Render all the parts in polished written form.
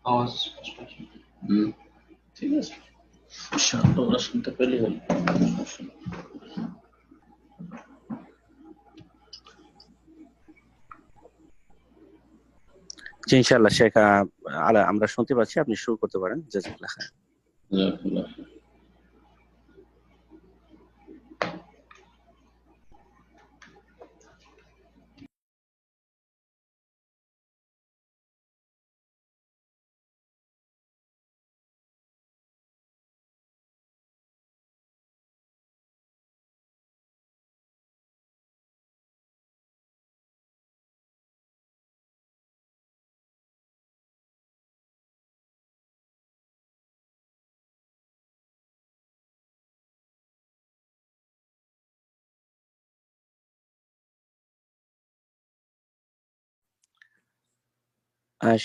আওয়াজ স্পষ্ট আছে? ঠিক আছে, তোমরা শুনতে পেলে হল। জি ইনশাআল্লাহ শেখ আলা আমরা শুনতে পাচ্ছি, আপনি শুরু করতে পারেন। জাযাকাল্লাহ খাইর। জাযাকাল্লাহ।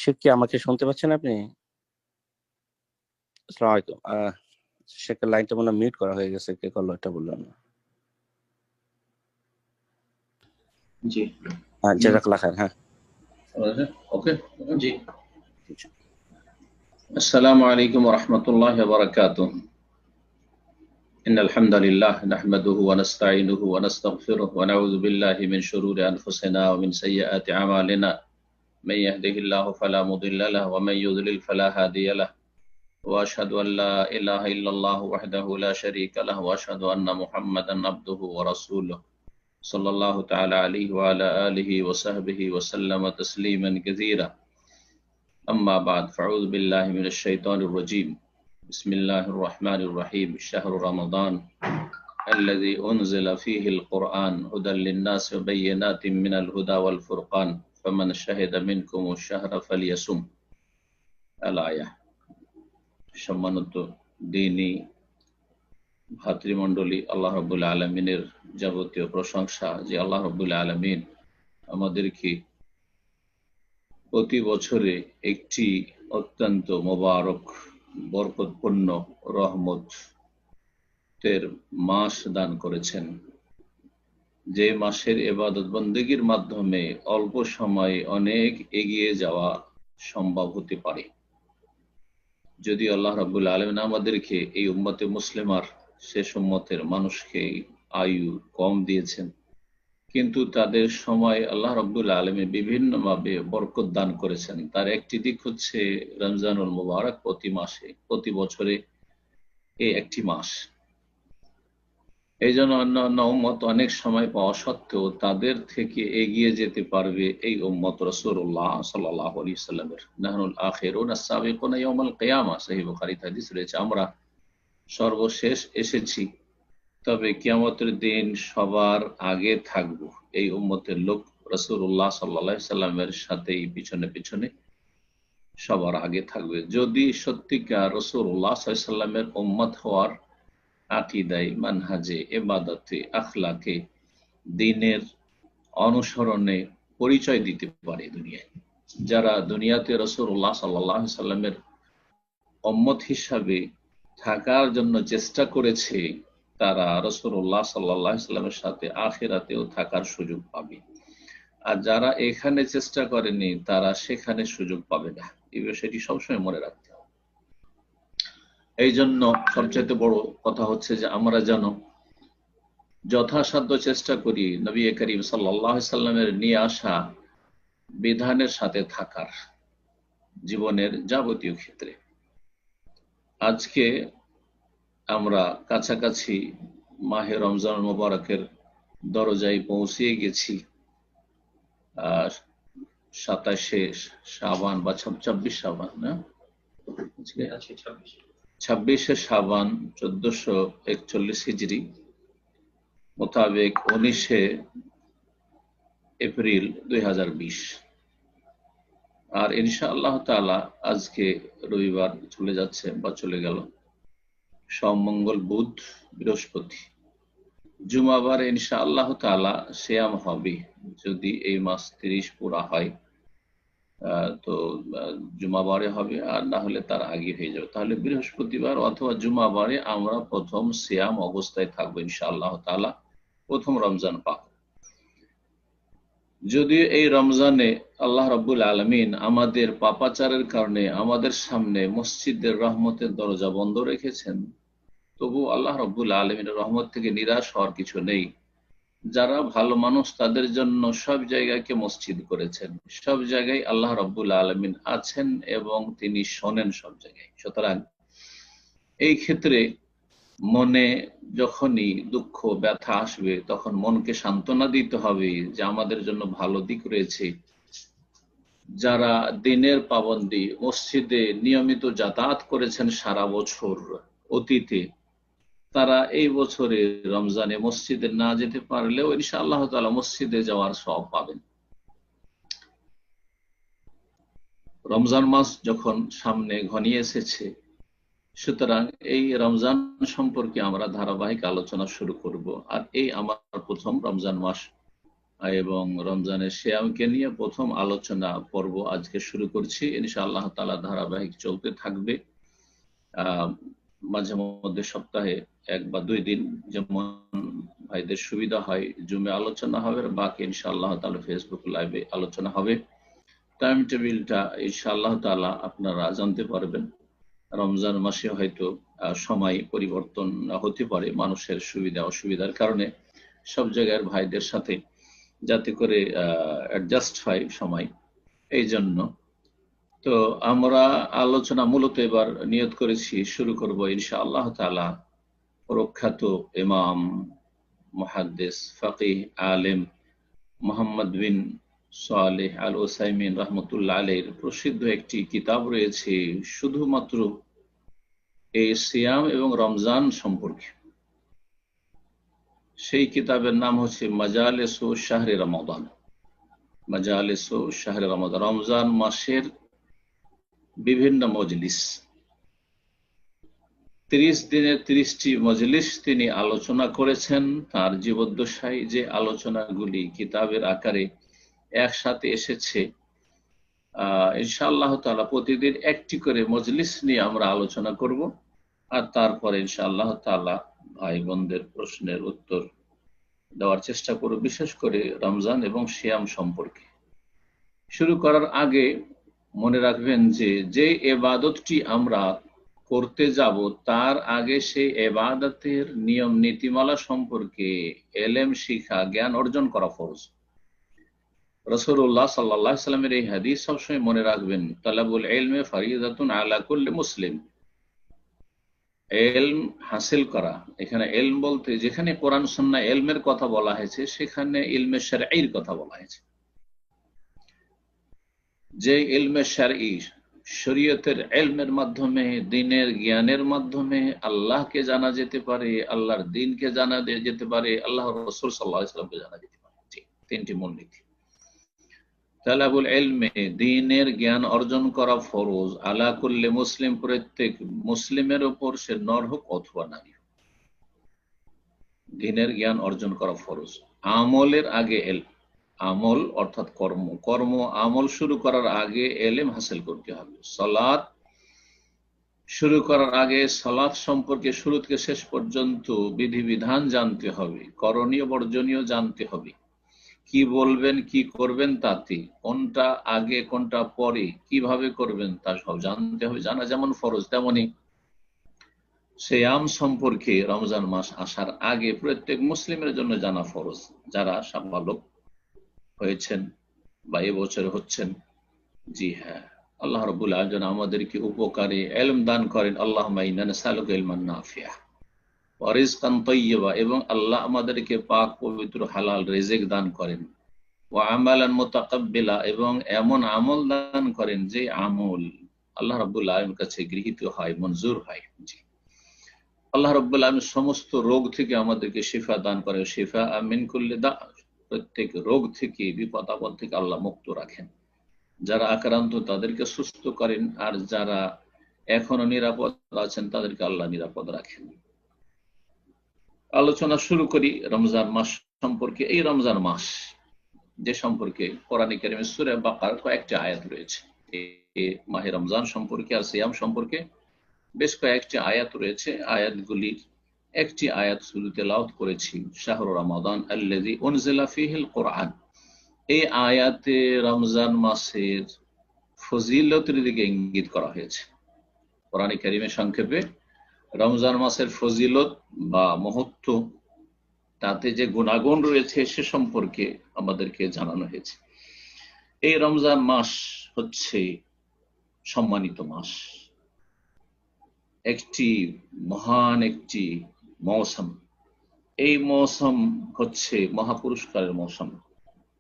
শেখ কি আমাকে শুনতে পাচ্ছেন আপনি? আসসালামু আলাইকুম। শেখের লাইনটা মনে হয় মিউট করা হয়ে গেছে, কে করলো এটা বললাম না। জি জাযাকাল্লাহ খাইর। হ্যাঁ ওকে জি। السلام عليكم ورحمة الله وبركاته. إن الحمد لله نحمده ونستعينه ونستغفره ونعوذ بالله من شرور أنفسنا ومن سيئات أعمالنا. من يهده الله فلا مضل له ومن يضلل فلا هادي له. وأشهد أن لا إله إلا الله وحده لا شريك له وأشهد أن محمدا عبده ورسوله صلى الله تعالى عليه وعلى آله وصحبه وسلم تسليما كثيرا. أما بعد فأعوذ بالله من الشيطان الرجيم. بسم الله الرحمن الرحيم. شهر رمضان الذي أنزل فيه القرآن هدى للناس وبينات من الهدى والفرقان فمن شهد منكم الشهر فليصم. الآية. সম্মানিত দ্বীনি ভাতৃমণ্ডলী, আল্লাহ রাব্বুল আলামিনের যাবতীয় প্রশংসা যে আল্লাহ রাব্বুল আলামিন আমাদেরকে প্রতি বছরে একটি অত্যন্ত মোবারক বরকতপূর্ণ রহমতের মাস দান করেছেন, যে মাসের ইবাদত বন্দেগীর মাধ্যমে অল্প সময়ে অনেক এগিয়ে যাওয়া সম্ভব হতে পারে। যদি আল্লাহ রাব্বুল আলামিন আমাদেরকে এই উম্মতে মুসলিমার শেষ উম্মতের মানুষকে আয়ু কম দিয়েছেন, কিন্তু তাদের সময় আল্লাহ রাব্বুল আলামিন বিভিন্নভাবে বরকত দান করেছেন। তার একটি দিক হচ্ছে রমজানুল মুবারক, প্রতি বছরে এই একটি মাস। এই জন্য অন্যান্য উম্মত অনেক সময় পাওয়া সত্ত্বেও তাদের থেকে এগিয়ে যেতে পারবে এই উম্মত রাসূলুল্লাহ সাল্লাল্লাহু আলাইহি সাল্লামের। নাহনুল আখিরুন আস-সাবিকুনা ইয়াউমাল কিয়ামা, সহিহ বুখারীতে হাদিস রয়েছে, আমরা সর্বশেষ এসেছি, তবে কিয়ামতের দিন সবার আগে থাকব। এই উম্মতের লোক রাসূলুল্লাহ সাল্লাল্লাহু আলাইহি সাল্লামের সাথেই পিছনে পিছনে সবার আগে থাকবে। যদি সত্যিকার রাসূলুল্লাহ সাল্লাল্লাহু আলাইহি সাল্লামের উম্মত হওয়ার আকীদায়, মানহাজে, ইবাদতে, আখলাকে, দ্বীনের অনুসরণে পরিচয় দিতে পারে দুনিয়ায়। যারা দুনিয়াতে রাসূলুল্লাহ সাল্লাল্লাহু আলাইহি সাল্লামের উম্মত হিসাবে থাকার জন্য চেষ্টা করেছে, তারা রাসূলুল্লাহ সাল্লাল্লাহু আলাইহি সাল্লামের সাথে আখিরাতেও থাকার সুযোগ পাবে। আর যারা এখানে চেষ্টা করেনি, তারা সেখানে সুযোগ পাবে না। এই বিষয়টি সবসময় মনে রাখতে হবে। এই জন্য সবচেয়ে বড় কথা হচ্ছে যে আমরা যেন যথাসাধ্য চেষ্টা করি নবী করিম সাল্লাল্লাহু আলাইহি সাল্লামের নিয়ে আসা বিধানের সাথে থাকার, জীবনের যাবতীয় ক্ষেত্রে। আজকে আমরা কাছাকাছি মাহে রমজান মোবারকের দরজায় পৌঁছে গেছি। 27 শাবান বা 26 শাবান, না 26 শাবান 1441 হিজরি মোতাবেক 19 এপ্রিল 2020। আর ইনশাআল্লাহ তাআলা আজকে রবিবার চলে যাচ্ছে বা চলে গেল, সোম, মঙ্গল, বুধ, বৃহস্পতি, জুমাবার ইনশাআল্লাহ তাআলা সিয়াম হবে। যদি এই মাস 30 পুরা হয় তো জুমাবারে হবে, আর না হলে তার আগে হয়ে যাবে। তাহলে বৃহস্পতিবার অথবা জুমাবারে আমরা প্রথম সিয়াম অবস্থায় থাকবো ইনশাআল্লাহ তাআলা, প্রথম রমজান পাব। যদিও এই রমজানে আল্লাহ রাব্বুল আলামিন আমাদের পাপাচারের কারণে আমাদের সামনে মসজিদের রহমতের দরজা বন্ধ রেখেছেন, তবু আল্লাহ রাব্বুল আলামিনের রহমত থেকে নিরাশ হওয়ার কিছু নেই। যারা ভালো মানুষ তাদের জন্য সব জায়গাকে মসজিদ করেছেন, সব জায়গায় আল্লাহ রাব্বুল আলামিন আছেন এবং তিনি শোনেন সব জায়গায়। সুতরাং এই ক্ষেত্রে মনে যখনই দুঃখ ব্যথা আসবে তখন মনকে সান্ত্বনা দিতে হবে যে আমাদের জন্য ভালো দিক রয়েছে। যারা দিনের পাবন্দি মসজিদে নিয়মিত যাতায়াত করেছেন সারা বছর অতীতে, তারা এই বছরে রমজানে মসজিদে না যেতে পারলেও ইনশাআল্লাহ তাআলা মসজিদে যাওয়ার সওয়াব পাবেন। রমজান মাস যখন সামনে ঘনিয়ে এসেছে, সুতরাং এই রমজান সম্পর্কে আমরা ধারাবাহিক আলোচনা শুরু করব। আর এই আমার প্রথম রমজান মাস এবং রমজানের সিয়ামকে নিয়ে প্রথম আলোচনা পর্ব আজকে শুরু করছি। ইনশাআল্লাহ তাআলা ধারাবাহিক চলতে থাকবে। মাঝে মধ্যে সপ্তাহে 1 বা 2 দিন যেমন ভাইদের সুবিধা হয় জুমে আলোচনা হবে, বাকি ইনশাআল্লাহ তাআলা ফেসবুক লাইভে আলোচনা হবে। টাইম টেবিলটা ইনশাআল্লাহ তাআলা আপনারা জানতে পারবেন। রমজান মাসে হয়তো সময় পরিবর্তন হতে পারে মানুষের সুবিধা অসুবিধার কারণে, সব জায়গার ভাইদের সাথে যাতে করে অ্যাডজাস্ট হয় সময়, এই জন্য। তো আমরা আলোচনা মূলত এবার নিয়ত করেছি শুরু করব ইনশাআল্লাহ তাআলা প্রখ্যাত ইমাম মুহাদ্দিস ফাকিহ আলেম মুহাম্মদ বিন সালেহ আল উসাইমিন রাহমাতুল্লাহ আলাইহির প্রসিদ্ধ একটি কিতাব রয়েছে শুধুমাত্র এই সিয়াম এবং রমজান সম্পর্কে। সেই কিতাবের নাম হচ্ছে মাজালিসু শাহরি রমাদান। মাজালিসু শাহরি রমাদান, রমজান মাসের বিভিন্ন মজলিস। 30 দিনের 30টি মজলিস তিনি আলোচনা করেছেন। তার জীবদ্দশায় যে আলোচনাগুলি কিতাবের আকারে একসাথে এসেছে, ইনশাআল্লাহ তাআলা প্রতিদিন একটি করে মজলিস নিয়ে আমরা আলোচনা করব। আর তারপরে ইনশাআল্লাহ তাআলা ভাই বোনদের প্রশ্নের উত্তর দেওয়ার চেষ্টা করব, বিশেষ করে রমজান এবং সিয়াম সম্পর্কে। শুরু করার আগে মনে রাখবেন যে যে ইবাদতটি আমরা করতে যাব তার আগে সেই ইবাদতের নিয়ম নীতিমালা সম্পর্কে ইলম শিখা, জ্ঞান অর্জন করা ফরজ। রাসূলুল্লাহ সাল্লাল্লাহু আলাইহি ওয়াসাল্লামের এই হাদিস সবসময় মনে রাখবেন, তালাবুল ইলমি ফারিদাতুন আলা কুল্লি মুসলিম। ইলম হাসিল করা, এখানে ইলম বলতে যেখানে কোরআন সুন্নাহ ইলমের কথা বলা হয়েছে সেখানে ইলমে শারঈর কথা বলা হয়েছে। যে ইলমে শারঈ, শরীয়তের ইলমের মাধ্যমে, দিনের জ্ঞানের মাধ্যমে আল্লাহকে জানা যেতে পারে, আল্লাহর দ্বীনকে জানা যেতে পারে, আল্লাহর রাসূল সাল্লাল্লাহু আলাইহি ওয়াসাল্লামকে জানা যেতে পারে। তিনটি মূলনীতি। তালাবুল ইলমে, দ্বীনের জ্ঞান অর্জন করা ফরজ আলা কুল্লি মুসলিম, প্রত্যেক মুসলিমের উপর, সে নর হোক অথবা নারী হোক, দ্বীনের জ্ঞান অর্জন করা ফরজ। আমলের আগে ইলম, আমল অর্থাৎ কর্ম আমল শুরু করার আগে ইলম হাসিল করতে হবে। সালাত শুরু করার আগে সালাত সম্পর্কে শুরু থেকে শেষ পর্যন্ত বিধিবিধান জানতে হবে, করণীয় বর্জনীয় জানতে হবে, কি বলবেন কি করবেন তাতে, কোনটা আগে কোনটা পরে, কিভাবে করবেন তা সব জানতে হবে। জানা যেমন ফরজ, তেমনি সিয়াম সম্পর্কে রমজান মাস আসার আগে প্রত্যেক মুসলিমের জন্য জানা ফরজ। যারা সাবালক হয়েছেন বা এবছর হচ্ছেন, জি হ্যাঁ, আল্লাহ রাব্বুল আলামিন আমাদেরকে উপকারী ইলম দান করেন। আল্লাহুম্মা ইন্না নাসআলুকা ইলমান নাফিআ ওয়া রিজকান তাইয়্যিবা, এবং আল্লাহ আমাদেরকে পাক পবিত্র হালাল রিজিক দান করেন। ওয়া আমালান মুতাকাব্বিলা, এবং এমন আমল দান করেন যে আমল আল্লাহ রাব্বুল আলামিনের কাছে গৃহীত হয়, মঞ্জুর হয়। জি, আল্লাহ রাব্বুল আলামিন সমস্ত রোগ থেকে আমাদেরকে শিফা দান করেন। শিফা মিন কুল্লি দা, প্রত্যেক রোগ থেকে, বিপদ আপদ থেকে আল্লাহ মুক্ত রাখেন। যারা আক্রান্ত তাদেরকে সুস্থ করেন, আর যারা এখনো নিরাপদ আছেন তাদেরকে আল্লাহ নিরাপদ রাখেন। আলোচনা শুরু করি রমজান মাস সম্পর্কে। এই রমজান মাস যে সম্পর্কে কোরআনে কারিমে সূরা বাকারার কয়েকটি আয়াত রয়েছে, এই মাহে রমজান সম্পর্কে আর সিয়াম সম্পর্কে বেশ কয়েকটি আয়াত রয়েছে। আয়াতগুলির একটি আয়াত শুরু তেলাওয়াত করেছি, শাহরু রমাদান আল্লাযী উনজিলা ফীহিল কুরআন, এই আয়াতে রমজান মাসের ফজিলতের দিকে ইঙ্গিত করা হয়েছে। কোরআনে কারিমে সংক্ষেপে রমজান মাসের ফজিলত বা মহত্ব, তাতে যে গুণাগুণ রয়েছে সে সম্পর্কে আমাদেরকে জানানো হয়েছে। এই রমজান মাস হচ্ছে সম্মানিত মাস, একটি মহান একটি মৌসুম। এই মৌসুম হচ্ছে মহাপুরস্কারের মৌসুম।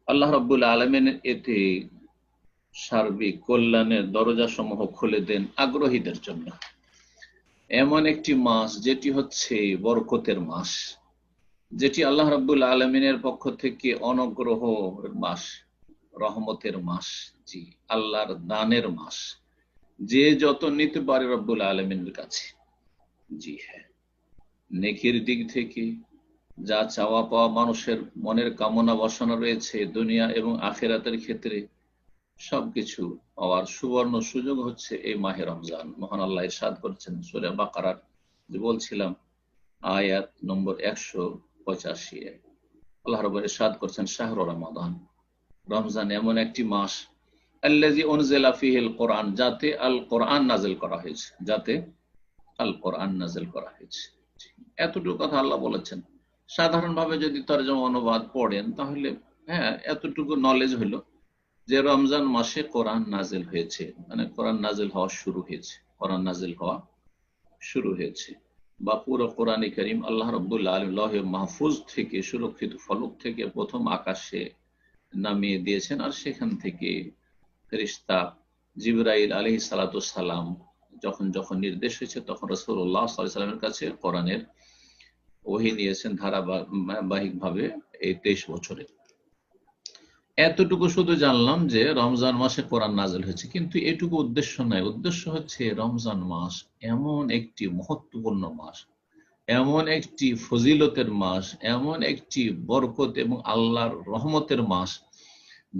আল্লাহ রাব্বুল আলামিন এতে সার্বিক কল্যাণের দরজা সমূহ খুলে দেন আগ্রহীদের জন্য। এমন একটি মাস যেটি হচ্ছে বরকতের মাস, যেটি আল্লাহ রাব্বুল আলামিনের পক্ষ থেকে অনুগ্রহের মাস, রহমতের মাস, জি আল্লাহর দানের মাস। যে যত নিতে পারে রব্বুল আলামিনের কাছে, জি হ্যাঁ, নেকির দিক থেকে যা চাওয়া পাওয়া মানুষের মনের কামনা বাসনা রয়েছে দুনিয়া এবং আখিরাতের ক্ষেত্রে, সবকিছু পাওয়ার সুবর্ণ সুযোগ হচ্ছে এই মাহে রমজান। মহান আল্লাহ ইরশাদ করেছেন সূরা বাকারার, যে বলছিলাম আয়াত নম্বর 185, আল্লাহ রাব্বুল ইরশাদ করেছেন শাহরু রমাদান, রমজান এমন একটি মাস আল্লাযী উনজিলা ফীহিল কোরআন, যাতে আল কোরআন নাযিল করা হয়েছে, যাতে আল কোরআন নাযিল করা হয়েছে। এতটুকু কথা আল্লাহ বলেছেন। সাধারণভাবে যদি তরজমা অনুবাদ পড়েন তাহলে হ্যাঁ এতটুকু নলেজ হলো যে রমজান মাসে কোরআন নাজিল হয়েছে, মানে কোরআন নাজিল হওয়া শুরু হয়েছে, কোরআন নাজিল হওয়া শুরু হয়েছে। বা পুরো কোরআনে কারীম আল্লাহ রাব্বুল আলামিন লৌহে মাহফুজ থেকে সুরক্ষিত ফলক থেকে প্রথম আকাশে নামিয়ে দিয়েছেন, আর সেখান থেকে ফেরেশতা জিবরাইল আলাইহিস সালাতু সালাম যখন যখন নির্দেশ হয়েছে তখন রাসূলুল্লাহ সাল্লাল্লাহু আলাইহি ওয়াসাল্লামের কাছে কোরআনের ওহী নিয়েছেন ধারাবাহিকভাবে এই 23 বছরে। এতটুকু শুধু জানলাম যে রমজান মাসে কোরআন নাযিল হয়েছে, কিন্তু এটুকু উদ্দেশ্য নয়। উদ্দেশ্য হচ্ছে রমজান মাস এমন একটি মহত্বপূর্ণ মাস, এমন একটি ফজিলতের মাস, এমন একটি বরকত এবং আল্লাহর রহমতের মাস,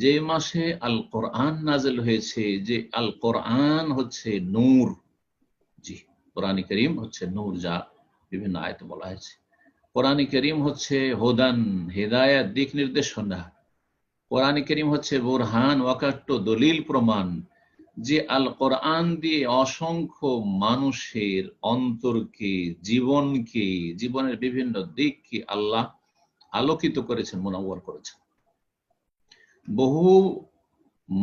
যে মাসে আল কোরআন নাযিল হয়েছে। যে আল কোরআন হচ্ছে নূর, জি কোরআন কারীম হচ্ছে নূর, যা বিভিন্ন আয়াতে বলা হয়েছে। কোরআন কারীম হচ্ছে হুদান, হিদায়াত, দিক নির্দেশনা। কোরআন কারীম হচ্ছে বুরহান, ওয়াকাট্ট, দলিল, প্রমাণ। যে আল কোরআন দিয়ে অসংখ্য মানুষের অন্তরকে, জীবনকে, জীবনের বিভিন্ন দিককে আল্লাহ আলোকিত করেছেন, মুনাওয়ার করেছেন। বহু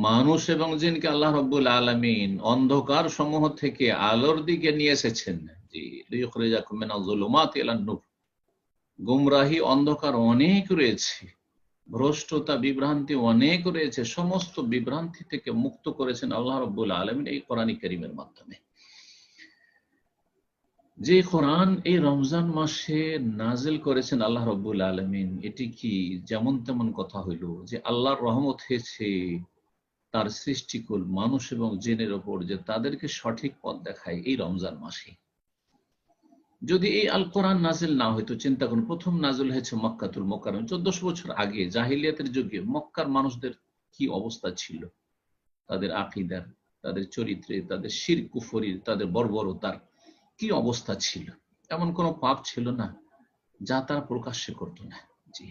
মানুষ এবং জিনকে আল্লাহ রাব্বুল আলামিন অন্ধকার সমূহ থেকে আলোর দিকে নিয়ে এসেছেন। জি লিইখরিজাকুম মিনাজ যুলুমাতি ইলান নূর। গুমরাহি, অন্ধকার অনেক রয়েছে, ভ্রষ্টতা, বিভ্রান্তি অনেক রয়েছে, সমস্ত বিভ্রান্তি থেকে মুক্ত করেছেন আল্লাহ রাব্বুল আলামিন এই কোরআন কারীমের মাধ্যমে। যে কোরআন এই রমজান মাসে নাজিল করেছেন আল্লাহ রাব্বুল আলামিন, এটি কি যেমন তেমন কথা হইল যে আল্লাহর রহমত হয়েছে তার সৃষ্টিকুল মানুষ এবং জিনের ওপর, যে তাদেরকে সঠিক পথ দেখায় এই রমজান মাসে। যদি এই আল কোরআন নাজিল না হইতো, চিন্তা করুন, প্রথম নাজিল হয়েছে মক্কাতুল মুকাররমা, 1400 বছর আগে জাহিলিয়াতের যুগে মক্কার মানুষদের কি অবস্থা ছিল, তাদের আকীদার, তাদের চরিত্রে, তাদের শিরক কুফরির, তাদের বর্বরতার কি অবস্থা ছিল। এমন কোন পাপ ছিল না যা তারা প্রকাশ্যে করত না। জি,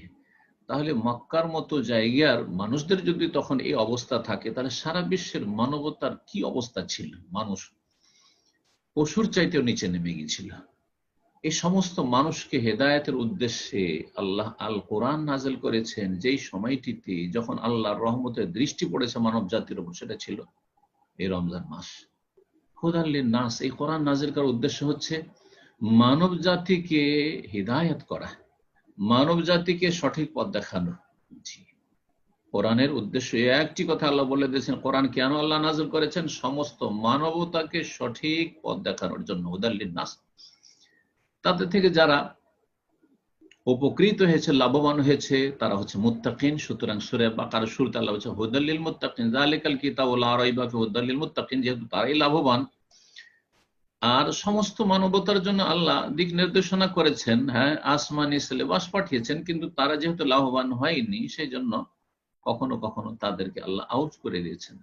তাহলে মক্কার মতো জায়গার মানুষদের যদি তখন এই অবস্থা থাকে, তাহলে সারা বিশ্বের মানবতার কি অবস্থা ছিল। মানুষ পশুর চাইতেও নিচে নেমে গিয়েছিল। এই সমস্ত মানুষকে হেদায়েতের উদ্দেশ্যে আল্লাহ আল কোরআন নাজিল করেছেন যেই সময়টিতে, যখন আল্লাহর রহমতের দৃষ্টি পড়েছে মানব জাতির উপর, সেটা ছিল এই রমজান মাস। হুদাল লিন-নাস, এই কোরআন নাজিল করার উদ্দেশ্য হচ্ছে মানব জাতিকে হিদায়াত করা, মানব জাতিকে সঠিক পথ দেখানো। জি, কোরআনের উদ্দেশ্য একটি কথা আল্লাহ বলে দিয়েছেন। কোরআন কেন আল্লাহ নাজিল করেছেন? সমস্ত মানবতাকে সঠিক পথ দেখানোর জন্য। হুদাল লিন-নাস, তাদের থেকে যারা উপকৃত হয়েছে, লাভবান হয়েছে, তারা হচ্ছে মুত্তাকিন। সুতরাং সূরা বাকারার শুরুতে আল্লাহ বলেছে হুদাল লিল মুত্তাকিন, যালিকাল কিতাবু লা রাইবা ফিহি হুদাল লিল মুত্তাকিন, যেহেতু তারাই লাভবান। আর সমস্ত মানবতার জন্য আল্লাহ দিক নির্দেশনা করেছেন, হ্যাঁ আসমানি সিলেবাস পাঠিয়েছেন, কিন্তু তারা যেহেতু লাভবান হয়নি, সেই জন্য কখনো কখনো তাদেরকে আল্লাহ আউট করে দিয়েছেন।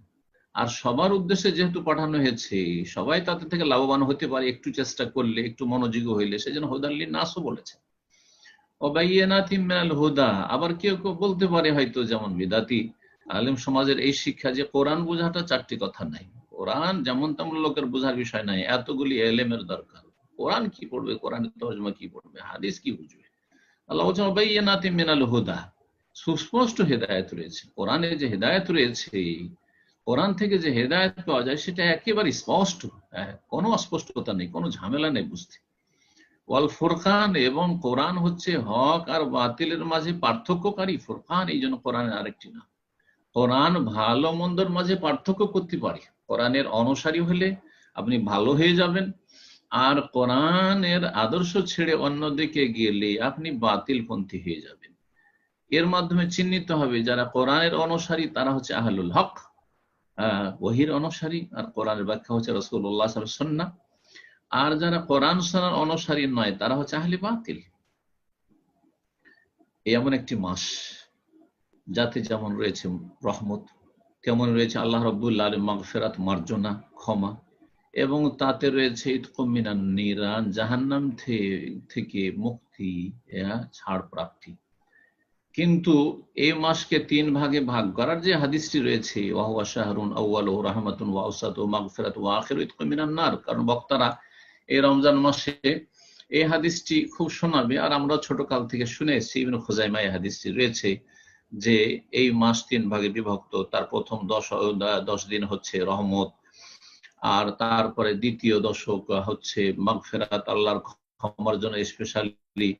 আর সবার উদ্দেশ্যে যেহেতু পাঠানো হয়েছে, সবাই তাদের থেকে লাভবান হতে পারে একটু চেষ্টা করলে, একটু মনোযোগী হইলে, সেজন্য হুদাল লিন-নাসও বলেছেন। ওয়াবাইয়িনাতিম মিনাল হুদা। আবার কেউ কেউ বলতে পারে হয়তো, যেমন বিদাতি আলেম সমাজের এই শিক্ষা যে কোরআন বোঝাটা চারটি কথা নাই, কোরআন যেমন তেমন লোকের বোঝার বিষয় নাই, এতগুলি এলেমের দরকার। কোরআন কি পড়বে, কোরআনের তর্জমা কি পড়বে, হাদিস কি বুঝবে? আল্লাহ বলছেন ওয়াবাইয়িনাতিম মিনাল হুদা, সুস্পষ্ট হেদায়েত রয়েছে। কোরআনে যে হেদায়েত রয়েছে, কোরআন থেকে যে হেদায়েত পাওয়া যায় সেটা একেবারে স্পষ্ট, কোনো অস্পষ্টতা নেই, কোনো ঝামেলা নেই বুঝতে। ওয়াল ফুরকান, এবং কোরআন হচ্ছে হক আর বাতিলের মাঝে পার্থক্যকারী। ফুরকান এই জন্য কোরআনের আরেকটি নাম। কোরআন ভালো মন্দর মাঝে পার্থক্য করতে পারে। কোরআনের অনুসারী হলে আপনি ভালো হয়ে যাবেন, আর কোরআনের আদর্শ ছেড়ে অন্যদিকে গেলে আপনি বাতিলপন্থী হয়ে যাবেন। এর মাধ্যমে চিহ্নিত হবে যারা কোরআনের অনুসারী তারা হচ্ছে আহলুল হক, ওহীর অনুসারী, আর কোরআনের ব্যাখ্যা হচ্ছে রাসূলুল্লাহ সাল্লাল্লাহু আলাইহি ওয়াসাল্লাম। আর যারা কোরআন সুন্নাহর অনুসারী নয় তারা হচ্ছে আহলে বাতিল। এমন একটি মাস যাতে যেমন রয়েছে রহমত, তেমন রয়েছে আল্লাহ রাব্বুল আলামিন মাগফিরাত, মার্জনা, ক্ষমা, এবং তাতে রয়েছে ইতকুম মিনান নিরান, জাহান্নাম থেকে মুক্তি, ছাড় প্রাপ্তি। কিন্তু এই মাসকে তিন ভাগে ভাগ করার যে হাদিসটি রয়েছে, ওয়াহুয়া শাহরুন আউয়ালুহু রাহমাতুন ওয়া আওসাতুহু মাগফিরাতুন ওয়া আখিরুহু ইতকুম মিনান নার, কারণ বক্তারা এই রমজান মাসে এই হাদিসটি খুব শোনাবে, আর আমরা ছোট কাল থেকে শুনে এসেছি। ইবনে খুজাইমা এই হাদিসটি রয়েছে যে এই মাস তিন ভাগে বিভক্ত। তার প্রথম 10 দিন হচ্ছে রহমত, আর তারপরে দ্বিতীয় দশক হচ্ছে মাগফিরাত, আল্লাহর ক্ষমার জন্য স্পেশালি,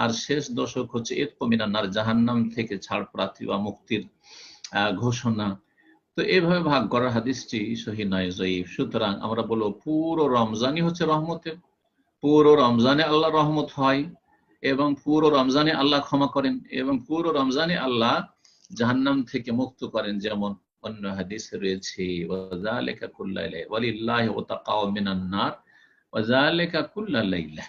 আর শেষ দশক হচ্ছে ইতকুম মিনান নার, জাহান্নাম থেকে ছাড় প্রাপ্তি বা মুক্তির ঘোষণা। তো এইভাবে ভাগ করার হাদিসটি সহিহ নয়, যঈফ। সুতরাং আমরা বলবো পুরো রমজানই হচ্ছে রহমতের, পুরো রমজানে আল্লাহ রহমত হয়, এবং পুরো রমজানে আল্লাহ ক্ষমা করেন, এবং পুরো রমজানে আল্লাহ জাহান্নাম থেকে মুক্ত করেন। যেমন অন্য হাদিসে রয়েছে ওয়াযালিকা কুল্লা লাইলা ওয়ালিল্লাহি ওয়াতাকাউ মিনান নার ওয়াযালিকা কুল্লা লাইলা।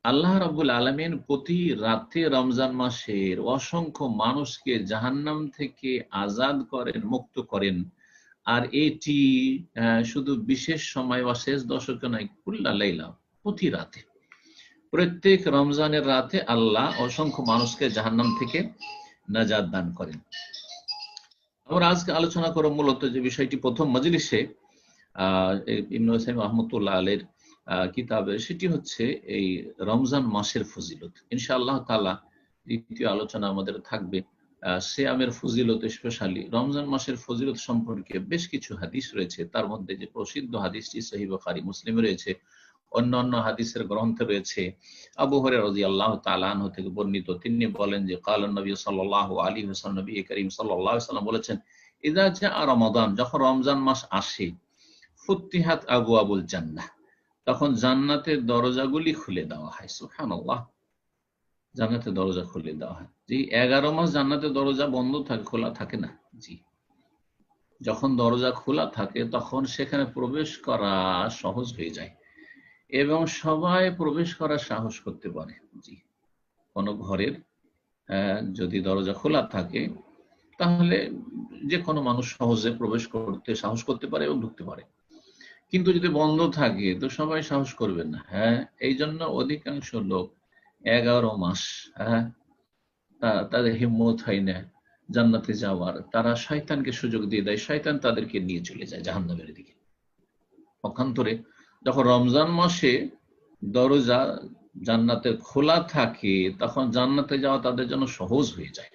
আল্লাহ রাব্বুল আলামিন প্রতি রাতে রমজান মাসের অসংখ্য মানুষকে জাহান্নাম থেকে আজাদ করেন, মুক্ত করেন। আর এটি শুধু বিশেষ সময় বা শেষ দশকে নয়, কুল্লা লাইলা, প্রতি রাতে, প্রত্যেক রমজানের রাতে আল্লাহ অসংখ্য মানুষকে জাহান্নাম থেকে নাজাত দান করেন। আমরা আজকে আলোচনা করব মূলত যে বিষয়টি প্রথম মজলিসে ইবনে উসাইমিন রাহমাতুল্লাহ আলাইহির কিতাবে, সেটি হচ্ছে এই রমজান মাসের ফজিলত। ইনশাআল্লাহ তাআলা দ্বিতীয় আলোচনা আমাদের থাকবে সিয়ামের ফজিলত, স্পেশালি রমজান মাসের ফজিলত সম্পর্কে বেশ কিছু হাদিস রয়েছে। তার মধ্যে যে প্রসিদ্ধ হাদিসটি সহিহ বুখারী, মুসলিমে রয়েছে, অন্যান্য হাদিসের গ্রন্থে রয়েছে। আবু হুরায়রা রাদিয়াল্লাহু তাআলা আনহু থেকে বর্ণিত, তিনি বলেন যে ক্বালান নবী সাল্লাল্লাহু আলাইহি ওয়াসাল্লাম, নবী করিম সাল্লাল্লাহু আলাইহি ওয়াসাল্লাম বলেছেন, ইযা জাআ রমাদান, যখন রমজান মাস আসে, ফুতিহাত আবওয়াবুল জান্নাহ, তখন জান্নাতের দরজাগুলি খুলে দেওয়া হয়। সুবহানাল্লাহ, জান্নাতের দরজা খুলে দেওয়া হয়। যে 11 মাস জান্নাতের দরজা বন্ধ থাকে, খোলা থাকে না। জি, যখন দরজা খোলা থাকে তখন সেখানে প্রবেশ করা সহজ হয়ে যায়, এবং সবাই প্রবেশ করার সাহস করতে পারে। জি, কোন ঘরের যদি দরজা খোলা থাকে তাহলে যে কোনো মানুষ সহজে প্রবেশ করতে সাহস করতে পারে এবং ঢুকতে পারে। কিন্তু যদি বন্ধ থাকে তো সবাই সাহস করবে না। এই জন্য অধিকাংশ লোক 11 মাস তাদের হিম্মত হয় না জান্নাতে যাওয়ার। তারা শয়তানকে সুযোগ দিয়ে দেয়, শয়তান তাদেরকে নিয়ে চলে যায় জাহান্নামের দিকে। পক্ষান্তরে যখন রমজান মাসে দরজা জান্নাতের খোলা থাকে তখন জান্নাতে যাওয়া তাদের জন্য সহজ হয়ে যায়।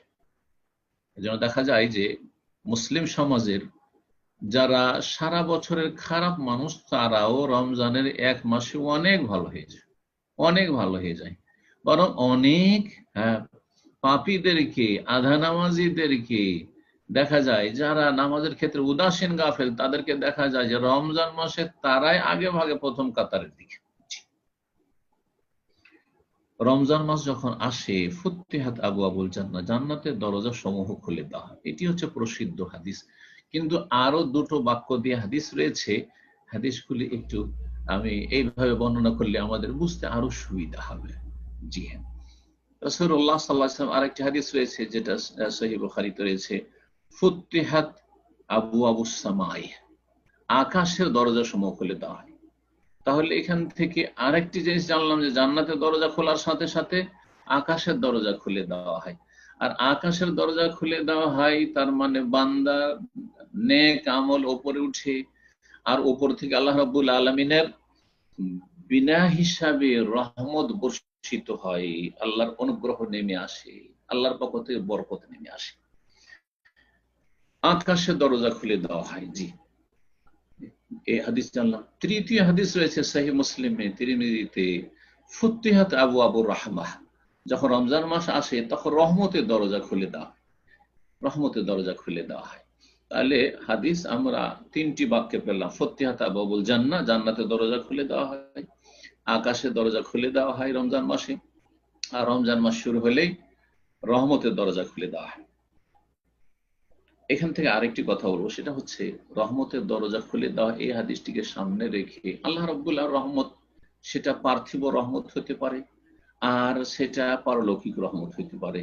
এজন্য দেখা যায় যে মুসলিম সমাজের যারা সারা বছরের খারাপ মানুষ, তারাও রমজানের এক মাসে অনেক ভালো হয়ে যায়, অনেক ভালো হয়ে যায়। বরং অনেক পাপীদেরকে, আধা নামাজিদেরকে দেখা যায়, যারা নামাজের ক্ষেত্রে উদাসীন গাফেল, তাদেরকে দেখা যায় যে রমজান মাসে তারাই আগে ভাগে প্রথম কাতারের দিকে। রমজান মাস যখন আসে, ফুতিহাত আবওয়াবুল জান্নাহ, জান্নাতের দরজা সমূহ খুলে দেওয়া হয়। এটি হচ্ছে প্রসিদ্ধ হাদিস। কিন্তু আরো দুটো বাক্য দিয়ে হাদিস রয়েছে, হাদিসগুলি একটু আমি এইভাবে বর্ণনা করলে আমাদের বুঝতে আরো সুবিধা হবে। জি হ্যাঁ, রাসূলুল্লাহ সাল্লাল্লাহু আলাইহি ওয়াসাল্লাম আরেকটি হাদিস রয়েছে যেটা সহিহ বুখারীতে রয়েছে, ফুতিহাত আবওয়াবুস সামাই, আকাশের দরজা সমূহ খুলে দেওয়া হয়। তাহলে এখান থেকে আরেকটি জিনিস জানলাম যে জান্নাতের দরজা খোলার সাথে সাথে আকাশের দরজা খুলে দেওয়া হয়। আর আকাশের দরজা খুলে দেওয়া হয় তার মানে বান্দা নেক আমল ওপরে উঠে, আর ওপর থেকে আল্লাহ রাব্বুল আলামিনের বিনা হিসাবে রহমত বর্ষিত হয়, আল্লাহর অনুগ্রহ নেমে আসে, আল্লাহর পক্ষ থেকে বরকত নেমে আসে, আকাশের দরজা খুলে দেওয়া হয়। জি, এই হাদিস জানলাম। তৃতীয় হাদিস রয়েছে সহিহ মুসলিমে, তিরমিজিতে, ফুতিহাত আবু আবু রাহমাহ, যখন রমজান মাস আসে তখন রহমতের দরজা খুলে দেওয়া, রহমতের দরজা খুলে দেওয়া হয়। তাহলে হাদিস আমরা তিনটি বাক্যে পেলাম, ফুতিহাত আবওয়াবুল জান্নাহ, জান্নাতের দরজা খুলে দেওয়া হয়, আকাশের দরজা খুলে দেওয়া হয় রমজান মাসে, আর রমজান মাস শুরু হলেই রহমতের দরজা খুলে দেওয়া হয়। এখান থেকে আরেকটি কথা বলবো, সেটা হচ্ছে রহমতের দরজা খুলে দেওয়া, এই হাদিসটিকে সামনে রেখে আল্লাহ রাব্বুল রহমত, সেটা পার্থিব রহমত হতে পারে, আর সেটা পারলৌকিক রহমত হতে পারে,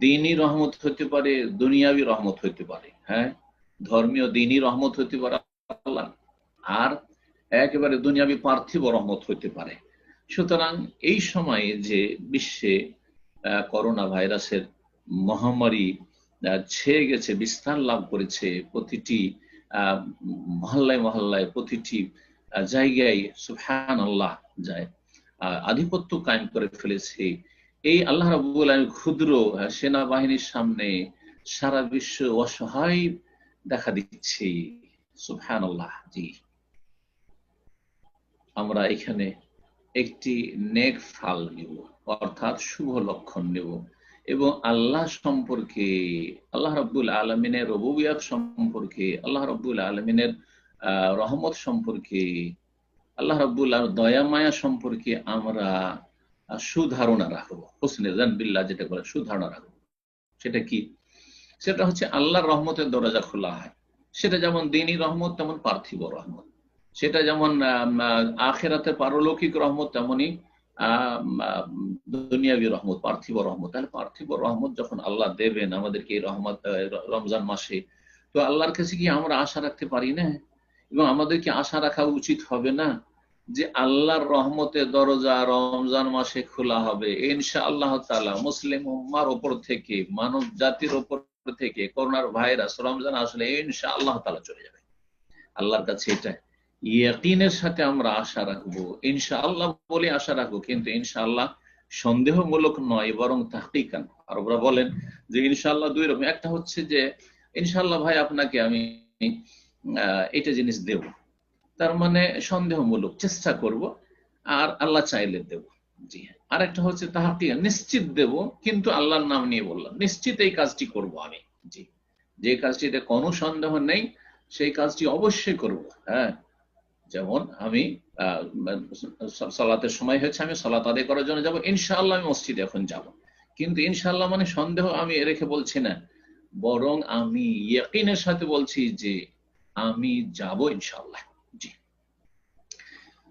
দ্বীনি রহমত হতে পারে, দুনিয়াবি রহমত হতে পারে। হ্যাঁ, ধর্মীয় দ্বীনি রহমত হতে পারে আল্লাহ, আর একেবারে দুনিয়াবি পার্থিব রহমত হতে পারে। সুতরাং এই সময়ে যে বিশ্বে করোনা ভাইরাসের মহামারী ছেয়ে গেছে, বিস্তার লাভ করেছে, প্রতিটি মহল্লায় মহল্লায়, প্রতিটি জায়গায় সুবহানাল্লাহ যায় আধিপত্য কায়েম করে ফেলেছে, এই আল্লাহ রাব্বুল আলামিন ক্ষুদ্র সেনাবাহিনীর সামনে সারা বিশ্ব অসহায় দেখা দিচ্ছে। সুবহানাল্লাহ। জি, আমরা এখানে একটি নেক ফাল নেব, অর্থাৎ শুভ লক্ষণ নেব, এবং আল্লাহ সম্পর্কে, আল্লাহ রাব্বুল আলামিনের রুবুবিয়ত সম্পর্কে, আল্লাহ রাব্বুল আলামিনের রহমত সম্পর্কে, আল্লাহ রাব্বুল আলামিনের দয়া মায়া সম্পর্কে আমরা সুধারণা রাখবো। হুসনে জান বিল্লাহ যেটা বলে, সুধারণা রাখবো। সেটা কি? সেটা হচ্ছে আল্লাহর রহমতের দরজা খোলা হয়। সেটা যেমন দ্বীনি রহমত, তেমন পার্থিব রহমত। সেটা যেমন আখিরাতে পারলৌকিক রহমত, তেমনি দুনিয়াবী রহমত, পার্থিব রহমত। তাহলে পার্থিব রহমত যখন আল্লাহ দেবেন আমাদেরকে এই রহমত রমজান মাসে, তো আল্লাহর কাছে কি আমরা আশা রাখতে পারি না? এবং আমাদের কি আশা রাখা উচিত হবে না যে আল্লাহর রহমতের দরজা রমজান মাসে খোলা হবে ইনশাআল্লাহ তাআলা? মুসলিম উম্মার উপর থেকে, মানব জাতির উপর থেকে করোনার ভাইরাস রমজান আসলে ইনশাআল্লাহ তাআলা চলে যাবে। আল্লাহর কাছে এটা ইয়াকিনের সাথে আমরা আশা রাখবো, ইনশাআল্লাহ বলে আশা রাখবো, কিন্তু ইনশাআল্লাহ সন্দেহমূলক নয়, বরং তাহকিকান। আরবরা বলেন যে ইনশাআল্লাহ দুই রকম। একটা হচ্ছে যে ইনশাআল্লাহ ভাই আপনাকে আমি এটা জিনিস দেব, তার মানে সন্দেহমূলক, চেষ্টা করব, আর আল্লাহ চাইলে দেব। জি হ্যাঁ। আর একটা হচ্ছে তাহকিকান, নিশ্চিত দেব, কিন্তু আল্লাহর নাম নিয়ে বললাম, নিশ্চিত এই কাজটি করব আমি। জি, যে কাজটিতে কোনো সন্দেহ নেই সেই কাজটি অবশ্যই করব। হ্যাঁ, যেমন আমি সালাতের সময় হয়েছে, আমি সালাত আদায় করার জন্য যাব, ইনশাআল্লাহ আমি মসজিদে এখন যাব, কিন্তু ইনশাআল্লাহ মানে সন্দেহ আমি রেখে বলছি না, বরং আমি ইয়াকিনের সাথে বলছি যে আমি যাব ইনশাআল্লাহ। জি,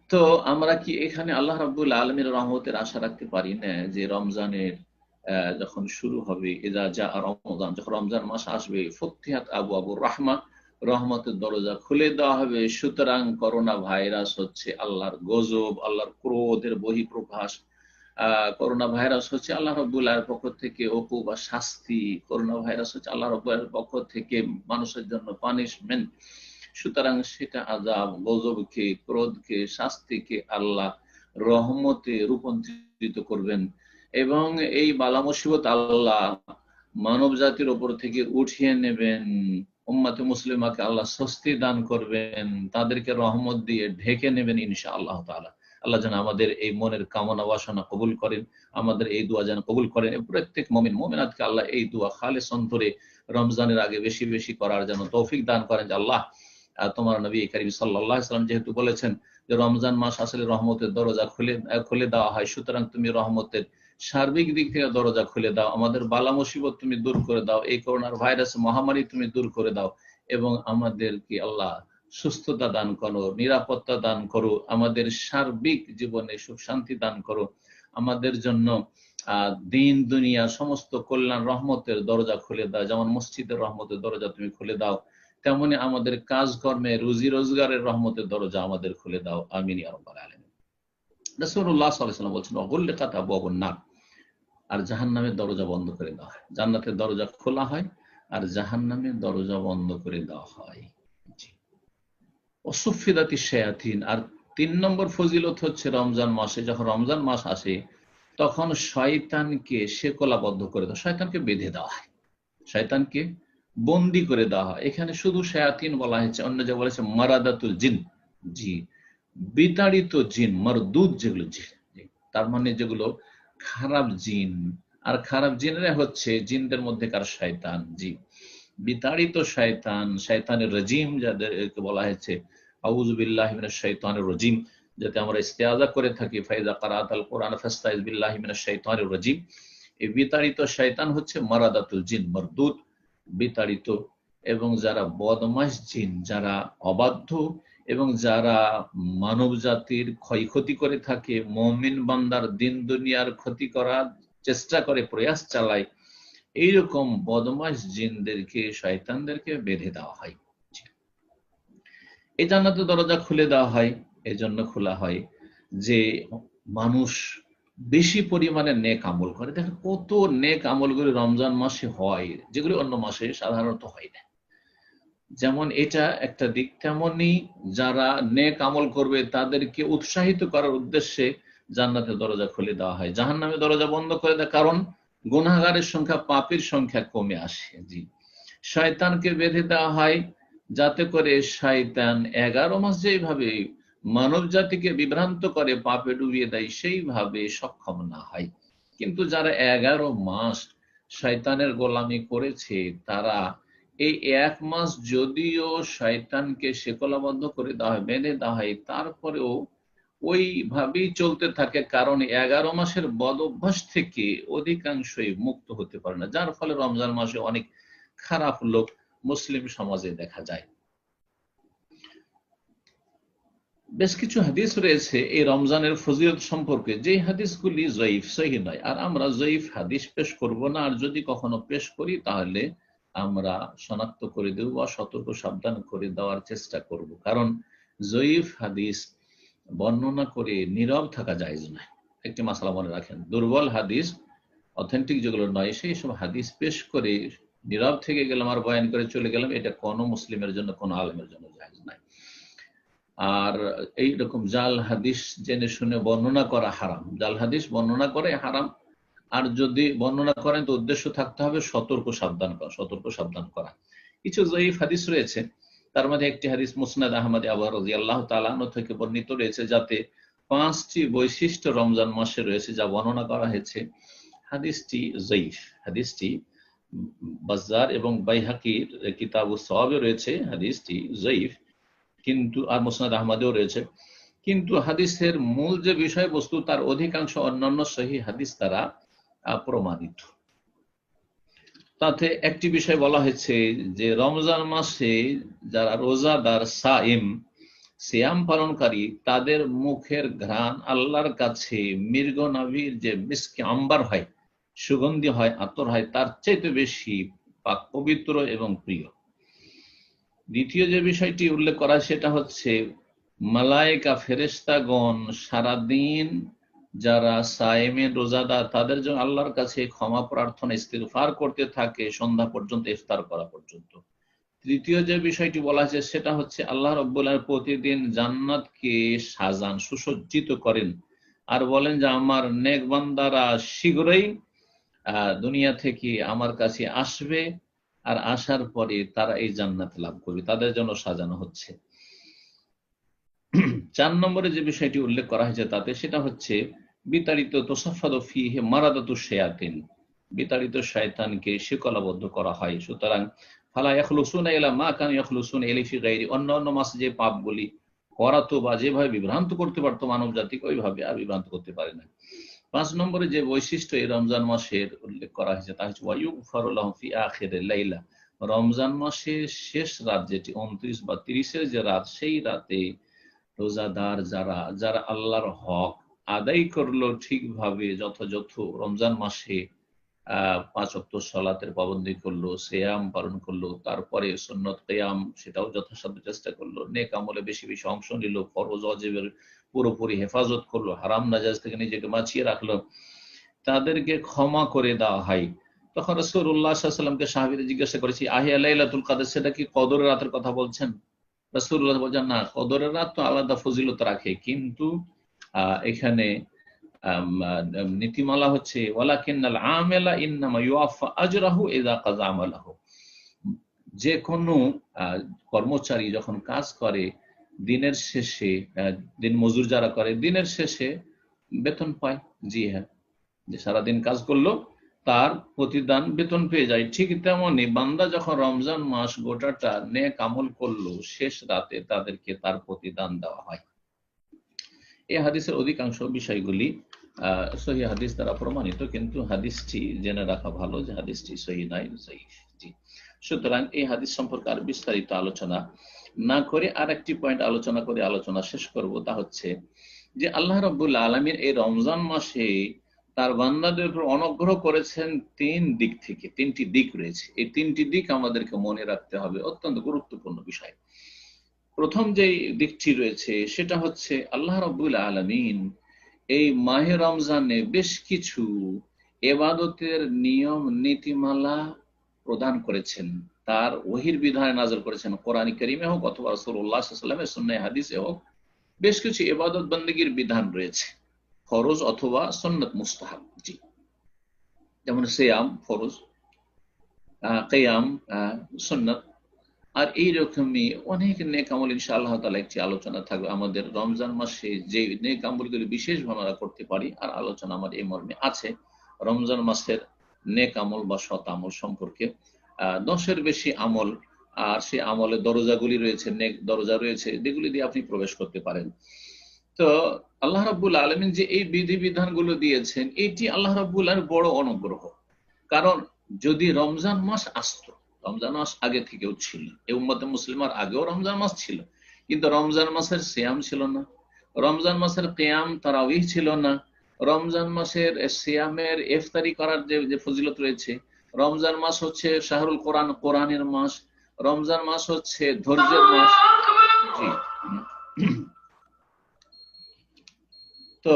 তো আমরা কি এখানে আল্লাহ রাব্বুল আলামিনের রহমতের আশা রাখতে পারি না যে রমজানের যখন শুরু হবে, ইযা জা রমজান, যখন রমজান মাস আসবে, ফুতিহাত আবওয়াবুর রাহমাহ, রহমতের দরজা খুলে দেওয়া হবে। সুতরাং করোনা ভাইরাস হচ্ছে আল্লাহর গজব, আল্লাহর ক্রোধের বহিঃপ্রকাশ। করোনা ভাইরাস হচ্ছে আল্লাহ রাব্বুল আলামিনের পক্ষ থেকে উকুব বা শাস্তি। করোনা ভাইরাস হচ্ছে আল্লাহ রাব্বুল আলামিনের পক্ষ থেকে মানুষের জন্য পানিশমেন্ট। সুতরাং সেটা আযাব, গজবকে, ক্রোধকে, শাস্তিকে আল্লাহ রহমতে রূপান্তরিত করবেন, এবং এই বালা মুসিবত আল্লাহ মানব জাতির উপর থেকে উঠিয়ে নেবেন। উম্মাতে মুসলিমাকে আল্লাহ স্বস্তি দান করবেন, তাদেরকে রহমত দিয়ে ঢেকে নেবেন ইনশাআল্লাহ তাআলা। আল্লাহ যেন আমাদের এই মনের কামনা বাসনা কবুল করেন, আমাদের এই দোয়া যেন কবুল করেন। প্রত্যেক মুমিন মুমিনাতকে আল্লাহ এই দোয়া খালেস অন্তরে রমজানের আগে বেশি বেশি করার জন্য তৌফিক দান করেন। যে আল্লাহ, তোমার নবী করিম সাল্লাল্লাহু আলাইহি ওয়াসাল্লাম যেহেতু বলেছেন যে রমজান মাস আসলে রহমতের দরজা খুলে দেওয়া হয়, সুতরাং তুমি রহমতের সার্বিক দিক থেকে দরজা খুলে দাও, আমাদের বালা মুসিবত তুমি দূর করে দাও, এই করোনার ভাইরাস মহামারী তুমি দূর করে দাও, এবং আমাদেরকে আল্লাহ সুস্থতা দান করো, নিরাপত্তা দান করো, আমাদের সার্বিক জীবনে সুখ শান্তি দান করো, আমাদের জন্য দিন দুনিয়া সমস্ত কল্যাণ রহমতের দরজা খুলে দাও। যেমন মসজিদের রহমতের দরজা তুমি খুলে দাও, তেমনি আমাদের কাজকর্মে রুজি রোজগারের রহমতের দরজা আমাদের খুলে দাও। আমিন ইয়া রাব্বাল আলামিন। রাসূলুল্লাহ সাল্লাল্লাহু আলাইহি ওয়াসাল্লাম বলছেন, ওয়াগুল্লিকাত আবওয়াবুন নার, আর জাহান্নামের দরজা বন্ধ করে দেওয়া হয়। জান্নাতের দরজা খোলা হয় আর জাহান্নামের দরজা বন্ধ করে দেওয়া হয়। অসুফিদাতি শায়াতিন। আর 3 নম্বর ফজিলত হচ্ছে রমজান মাসে, যখন রমজান মাস আসে তখন শয়তানকে শেকলাবদ্ধ করে দেওয়া, শয়তানকে বেঁধে দেওয়া হয়, শয়তানকে বন্দি করে দেওয়া হয়। এখানে শুধু শায়াতিন বলা হয়েছে, অন্য জায়গায় বলেছে মারাদাতুল জিন, জি বিতাড়িত জিন, মারদুদ যেগুলো জিন, তার মানে যেগুলো খারাপ জিন। আর খারাপ জিনেরা হচ্ছে জিনদের মধ্যেকার শয়তান, জি বিতাড়িত শয়তান, শয়তানের রাজিম যাদেরকে বলা হয়েছে, আউযু বিল্লাহি মিনাশ শাইতানির রাজিম, যাতে আমরা ইস্তেআযা করে থাকি, ফাইজা কারাআতাল কুরআন ফাস্তাইজ বিল্লাহি মিনাশ শাইতানির রাজিম। এই বিতাড়িত শয়তান হচ্ছে মারাদাতুল জিন, মারদুদ, বিতাড়িত। এবং যারা বদমাশ জিন, যারা অবাধ্য এবং যারা মানব জাতির ক্ষয়ক্ষতি করে থাকে, মুমিন বান্দার দিন দুনিয়ার ক্ষতি করার চেষ্টা করে, প্রয়াস চালায়, এইরকম বদমাশ জিনদেরকে, শয়তানদেরকে বেঁধে দেওয়া হয়। এই জান্নাতের দরজা খুলে দেওয়া হয়, এজন্য খোলা হয় যে মানুষ বেশি পরিমাণে নেক আমল করে। দেখেন কত নেক আমলগুলি রমজান মাসে হয়, যেগুলি অন্য মাসে সাধারণত হয় না। যেমন এটা একটা দিক, তেমনি যারা নেক আমল করবে তাদেরকে উৎসাহিত করার উদ্দেশ্যে জান্নাতের দরজা খুলে দেওয়া হয়, জাহান্নামের দরজা বন্ধ করে দেয়, কারণ গুনাহগারের সংখ্যা, পাপীর সংখ্যা কমে আসে। জি, শয়তানকে বেঁধে দেওয়া হয় যাতে করে শয়তান 11 মাস যেভাবে মানব জাতিকে বিভ্রান্ত করে, পাপে ডুবিয়ে দেয়, সেইভাবে সক্ষম না হয়। কিন্তু যারা 11 মাস শয়তানের গোলামি করেছে, তারা এই 1 মাস যদিও শয়তানকে শেকলাবদ্ধ করে দেওয়া হয়, বেঁধে দেওয়া হয়, তারপরেও ওইভাবেই চলতে থাকে, কারণ 11 মাসের বদ অভ্যাস থেকে অধিকাংশই মুক্ত হতে পারে না, যার ফলে রমজান মাসে অনেক খারাপ লোক মুসলিম সমাজে দেখা যায়। বেশ কিছু হাদিস রয়েছে এই রমজানের ফজিলত সম্পর্কে, যে হাদিসগুলি জয়ীফ, সহিহ নয়। আর আমরা জয়ীফ হাদিস পেশ করব না, আর যদি কখনো পেশ করি তাহলে আমরা শনাক্ত করে দেব বা সতর্ক সাবধান করে দেওয়ার চেষ্টা করব, কারণ জয়ীফ হাদিস বর্ণনা করে নীরব থাকা জায়েজ নয়। একটি মাসালা মনে রাখেন, দুর্বল হাদিস, অথেন্টিক যেগুলো নয়, সেই সব হাদিস পেশ করে নীরব থেকে গেলাম আর বয়ান করে চলে গেলাম, এটা কোনো মুসলিমের জন্য, কোনো আলেমের জন্য জায়েজ নয়। আর এইরকম জাল হাদিস জেনে শুনে বর্ণনা করা হারাম, জাল হাদিস বর্ণনা করে হারাম। আর যদি বর্ণনা করেন তো উদ্দেশ্য থাকতে হবে সতর্ক সাবধান করা, সতর্ক সাবধান করা। কিছু জয়ীফ হাদিস রয়েছে, তার মধ্যে একটি হাদিস মুসনাদ আহমদ আবু রাদিয়াল্লাহু তাআলা আনহু থেকে বর্ণিত রয়েছে, যাতে 5টি বৈশিষ্ট্য রমজান মাসে রয়েছে যা বর্ণনা করা হয়েছে। হাদিসটি জয়ীফ, হাদিসটি বাজ্জার এবং বাইহাকির কিতাবুস সওয়াবে রয়েছে, হাদিসটি জয়ীফ, কিন্তু আর মুসনাদ আহমদেও রয়েছে। কিন্তু হাদিসের মূল যে বিষয়বস্তু, তার অধিকাংশ অন্যান্য সহিহ হাদিস দ্বারা প্রমাণিত। তাতে একটি বিষয় বলা হয়েছে যে রমজান মাসে যারা রোজাদার, সাইম, সিয়াম পালনকারী, তাদের মুখের ঘ্রাণ আল্লাহর কাছে মৃগ নাভির যে মিস্কি আম্বার হয়, সুগন্ধি হয়, আতর হয়, তার চাইতে বেশি পাক পবিত্র এবং প্রিয়। দ্বিতীয় যে বিষয়টি উল্লেখ করা সেটা হচ্ছে মালায়েকা, ফেরেশতাগণ সারাদিন যারা সায়েমের, রোজাদার, তাদের জন্য আল্লাহর কাছে ক্ষমা প্রার্থনা, ইস্তিগফার করতে থাকে সন্ধ্যা পর্যন্ত, ইফতার করা পর্যন্ত। তৃতীয় যে বিষয়টি বলা হয়েছে সেটা হচ্ছে আল্লাহ রাব্বুল আলামিন প্রতিদিন জান্নাতকে সাজান, সুসজ্জিত করেন, আর বলেন যে আমার নেক বান্দারা শীঘ্রই দুনিয়া থেকে আমার কাছে আসবে, আর আসার পরে তারা এই জান্নাত লাভ করবে, তাদের জন্য সাজানো হচ্ছে। 4 নম্বরে যে বিষয়টি উল্লেখ করা হয়েছে তাতে সেটা হচ্ছে বিতাড়িত, তুসাফাদু ফিহি মারাদাতু শায়াতিন, বিতাড়িত শয়তানকে শিকলাবদ্ধ করা হয়। সুতরাং ফালা ইয়াখলুসুনা ইলা মা কানু ইয়াখলুসুনা ইলাইহি ফি গায়রি, অন্য মাসে যে পাপগুলি করাতো বা যেভাবে বিভ্রান্ত করতে পারতো মানব জাতিকে, ওইভাবে আর বিভ্রান্ত করতে পারে না। 5 নম্বরে যে বৈশিষ্ট্য এই রমজান মাসের উল্লেখ করা হয়েছে তা হচ্ছে ওয়ায়ুগফারু লাহুম ফি আখিরিল লাইলা, রমজান মাসের শেষ রাত, যেটি 29 বা 30-এর যে রাত, সেই রাতে রোজাদার যারা আল্লাহর হক আদায় করলো ঠিকভাবে, যথাযথ রমজান মাসে 5 ওয়াক্ত সালাতের পাবন্দী করলো, সিয়াম পালন করলো, তারপরে সুন্নত কিয়াম সেটাও যথাসাধ্য চেষ্টা করলো, নেক আমলে বেশি বেশি অংশ নিল, ফরজ ওয়াজিবের পুরোপুরি হেফাজত করলো, হারাম নাজায়েজ থেকে নিজেকে বাঁচিয়ে রাখলো, তাদেরকে ক্ষমা করে দেওয়া হয়। তখন রাসূলুল্লাহ সাল্লাল্লাহু আলাইহি ওয়াসাল্লামকে সাহাবীরা জিজ্ঞাসা করেছি, আহিয়া লাইলাতুল কদর, সেটা কি কদরের রাতের কথা বলছেন? রাসূলুল্লাহ বলছেন, না, কদরের রাত তো আলাদা ফজিলত রাখে, কিন্তু এখানে নীতিমালা হচ্ছে ওয়ালাকিন্নাল আমেলা ইন্নামা ইউআফা আজরাহু ইযা কাযা আমালাহু। যে কোনো কর্মচারী যখন কাজ করে দিনের শেষে, দিন মজুর যারা করে দিনের শেষে বেতন পায়। জি হ্যাঁ, যে সারাদিন কাজ করলো তার প্রতিদান বেতন পেয়ে যায়। ঠিক তেমনি বান্দা যখন রমজান মাস গোটাটা নেক আমল করলো, শেষ রাতে তাদেরকে তার প্রতিদান দেওয়া হয়। এই হাদিসের অধিকাংশ বিষয়গুলি সহিহ হাদিস দ্বারা প্রমাণিত, কিন্তু হাদিসটি জেনে রাখা ভালো যে হাদিসটি সহিহ নয়, যায়ীফ। জি, সুতরাং এই হাদিস সম্পর্কে আর বিস্তারিত আলোচনা না করে আরেকটি পয়েন্ট আলোচনা করে আলোচনা শেষ করব। তা হচ্ছে যে আল্লাহ রাব্বুল আলামিন এই রমজান মাসে তার বান্দাদের উপর অনুগ্রহ করেছেন তিন দিক থেকে। তিনটি দিক রয়েছে, এই তিনটি দিক আমাদেরকে মনে রাখতে হবে, অত্যন্ত গুরুত্বপূর্ণ বিষয়। প্রথম যে দিকটি রয়েছে সেটা হচ্ছে আল্লাহ রাব্বুল আলামিন এই মাহে রমজানে বেশ কিছু ইবাদতের নিয়ম নীতিমালা প্রদান করেছেন, তার ওহীর বিধানে নাযিল করেছেন। কোরআন কারীমে হোক অথবা রাসূলুল্লাহ সাল্লাল্লাহু আলাইহি ওয়াসাল্লামের সুন্নাহ হাদিসে হোক, বেশ কিছু ইবাদত বন্দেগীর বিধান রয়েছে, ফরজ অথবা সুন্নাত মুস্তাহাব। জি, যেমন সিয়াম ফরজ, কিয়াম সুন্নাত, আর এইরকমই অনেক নেক আমল ইনশাআল্লাহ তাআলা একটি আলোচনা থাকবে আমাদের রমজান মাসে যে নেক আমলগুলি বিশেষভাবে আমরা করতে পারি, আর আলোচনা আমার এই মর্মে আছে রমজান মাসের নেক আমল বা সৎ আমল সম্পর্কে। 10-এর বেশি আমল, আর সেই আমলের দরজাগুলি রয়েছে, নেক দরজা রয়েছে, যেগুলি দিয়ে আপনি প্রবেশ করতে পারেন। তো আল্লাহ রাব্বুল আলামিন যে এই বিধিবিধানগুলো দিয়েছেন, এটি আল্লাহ রাব্বুল আলামিনের বড় অনুগ্রহ। কারণ যদি রমজান মাস আসতো, রমজান মাস আগে থেকেও ছিল, এই উম্মতে মুসলিমার আগেও রমজান মাস ছিল, কিন্তু রমজান মাসের সিয়াম ছিল না, রমজান মাসের কিয়াম তারাবিহ ছিল না, রমজান মাসের সিয়ামের ইফতারি করার যে ফজিলত রয়েছে, রমজান মাস হচ্ছে শাহরুল কোরআন, কোরআনের মাস, রমজান মাস হচ্ছে ধৈর্যের মাস। জি, তো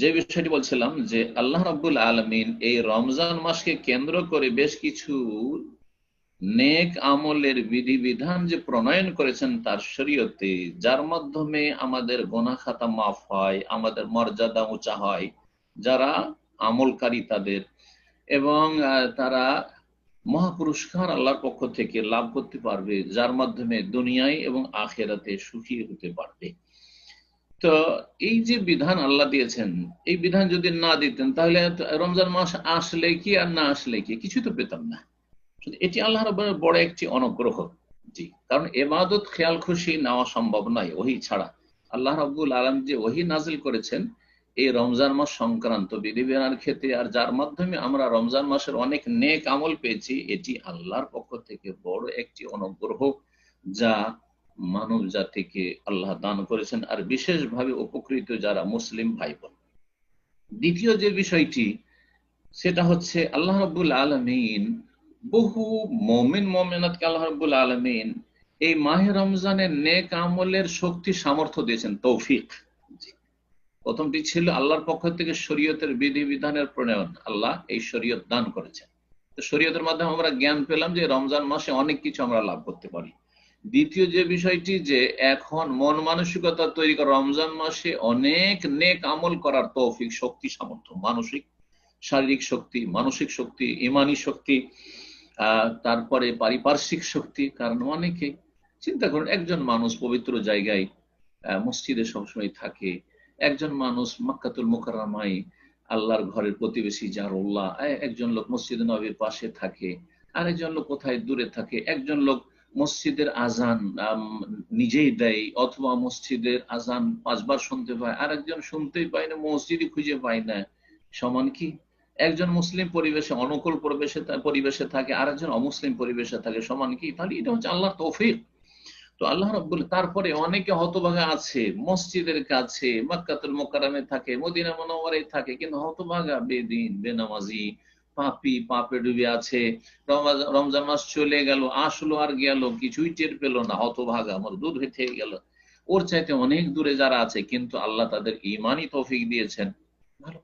যে বিষয়টি বলছিলাম যে আল্লাহ রাব্বুল আলামিন এই রমজান মাসকে কেন্দ্র করে বেশ কিছু নেক আমলের বিধিবিধান যে প্রণয়ন করেছেন তার শরীয়তে, যার মাধ্যমে আমাদের গুনাহ খাতা মাফ হয়, আমাদের মর্যাদা উঁচা হয় যারা আমলকারী তাদের, এবং তারা মহাপুরস্কার আল্লাহর পক্ষ থেকে লাভ করতে পারবে, যার মাধ্যমে দুনিয়ায় এবং আখিরাতে সুখী হতে পারবে। তো এই যে বিধান আল্লাহ দিয়েছেন, এই বিধান যদি না দিতেন তাহলে রমজান মাস আসলে কি আর না আসলে কি কিছু তো পেতাম না। এটি আল্লাহ রাব্বুল বড় একটি অনুগ্রহ। জি, কারণ ইবাদত খেয়াল খুশি নেওয়া সম্ভব নয় ওহী ছাড়া। আল্লাহ রাব্বুল আলামিন যে ওহী নাজিল করেছেন এই রমজান মাস সংক্রান্ত বিধিবিধানের ক্ষেত্রে, আর যার মাধ্যমে আমরা রমজান মাসের অনেক নেক আমল পেয়েছি, এটি আল্লাহর পক্ষ থেকে বড় একটি অনুগ্রহ যা মানব জাতিকে আল্লাহ দান করেছেন, আর বিশেষভাবে উপকৃত যারা মুসলিম ভাই বোন। দ্বিতীয় যে বিষয়টি সেটা হচ্ছে আল্লাহ রাব্বুল আলামিন বহু মুমিন মুমিনাতকে আল্লাহ রাব্বুল আলামিন এই মাহে রমজানের নেক আমলের শক্তি সামর্থ্য দিয়েছেন, তৌফিক। প্রথমটি ছিল আল্লাহর পক্ষ থেকে শরীয়তের বিধিবিধানের প্রণয়ন, আল্লাহ এই শরীয়ত দান করেছেন। তো শরীয়তের মাধ্যমে আমরা জ্ঞান পেলাম যে রমজান মাসে অনেক কিছু আমরা লাভ করতে পারি। দ্বিতীয় যে বিষয়টি যে এখন মন মানসিকতা তৈরি করা, রমজান মাসে অনেক নেক আমল করার তৌফিক, শক্তি সামর্থ্য, মানসিক শারীরিক শক্তি, মানসিক শক্তি, ইমানি শক্তি, তারপরে পারিপার্শ্বিক শক্তি। কারণ অনেকে চিন্তা করুন, একজন মানুষ পবিত্র জায়গায় মসজিদে সবসময় থাকে, একজন মানুষ মক্কাতুল মুকাররমায় আল্লাহর ঘরের প্রতিবেশী জারুল্লাহ, একজন লোক মসজিদে নববীর পাশে থাকে, আরেকজন লোক কোথায় দূরে থাকে, একজন লোক মসজিদের আজান নিজেই দেয় অথবা মসজিদের আজান 5 বার শুনতে পায়, আরেকজন শুনতেই পায় না, মসজিদই খুঁজে পায় না। সমান কি? একজন মুসলিম পরিবেশে অনুকূল পরিবেশে থাকে, আরেকজন অমুসলিম পরিবেশে থাকে, সমান কি? তাহলে এটা হচ্ছে আল্লাহর তৌফিক। তো আল্লাহ রাব্বুল, তারপরে অনেকে হতভাগা আছে মসজিদের কাছে মক্কাতুল মুকাররমে থাকে, মদিনা মুনাওয়ারায় থাকে, কিন্তু হতভাগা, বেদিন, বেনামাজি, পাপী, পাপে ডুবে আছে। রমজান মাস চলে গেল, আসলো আর গেল, কিছুই টের পেল না, হতভাগা, আমার দুধ হয়ে থেকে গেল। ওর চাইতে অনেক দূরে যারা আছে, কিন্তু আল্লাহ তাদের ইমানই তৌফিক দিয়েছেন, ভালো।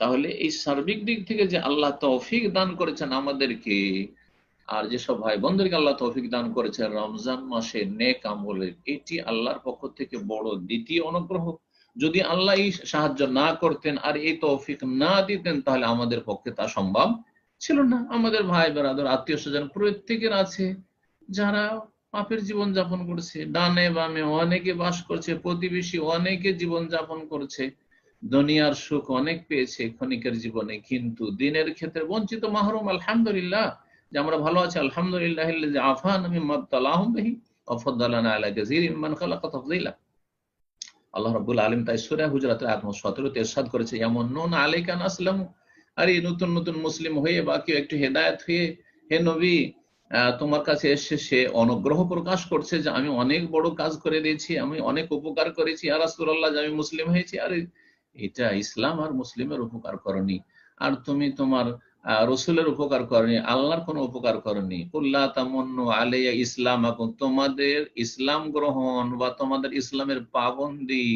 তাহলে এই সার্বিক দিক থেকে যে আল্লাহ তৌফিক দান করেছেন আমাদেরকে, আর যেসব ভাই বোনদেরকে আল্লাহ তৌফিক দান করেছেন রমজান মাসে নেক আমলের, এটি আল্লাহর পক্ষ থেকে বড় দ্বিতীয় অনুগ্রহ। যদি আল্লাহ এই সাহায্য না করতেন আর এই তৌফিক না দিতেন, তাহলে আমাদের পক্ষে তা সম্ভব ছিল না। আমাদের ভাই বেরাদর, আত্মীয় স্বজন প্রত্যেকের আছে যারা পাপের জীবন যাপন করছে, ডানে বামে অনেকে বাস করছে, প্রতিবেশী অনেকে জীবন যাপন করছে, দুনিয়ার সুখ অনেক পেয়েছে ক্ষণিকের জীবনে, কিন্তু দিনের ক্ষেত্রে বঞ্চিত, মাহরুম। আলহামদুলিল্লাহ যে আমরা ভালো আছি, আলহামদুলিল্লাহ আফানা মিম্মা ইবতালাহুম বিহি ওয়া ফাদ্দালানা আলা কাসীরিন মিম্মান খালাকা তাফদীলা। আল্লাহ রাব্বুল আলামিন তাই সূরা হুজুরাতের আয়াত 17 তে ইরশাদ করেছে, ইয়ামুন্নুনা আলাইকা আন আসলামু, আর এই নতুন নতুন মুসলিম হয়ে বা কেউ একটু হেদায়েত হয়ে, হে নবী তোমার কাছে এসে সে অনুগ্রহ প্রকাশ করছে যে আমি অনেক বড় কাজ করে দিয়েছি, আমি অনেক উপকার করেছি ইয়া রাসূলুল্লাহ, যে আমি মুসলিম হয়েছি। আরে এটা ইসলাম আর মুসলিমের উপকার করনি, আর তুমি তোমার রসুলের উপকার করনি, আল্লাহর কোনো উপকার করনি। কুল্লা তামান্নু আলাইয়া ইসলামাকুম, তোমাদের ইসলাম গ্রহণ বা তোমাদের ইসলামের পাবন্দি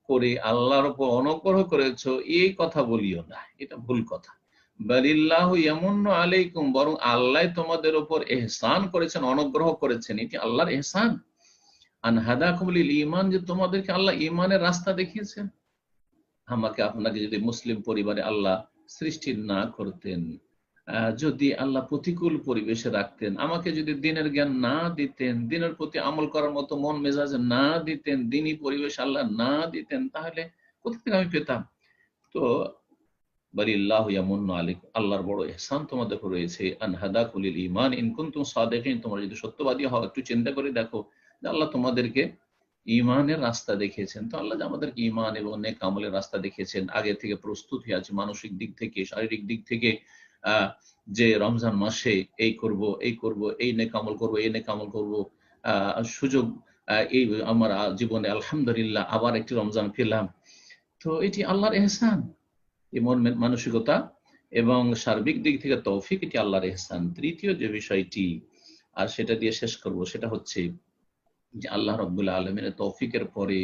করে আল্লাহর উপর অনুগ্রহ করেছো, এই কথা বলিও না, এটা ভুল কথা। বালিল্লাহু ইয়ামুন্নু আলাইকুম, বরং আল্লাহ তোমাদের উপর ইহসান করেছেন, অনুগ্রহ করেছেন, এটি আল্লাহর ইহসান। আন হাদাকুম লিল ঈমান, যে তোমাদেরকে আল্লাহ ঈমানের রাস্তা দেখিয়েছেন। আমাকে আপনাকে যদি মুসলিম পরিবারে আল্লাহ সৃষ্টি না করতেন, যদি আল্লাহ প্রতিকূল পরিবেশে রাখতেন, আমাকে যদি দিনের জ্ঞান না দিতেন, দিনের প্রতি আমল করার মতো মন মেজাজ না দিতেন, দিনী পরিবেশ আল্লাহ না দিতেন, তাহলে কোথা থেকে আমি পেতাম? তো বালিল্লাহু ইয়ামুন্নু আলাইকুম, আল্লাহর বড় ইহসান তোমাদের উপর রয়েছে। আন হাদাকুম লিল ঈমান ইন কুনতুম সাদিকিন, তোমরা যদি সত্যবাদী হও, একটু চিন্তা করে দেখো যে আল্লাহ তোমাদেরকে ইমানের রাস্তা দেখিয়েছেন। তো আল্লাহ যে আমাদেরকে ইমান এবং নেক আমলের রাস্তা দেখিয়েছেন, আগে থেকে প্রস্তুত হয়ে আছে মানসিক দিক থেকে, শারীরিক দিক থেকে, যে রমজান মাসে এই করব, এই করব, এই নেক আমল করব, এই নেক আমল করব, সুযোগ এই আমার জীবনে আলহামদুলিল্লাহ আবার একটি রমজান পেলাম। তো এটি আল্লাহর ইহসান, এই মন মানসিকতা এবং সার্বিক দিক থেকে তৌফিক, এটি আল্লাহর ইহসান। তৃতীয় যে বিষয়টি, আর সেটা দিয়ে শেষ করব, সেটা হচ্ছে যে আল্লাহ রাব্বুল আলামিনের তৌফিকের পরে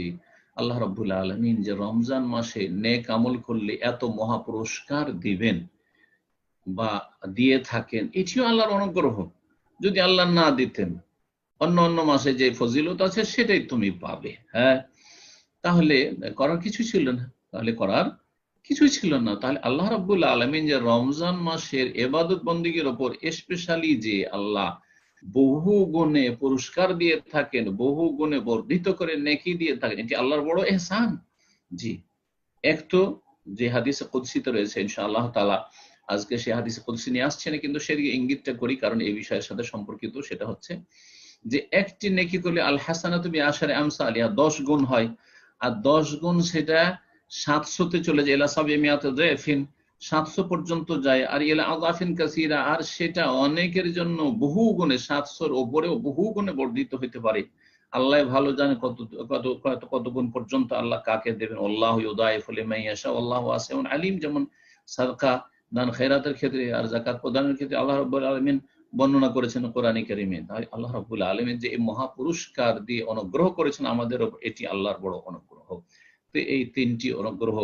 আল্লাহ রাব্বুল আলামিন যে রমজান মাসে নেক আমল করলে এত মহা পুরস্কার দিবেন বা দিয়ে থাকেন, এটিও আল্লাহর অনুগ্রহ। যদি আল্লাহ না দিতেন, অন্য অন্য মাসে যে ফজিলত আছে সেটাই তুমি পাবে, হ্যাঁ, তাহলে করার কিছু ছিল না, তাহলে আল্লাহ রাব্বুল আলামিন যে রমজান মাসের ইবাদত বন্দেগীর উপর স্পেশালি যে আল্লাহ বহু গুণে পুরস্কার দিয়ে থাকেন, বহু গুণে বর্ধিত করে নেকি দিয়ে থাকেন, এটি আল্লাহর বড় ইহসান। জি, এক তো যে হাদিসে কুদসিতে রয়েছে, ইনশাআল্লাহ তাআলা আজকে সেই হাদিসে কুদসি নিয়ে আসছে না, কিন্তু সেদিকে ইঙ্গিতটা করি কারণ এই বিষয়ের সাথে সম্পর্কিত। সেটা হচ্ছে যে একটি নেকি করলে আল হাসানাতু বিআশারি আমসালিহা, 10 গুণ হয়, আর 10 গুণ সেটা 700-তে চলে যায়, ইলা সাবিমিয়াতি যায়ফিন, 700 পর্যন্ত যায়, আর ইলা আযাফিন কাসীরা, আর সেটা অনেকের জন্য বহু গুণে 700-র উপরেও বহু গুণে বর্ধিত হতে পারে। আল্লাহ ভালো জানে কত কত কত কত গুণ পর্যন্ত আল্লাহ কাকে দেবেন। আল্লাহু ইউদাইফু লিমান ইয়াশা আল্লাহু ওয়াসিউন আলিম, যেমন সাদকা দান খেরাতের ক্ষেত্রে আর যাকাত প্রদানের ক্ষেত্রে আল্লাহ রাব্বুল আলামিন বর্ণনা করেছেন কোরআনে কারীমে। তাই আল্লাহ রাব্বুল আলামিন যে এই মহা পুরস্কার দিয়ে অনুগ্রহ করেছেন আমাদের উপর, এটি আল্লাহর বড় অনুগ্রহ। তো এই তিনটি অনুগ্রহ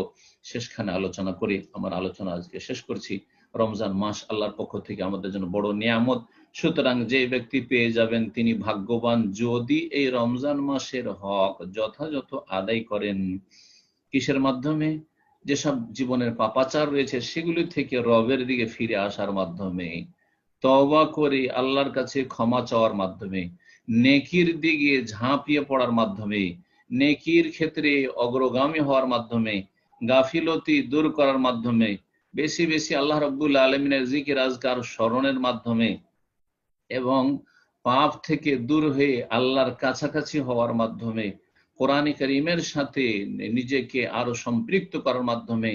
শেষখানে আলোচনা করে আমার আলোচনা আজকে শেষ করছি। রমজান মাস আল্লাহর পক্ষ থেকে আমাদের জন্য বড় নিয়ামত, সুতরাং যে ব্যক্তি পেয়ে যাবেন তিনি ভাগ্যবান, যদি এই রমজান মাসের হক যথাযথ আদায় করেন। কিসের মাধ্যমে? যেসব জীবনের পাপাচার রয়েছে সেগুলি থেকে রবের দিকে ফিরে আসার মাধ্যমে, তওবা করে আল্লাহর কাছে ক্ষমা চাওয়ার মাধ্যমে, নেকির দিকে ঝাঁপিয়ে পড়ার মাধ্যমে, নেকির ক্ষেত্রে অগ্রগামী হওয়ার মাধ্যমে, গাফিলতি দূর করার মাধ্যমে, বেশি বেশি আল্লাহ রাব্বুল আলামিনের জিকির আজকার স্মরণের মাধ্যমে, এবং পাপ থেকে দূর হয়ে আল্লাহর কাছাকাছি হওয়ার মাধ্যমে, কোরআন কারীমের সাথে নিজেকে আরো সম্পৃক্ত করার মাধ্যমে,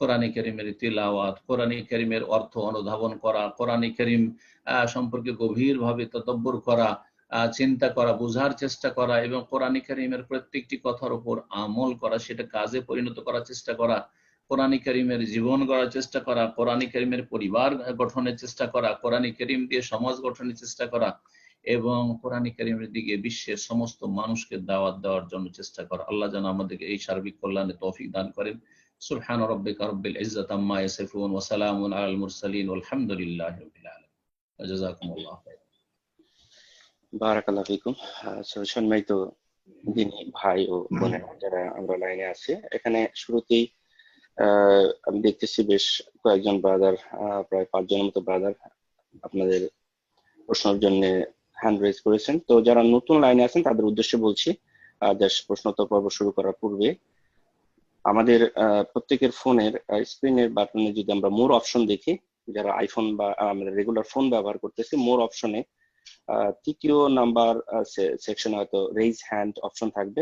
কোরআন কারীমের তিলাওয়াত, কোরআন কারীমের অর্থ অনুধাবন করা, কোরআন কারীম সম্পর্কে গভীরভাবে তদব্বর করা, চিন্তা করা, বোঝার চেষ্টা করা, এবং কোরআন কারীমের প্রত্যেকটি কথার উপর আমল করা, সেটা কাজে পরিণত করার চেষ্টা করা, কোরআন কারীমের জীবন গড়ার চেষ্টা করা, কোরআন কারীমের পরিবার গঠনের চেষ্টা করা, কোরআন কারীম দিয়ে সমাজ গঠনের চেষ্টা করা, এবং কোরআন কারীমের দিকে বিশ্বের সমস্ত মানুষকে দাওয়াত দেওয়ার জন্য চেষ্টা কর। আল্লাহ যেন আমাদেরকে এই সার্বিক কল্যাণে তৌফিক দান করেন। সুবহান রাব্বিকা রাব্বিল ইজ্জাতি আম্মা ইয়াসিফুন ওয়া সালামুন আলাল মুরসালিন ওয়ালহামদুলিল্লাহি রাব্বিল আলামিন। জাযাকুমুল্লাহু খাইরান। বারাকাল্লাহু ফিকুম। সম্মানিত দিনী ভাই ও বোনেরা যারা আমরা লাইনে আছি, এখানে শুরুতেই আমি দেখতেছি বেশ কয়েকজন ব্রাদার, প্রায় 5 জনের মতো ব্রাদার আপনাদের প্রশ্নের জন্য হ্যান্ড রেজ করেছেন। তো যারা নতুন লাইনে আছেন তাদের উদ্দেশ্যে বলছি, প্রশ্নোত্তর পর্ব শুরু করার পূর্বে আমাদের প্রত্যেকের ফোনের স্ক্রিনের বাটনে যদি আমরা মোর অপশন দেখি, যারা আইফোন বা আমাদের রেগুলার ফোন ব্যবহার করতেছি, মোর অপশনে 3য় নাম্বার সেকশনে হয়তো রেইজ হ্যান্ড অপশন থাকবে।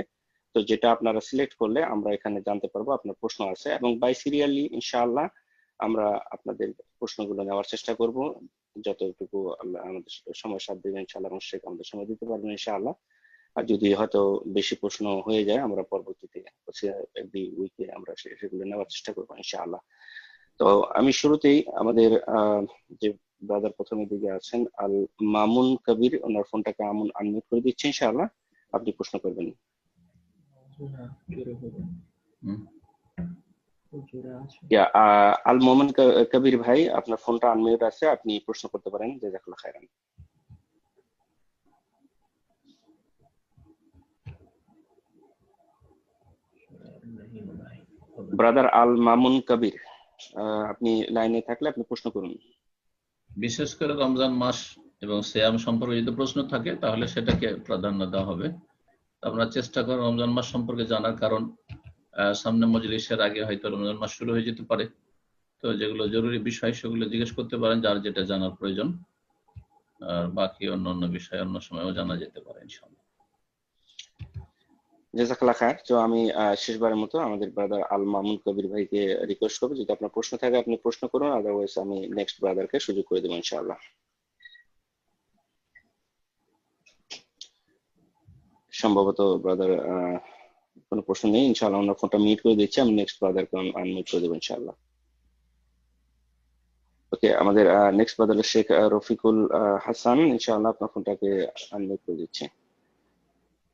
তো যেটা আপনারা সিলেক্ট করলে আমরা এখানে জানতে পারবো আপনার প্রশ্ন আছে, এবং বাই সিরিয়ালি ইনশাআল্লাহ আমরা আপনাদের প্রশ্নগুলো নেওয়ার চেষ্টা করব যতটুকু আল্লাহ আমাদের সময় সাথ দেবেন ইনশাআল্লাহ, এবং সেটা আমাদের সময় দিতে পারবেন ইনশাআল্লাহ। আর যদি হয়তো বেশি প্রশ্ন হয়ে যায় আমরা পরবর্তীতে এভরি উইকে আমরা সেগুলো নেওয়ার চেষ্টা করবো ইনশাআল্লাহ। তো আমি শুরুতেই আমাদের যে ব্রাদার প্রথমের দিকে আছেন আল মামুন কবির, ওনার ফোনটাকে আনমিউট করে দিচ্ছি ইনশাআল্লাহ, আপনি প্রশ্ন করবেন। আল মামুন কবির ভাই, আপনার ফোনটা আনমিউট আছে, আপনি প্রশ্ন করতে পারেন। জাযাকাল্লাহু খাইরান। ব্রাদার আল মামুন কবির, আপনি লাইনে থাকলে আপনি প্রশ্ন করুন। বিশেষ করে রমজান মাস এবং সিয়াম সম্পর্কে যদি প্রশ্ন থাকে তাহলে সেটাকে প্রাধান্য দেওয়া হবে। আমরা চেষ্টা করি রমজান মাস সম্পর্কে জানার, কারণ সামনে মজলিসের আগে হয়তো রমজান মাস শুরু হয়ে যেতে পারে। তো যেগুলো জরুরি বিষয় সেগুলো জিজ্ঞেস করতে পারেন, যার যেটা জানার প্রয়োজন। আর বাকি অন্যান্য বিষয় অন্য সময়ও জানা যেতে পারে ইনশাআল্লাহ। জাযাকাল্লাহ খায়ের। তো আমি শেষবারের মতো আমাদের ব্রাদার আল মামুন কবির ভাইকে রিকোয়েস্ট করবো, যদি আপনার প্রশ্ন থাকে আপনি প্রশ্ন করুন, আদারওয়াইজ আমি নেক্সট ব্রাদারকে সুযোগ করে দেবো ইনশাআল্লাহ। সম্ভবত ব্রাদার কোনো প্রশ্ন নেই ইনশাআল্লাহ, আমরা ফোনটা মিউট করে দিচ্ছি, আমি নেক্সট ব্রাদারকে আনমিউট করে দেবো ইনশাআল্লাহ। ওকে, আমাদের নেক্সট ব্রাদার শেখ রফিকুল হাসান, ইনশাআল্লাহ আপনার ফোনটাকে আনমিউট করে দিচ্ছি।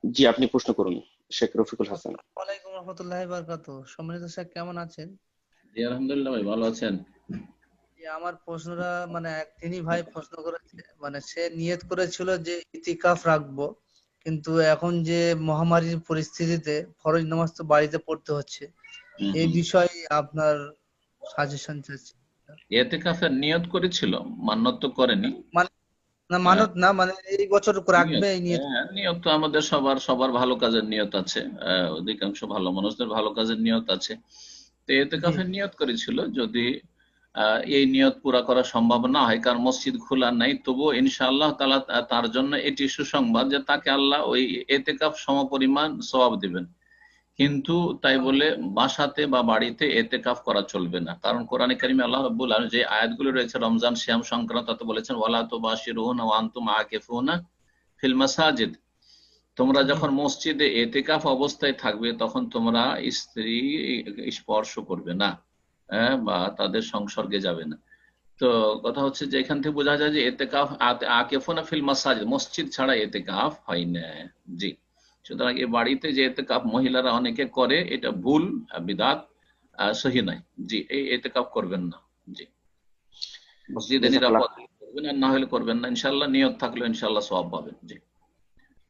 জি, আপনি প্রশ্ন করুন শেখ রফিকুল হাসান। ওয়ালাইকুম রাহমাতুল্লাহি ওয়া বারাকাতুহু। সম্মানিত স্যার, কেমন আছেন? জি আলহামদুলিল্লাহ ভাই, ভালো আছেন? জি, আমার প্রশ্নটা তিনি ভাই প্রশ্ন করেছে, সে নিয়ত করেছিল যে ইতিকাফ রাখবো, কিন্তু এখন যে মহামারীর পরিস্থিতিতে ফরজ নামাজ তো বাড়িতে পড়তে হচ্ছে, এই বিষয়ে আপনার সাজেশন চাচ্ছি। ইতিকাফের নিয়ত করেছিল, মান্যত তো করেনি। না মানত না, এই বছর রাখবে এই নিয়ত। নিয়ত তো আমাদের সবার ভালো কাজের নিয়ত আছে, অধিকাংশ ভালো মানুষদের ভালো কাজের নিয়ত আছে। তো ইতিকাফের নিয়ত করেছিল, যদি এই নিয়ত পুরা করা সম্ভব না হয়, কারণ মসজিদ খোলা নাই, তবুও ইনশাআল্লাহ তাআলা তার জন্য এটি সুসংবাদ যে তাকে আল্লাহ ওই ইতিকাফ সমপরিমাণ সওয়াব দিবেন। কিন্তু তাই বলে বাসাতে বা বাড়িতে ইতিকাফ করা চলবে না, কারণ কোরআনে কারিমে আল্লাহ রাব্বুল আলামিন যে আয়াতগুলো রয়েছে রমজান সিয়াম সংক্রান্ত, তাতে বলেছেন ওয়ালা তুবাশিরুনা ওয়া আনতুম আকিফুনা ফিল মাসাজিদ। তোমরা যখন মসজিদে ইতিকাফ অবস্থায় থাকবে তখন তোমরা স্ত্রী স্পর্শ করবে না, বা তাদের সংসর্গে যাবে না। তো কথা হচ্ছে যে এখান থেকে বোঝা যায় যে ইতিকাফ আকিফুনা ফিল মাসাজিদ, মসজিদ ছাড়া ইতিকাফ হয় না। জি, সুতরাং এই বাড়িতে যে ইতিকাফ মহিলারা অনেকে করে, এটা ভুল, বিদআত, সহি নয়। জি, এই ইতিকাফ করবেন না। জি, মসজিদে নিরাপদ করবেন, আর না হলে করবেন না। ইনশাআল্লাহ নিয়ত থাকলে ইনশাআল্লাহ সওয়াব পাবেন। জি,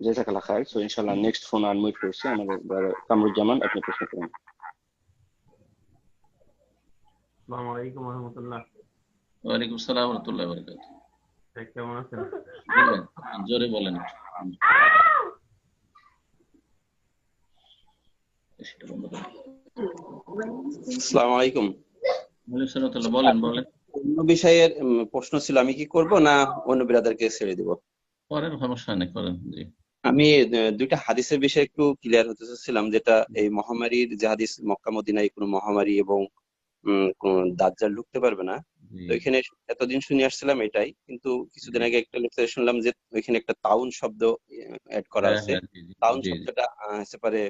জাযাকাল্লাহ খায়ের। সো ইনশাআল্লাহ নেক্সট ফোন আনমিউট করছি আমাদের ব্রাদার কামরুজ্জামান, আপনি প্রশ্ন করুন। আসসালামু আলাইকুম ওয়া রাহমাতুল্লাহ। ওয়া আলাইকুম আসসালাম ওয়া রাহমাতুল্লাহি ওয়া বারাকাতুহু। কেমন আছেন? জোরে বলেন। আসসালামু আলাইকুম। বলেন। অন্য বিষয়ের প্রশ্ন ছিল, আমি কি করব না অন্য ব্রাদারকে ছেড়ে দিব? করেন, সমস্যা নেই, করেন। জি, আমি দুইটা হাদিসের বিষয়ে একটু ক্লিয়ার হতে চাচ্ছিলাম, যেটা এই মহামারীর যে হাদিস, মক্কা মদিনায় কোনো মহামারী এবং দাজ্জাল ঢুকতে পারবে না। তো এখানে এতদিন শুনে আসছিলাম এটাই, কিন্তু কিছুদিন আগে একটা লেকচারে শুনলাম যে ওইখানে একটা তাউন শব্দ অ্যাড করা আছে। তাউন শব্দটা হতে পারে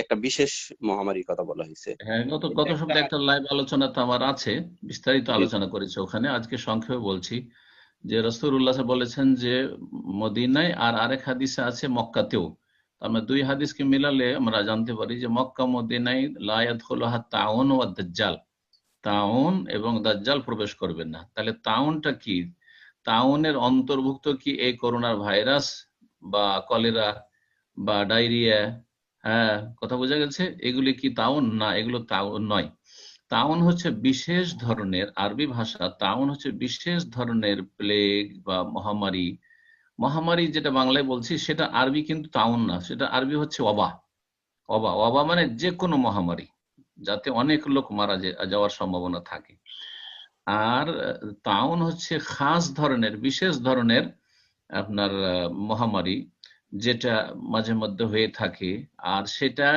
একটা বিশেষ মহামারীর কথা বলা হয়েছে। হ্যাঁ, গত সপ্তাহে একটা লাইভ আলোচনা তো আমার আছে, বিস্তারিত আলোচনা করেছে ওখানে। আজকে সংক্ষেপে বলছি যে রাসূলুল্লাহ বলেছেন যে মদিনায়, আর আরেক হাদিসে আছে মক্কাতেও। আমরা দুই হাদিসকে মিলালে আমরা জানতে পারি যে মক্কা মদিনায় লা ইয়াদখুলুহা তাউন ওয়া দাজ্জাল, তাউন এবং দাজ্জাল প্রবেশ করবেন না। তাহলে তাউনটা কি? তাউনের অন্তর্ভুক্ত কি এই করোনার ভাইরাস বা কলেরা বা ডায়রিয়া? হ্যাঁ, কথা বোঝা গেছে? এগুলি কি তাউন? না, এগুলো তাউন নয়। তাউন হচ্ছে বিশেষ ধরনের, আরবি ভাষা, তাউন হচ্ছে বিশেষ ধরনের প্লেগ বা মহামারী। মহামারী যেটা বাংলায় বলছি সেটা আরবি কিন্তু তাউন না, সেটা আরবি হচ্ছে ওবা। ওবা, ওবা মানে যে কোনো মহামারী যাতে অনেক লোক মারা যাওয়ার সম্ভাবনা থাকে। আর তাউন হচ্ছে খাস ধরনের, বিশেষ ধরনের আপনার মহামারী, যেটা মাঝে মধ্যে হয়ে থাকে। আর সেটা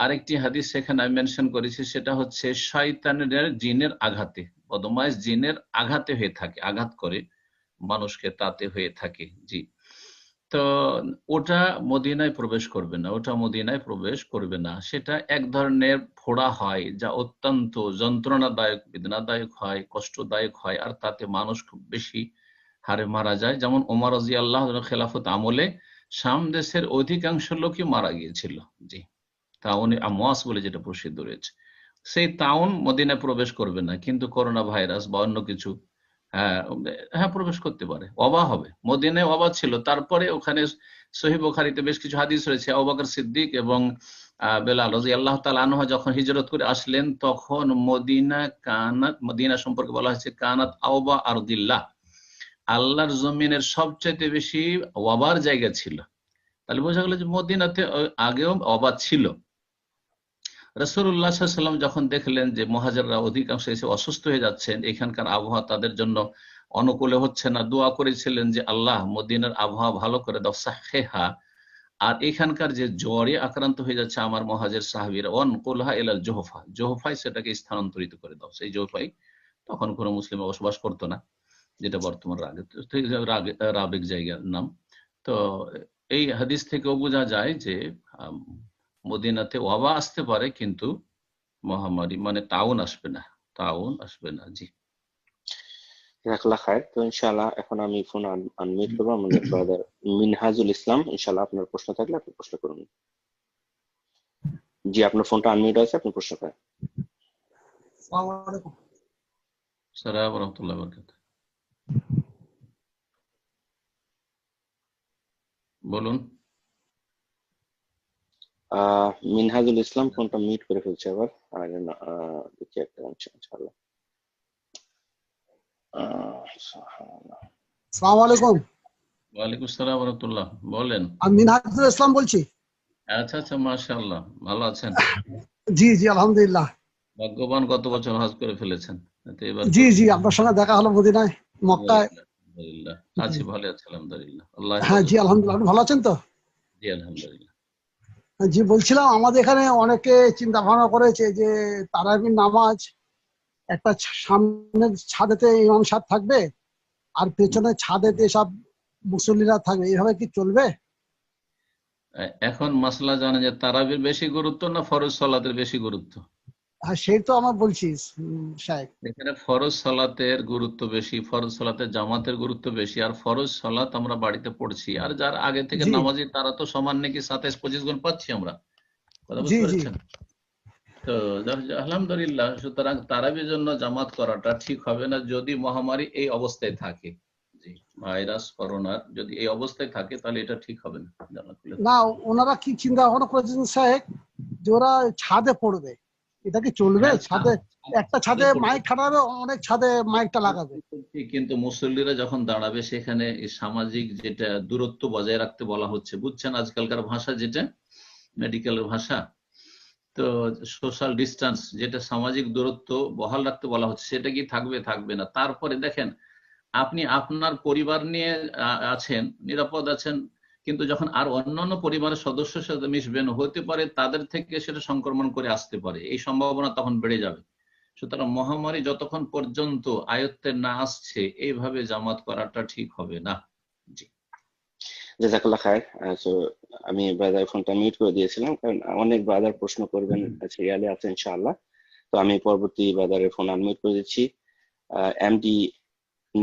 আরেকটি হাদিস সেখানে আমি মেনশন করেছি, সেটা হচ্ছে শয়তানের, জিনের আঘাতে, বদমাইশ জিনের আঘাতে হয়ে থাকে, আঘাত করে মানুষকে, তাতে হয়ে থাকে। জি, তো ওটা মদিনায় প্রবেশ করবে না, ওটা মদিনায় প্রবেশ করবে না। সেটা এক ধরনের ফোড়া হয় যা অত্যন্ত যন্ত্রণাদায়ক, বেদনাদায়ক হয়, কষ্টদায়ক হয়, আর তাতে মানুষ খুব বেশি হারে মারা যায়। যেমন ওমর রাদিয়াল্লাহু আনহু খেলাফত আমলে শাম দেশের অধিকাংশ লোকই মারা গিয়েছিল। জি, তাউন আমওয়াস বলে যেটা প্রসিদ্ধ রয়েছে, সেই তাউন মদিনায় প্রবেশ করবে না। কিন্তু করোনা ভাইরাস বা অন্য কিছু হ্যাঁ, হ্যাঁ প্রবেশ করতে পারে, ওবা হবে। মদিনায় ওবা ছিল, তারপরে ওখানে সহিহ বুখারীতে বেশ কিছু হাদিস রয়েছে, আবু বকর সিদ্দিক এবং বেলাল রাদিয়াল্লাহু তাআলা আনহু যখন হিজরত করে আসলেন, তখন মদিনা সম্পর্কে বলা হয়েছে কানাত আওবা আরদিল্লাহ, আল্লাহর জমিনের সবচাইতে বেশি ওয়াবার জায়গা ছিল। তাহলে বোঝা গেল যে মদিনাতে আগেও ওবা ছিল। রাসূলুল্লাহ সাল্লাল্লাহু আলাইহি ওয়াসাল্লাম যখন দেখলেন যে মুহাজিররা অধিকাংশ এসে অসুস্থ হয়ে যাচ্ছেন, এখানকার আবহাওয়া তাদের জন্য অনুকূলে হচ্ছে না, দোয়া করেছিলেন যে আল্লাহ মদিনার আবহাওয়া ভালো করে দাও, সাহেহা, আর এখানকার যে জ্বরে আক্রান্ত হয়ে যাচ্ছে আমার মুহাজির সাহাবীরা, ওয়ানকুলহা ইলাল জুহফা, জুহফায় সেটাকে স্থানান্তরিত করে দাও। সেই জুহফায় তখন কোনো মুসলিম বসবাস করতো না, যেটা বর্তমান রাবেক জায়গার নাম। তো এই হাদিস থেকেও বোঝা যায় যে মদিনাতে ওয়াবা আসতে পারে, কিন্তু মহামারী মানে তাউন আসবে না, তাউন আসবে না। জি, জাযাকাল্লাহ খায়ের। তো ইনশাআল্লাহ এখন আমি ফোন আনমিউট করবো আমাদের ব্রাদার মিনহাজুল ইসলাম। ইনশাআল্লাহ আপনার প্রশ্ন থাকলে আপনি প্রশ্ন করুন। জি, আপনার ফোনটা আনমিউট আছে, আপনি প্রশ্ন করেন। আসসালামু আলাইকুম। আসসালামু আলাইকুম ওয়া রাহমাতুল্লাহি ওয়া বারাকাতুহু। বলুন। মিনহাজুল ইসলাম ফোনটা মিউট করে ফেলছে আবার। আর দেখি একটা ইনশাআল্লাহ। আসসালামু আলাইকুম। ওয়ালাইকুম আসসালাম ওয়া রাহমাতুল্লাহ। বলেন। আমি মিনহাজুল ইসলাম বলছি। আচ্ছা আচ্ছা, মাশাআল্লাহ, ভালো আছেন? জি জি আলহামদুলিল্লাহ। ভাগ্যবান, কত বছর হজ করে ফেলেছেন। এবার জি জি আপনার সঙ্গে দেখা হলো মদিনায়, মক্কায়। আলহামদুলিল্লাহ, আছি, ভালো আছি আলহামদুলিল্লাহ। আল্লাহ হ্যাঁ জি আলহামদুলিল্লাহ। আপনি ভালো আছেন তো? জি আলহামদুলিল্লাহ। জি বলছিলাম, আমাদের এখানে অনেকে চিন্তা ভাবনা করেছে যে তারাবির নামাজ একটা সামনের ছাদেতে ইমাম সাহেব থাকবে আর পেছনে ছাদেতে সব মুসল্লিরা থাকবে, এইভাবে কি চলবে? এখন মাসলা জানেন যে তারাবির বেশি গুরুত্ব না ফরজ সালাতের বেশি গুরুত্ব? হ্যাঁ সেই তো আমার বলছি সাহেব। এখানে ফরজ সালাতের গুরুত্ব বেশি, ফরজ সালাতের জামাতের গুরুত্ব বেশি। আর ফরজ সালাত আমরা বাড়িতে পড়ছি, আর যারা আগে থেকে জি নামাজি তারা তো সমান নাকি 27-25 গুণ পাচ্ছি আমরা। কথা জি বুঝতে জি পেরেছেন? তো আলহামদুলিল্লাহ, সুতরাং তারাবির জন্য জামাত করাটা ঠিক হবে না যদি মহামারী এই অবস্থায় থাকে। জি, ভাইরাস করোনার যদি এই অবস্থায় থাকে তাহলে এটা ঠিক হবে না জামাত করলে। না, ওনারা কি চিন্তা ভাবনা করেছেন সাহেব যে ওরা ছাদে পড়বে, এটা কি চলবে? হ্যাঁ, ছাদে একটা ছাদে পড়বে। মাইক খাটাবে, অনেক ছাদে মাইকটা লাগাবে। কিন্তু মুসল্লিরা যখন দাঁড়াবে সেখানে এই সামাজিক যেটা দূরত্ব বজায় রাখতে বলা হচ্ছে, বুঝছেন আজকালকার ভাষা যেটা মেডিকেলের ভাষা, তো সোশ্যাল ডিস্টেন্স যেটা সামাজিক দূরত্ব বহাল রাখতে বলা হচ্ছে, সেটা কি থাকবে? থাকবে না। তারপরে দেখেন, আপনি আপনার পরিবার নিয়ে আছেন, নিরাপদ আছেন, কিন্তু যখন আর অন্যান্য পরিবারের সদস্যের সাথে মিশবেন, হতে পারে তাদের থেকে সেটা সংক্রমণ করে আসতে পারে, এই সম্ভাবনা তখন বেড়ে যাবে। সুতরাং মহামারী যতক্ষণ পর্যন্ত আয়ত্তে না আসছে এইভাবে জামাত করাটা ঠিক হবে না। জি, জাযাকাল্লাহ খায়ের। তো আমি ব্রাদার ফোনটা মিউট করে দিয়েছিলাম কারণ অনেক ব্রাদার প্রশ্ন করবেন, সিরিয়ালে আছে ইনশাআল্লাহ। তো আমি পরবর্তী ব্রাদারের ফোন আনমিউট করে দিচ্ছি। এমডি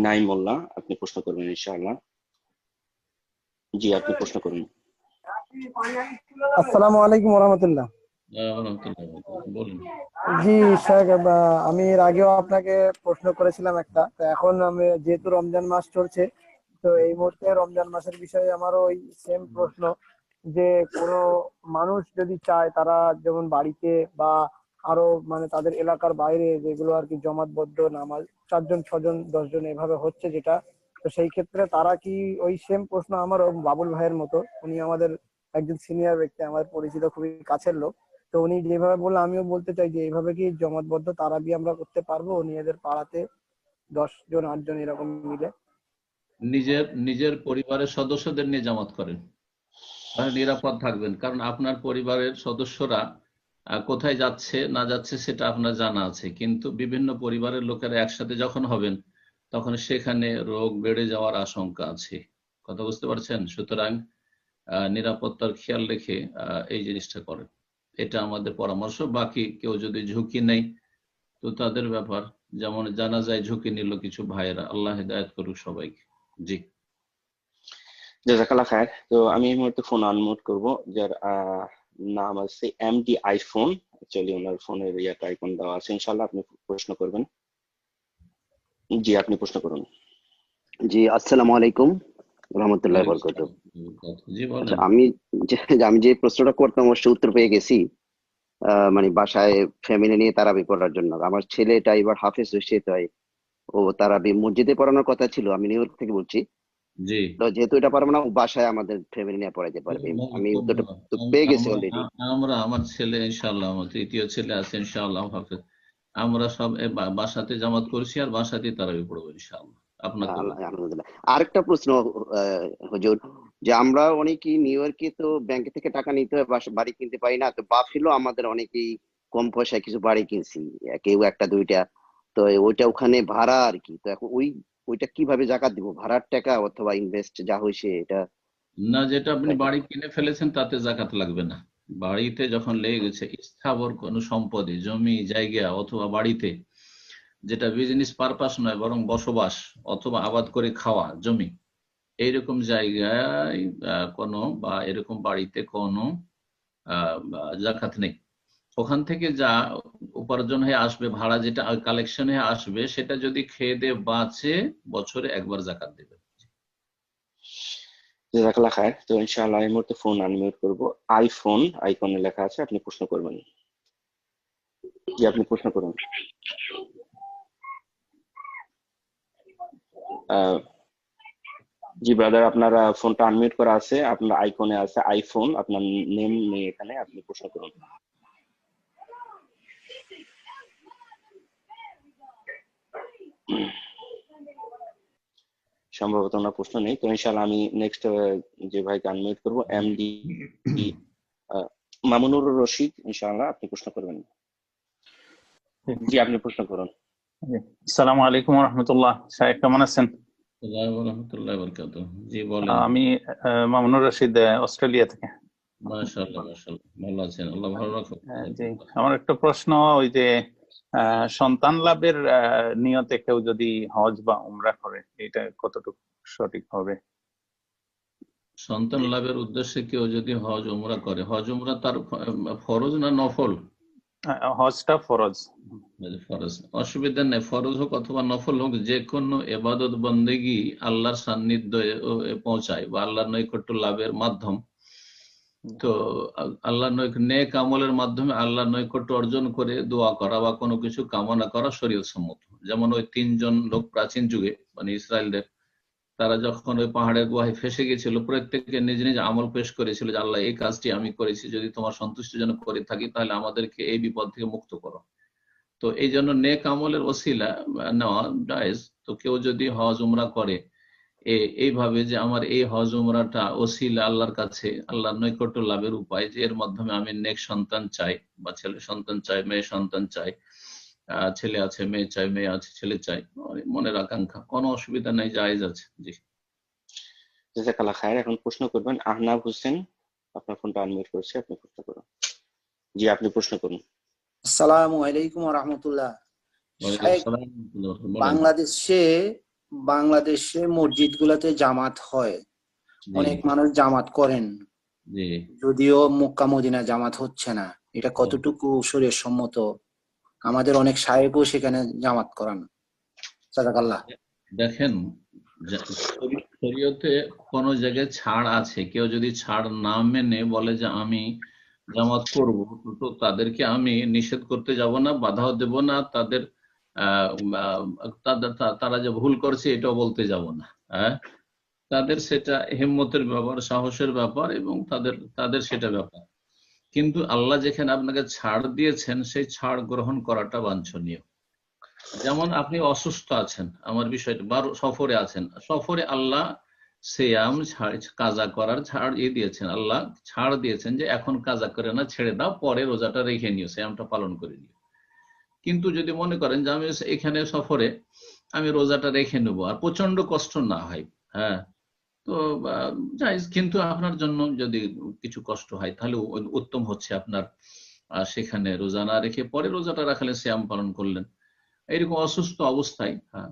নাই মোল্লা, আপনি প্রশ্ন করবেন ইনশাআল্লাহ। জি, আপনি প্রশ্ন করুন। আসসালামু আলাইকুম রহমতুল্লাহ। বলুন। জি শেখ, আমি এর আগেও আপনাকে প্রশ্ন করেছিলাম একটা, তো এখন আমি যেহেতু রমজান মাস চলছে, তো এই মুহূর্তে রমজান মাসের বিষয়ে আমারও ওই সেম প্রশ্ন, যে কোনো মানুষ যদি চায়, তারা যেমন বাড়িতে বা আরো মানে তাদের এলাকার বাইরে যেগুলো আর কি জমাতবদ্ধ নামাজ 4 জন 6 জন 10 জন এভাবে হচ্ছে যেটা, তো সেই ক্ষেত্রে তারা কি ওই সেম প্রশ্ন আমার বাবুল ভাইয়ের মতো, উনি আমাদের একজন সিনিয়র ব্যক্তি, আমার পরিচিত খুবই কাছের লোক, তো উনি যেভাবে বললো আমিও বলতে চাই যে এইভাবে কি জমাতবদ্ধ তারাবি আমরা করতে পারবো নিজেদের পাড়াতে 10 জন 8 জন এরকম মিলে? নিজের পরিবারের সদস্যদের নিয়ে জামাত করেন, তাহলে নিরাপদ থাকবেন। কারণ আপনার পরিবারের সদস্যরা কোথায় যাচ্ছে না যাচ্ছে সেটা আপনার জানা আছে, কিন্তু বিভিন্ন পরিবারের লোকেরা একসাথে যখন হবেন তখন সেখানে রোগ বেড়ে যাওয়ার আশঙ্কা আছে। কথা বুঝতে পারছেন? সুতরাং নিরাপত্তার খেয়াল রেখে এই জিনিসটা করেন, এটা আমাদের পরামর্শ। বাকি কেউ যদি ঝুঁকি নেই তো তাদের ব্যাপার, যেমন জানা যায় ঝুঁকি নিল কিছু ভাইয়েরা, আল্লাহ হেদায়েত করুক সবাইকে। জি, জাযাকাল্লাহ খায়ের। তো আমি এই মুহূর্তে ফোন আনমিউট করব, যার নাম আছে এমডি আইফোন। অ্যাকচুয়ালি ওনার ফোনের ইয়াটা আইকন দেওয়া আছে। ইনশাআল্লাহ আপনি প্রশ্ন করবেন। জি, আপনি প্রশ্ন করুন। জি, আসসালামু আলাইকুম রহমতুল্লাহি ওয়া বারাকাতুহু। জি বলেন। আচ্ছা, আমি যে প্রশ্নটা করতাম অবশ্য উত্তর পেয়ে গেছি। মানে বাসায় ফ্যামিলি নিয়ে তারাবি পড়ার জন্য আমার ছেলেটা এবার হাফেজ হয়েছে, তাই ও তারাবি মসজিদে পড়ানোর কথা ছিল। আমি নিউ ইয়র্ক থেকে বলছি। জি, তো যেহেতু এটা পারবো না, ও বাসায় আমাদের ফ্যামিলি নিয়ে পড়াইতে পারবে। আমি উত্তরটা তো পেয়ে গেছি অলরেডি। আমার ছেলে ইনশাআল্লাহ, আমার তৃতীয় ছেলে আছে ইনশাআল্লাহ হাফেজ। আমরা সব বাসাতে জামাত করছি আর বাসাতে তারাবি পড়বো ইনশাআল্লাহ। আপনাকে আলহামদুলিল্লাহ। আরেকটা প্রশ্ন হুজুর, যে আমরা অনেকেই নিউ ইয়র্কে তো ব্যাংক থেকে টাকা নিতে হয়, বাড়ি কিনতে পারি না। তো বাফেলো আমাদের অনেকেই কম পয়সায় কিছু বাড়ি কিনছি, কেউ একটা দুইটা। তো ওইটা ওখানে ভাড়া আর কি। তো এখন ওইটা কিভাবে জাকাত দিব? ভাড়ার টাকা অথবা ইনভেস্ট যা হয়েছে এটা? না, যেটা আপনি বাড়ি কিনে ফেলেছেন তাতে জাকাত লাগবে না। বাড়িতে যখন লেগে গেছে স্থাবর কোনো সম্পদে, জমি জায়গা অথবা বাড়িতে, যেটা বিজনেস পারপাস নয় বরং বসবাস অথবা আবাদ করে খাওয়া জমি, এইরকম জায়গায় কোনো বা এরকম বাড়িতে কোনো জাকাত নেই। ওখান থেকে যা উপার্জন হয়ে আসবে, ভাড়া যেটা কালেকশন হয়ে আসবে, সেটা যদি খেয়ে দিয়ে বাঁচে বছরে একবার জাকাত দেবে। জাযাকাল্লাহ খায়ের। তো ইনশাআল্লাহ এই মুহূর্তে ফোন আনমিউট করব। আইফোন আইকনে লেখা আছে, আপনি প্রশ্ন করবেন। জি, আপনি প্রশ্ন করুন। জি ব্রাদার, আপনার ফোনটা আনমিউট করা আছে, আপনার আইকনে আছে আইফোন, আপনার নেম নেই এখানে, আপনি প্রশ্ন করুন। সম্ভবত ওনার প্রশ্ন নেই। তো ইনশাআল্লাহ আমি নেক্সট যে ভাইকে আনমিউট করবো, এমডি মামুনুর রশিদ। ইনশাআল্লাহ আপনি প্রশ্ন করবেন। জি, আপনি প্রশ্ন করুন। আসসালামু আলাইকুম রহমতুল্লাহ। সাহেব কেমন আছেন? জি বলেন। আমি মামুনুর রশিদ, অস্ট্রেলিয়া থেকে। মাশাআল্লাহ মাশাআল্লাহ, ভালো আছেন, আল্লাহ ভালো রাখুক। জি, আমার একটা প্রশ্ন, ওই যে সন্তান লাভের নিয়তে কেউ যদি হজ বা উমরা করে, এটা কতটুকু সঠিক হবে? সন্তান লাভের উদ্দেশ্যে কেউ যদি হজ উমরা করে, হজ উমরা তার ফরজ না নফল? হজটা ফরজ। ফরজ, অসুবিধা নেই। ফরজ হোক অথবা নফল হোক, যে কোনো এবাদত বন্দেগী আল্লাহর সান্নিধ্য পৌঁছায় বা আল্লাহর নৈকট্য লাভের মাধ্যম। তো আল্লাহর নেক আমলের মাধ্যমে আল্লাহর নৈকট্য অর্জন করে দোয়া করা বা কোনো কিছু কামনা করা শরীয়ত সম্মত। যেমন ওই 3 জন লোক প্রাচীন যুগে মানে ইসরায়েলদের, তারা যখন ওই পাহাড়ের গুহায় ফেসে গেছিল, প্রত্যেককে নিজ নিজ আমল পেশ করেছিল যে আল্লাহ এই কাজটি আমি করেছি, যদি তোমার সন্তুষ্টিজনক করে থাকি তাহলে আমাদেরকে এই বিপদ থেকে মুক্ত করো। তো এই জন্য নেক আমলের ওসিলা নেওয়া জায়েজ। তো কেউ যদি হজ উমরা করে এইভাবে যে আমার এই হজ উমরাটা ওসিলা আল্লাহর কাছে, আল্লাহর নৈকট্য লাভের উপায়, যে এর মাধ্যমে আমি নেক সন্তান চাই বা ছেলে সন্তান চাই, মেয়ে সন্তান চাই, ছেলে আছে মেয়ে চাই, মেয়ে আছে ছেলে চাই, মনের আকাঙ্ক্ষা, কোনো অসুবিধা নেই, জায়েজ আছে। জি, জাযাকাল্লাহ খায়ের। এখন প্রশ্ন করবেন আহনাব হোসেন, আপনার ফোনটা আনমিউট করেছে, আপনি প্রশ্ন করুন। জি, আপনি প্রশ্ন করুন। আসসালামু আলাইকুম রহমতুল্লাহ। বাংলাদেশে বাংলাদেশে মসজিদ গুলাতে জামাত হয়, জি অনেক মানুষ জামাত করেন, জি যদিও মক্কা মদিনা জামাত হচ্ছে না, এটা কতটুকু শরীয়ত সম্মত? আমাদের অনেক শায়েখও সেখানে জামাত করান। সাদাকাল্লাহ। দেখেন, শরীয়তে কোন জায়গায় ছাড় আছে? কেউ যদি ছাড় না মেনে বলে যে আমি জামাত করব, তো তাদেরকে আমি নিষেধ করতে যাব না, বাধাও দেব না, তাদের তারা যে ভুল করছে এটাও বলতে যাব না। হ্যাঁ, তাদের সেটা হিম্মতের ব্যাপার, সাহসের ব্যাপার, এবং তাদের সেটা ব্যাপার। কিন্তু আল্লাহ যেখানে আপনাকে ছাড় দিয়েছেন সেই ছাড় গ্রহণ করাটা বাঞ্ছনীয়। যেমন আপনি অসুস্থ আছেন, আমার বিষয়টা, বা সফরে আছেন, সফরে আল্লাহ সিয়াম কাজা করার ছাড় দিয়েছেন, আল্লাহ ছাড় দিয়েছেন যে এখন কাজা করে না, ছেড়ে দাও, পরে রোজাটা রেখে নিও, সিয়ামটা পালন করে নিও। কিন্তু যদি মনে করেন যে আমি এখানে সফরে আমি রোজাটা রেখে নেবো আর প্রচন্ড কষ্ট না হয়, হ্যাঁ, তো জায়েজ। কিন্তু আপনার জন্য যদি কিছু কষ্ট হয় তাহলে উত্তম হচ্ছে আপনার সেখানে রোজা না রেখে পরে রোজাটা রাখলে সিয়াম পালন করলেন। এইরকম অসুস্থ অবস্থায়, হ্যাঁ,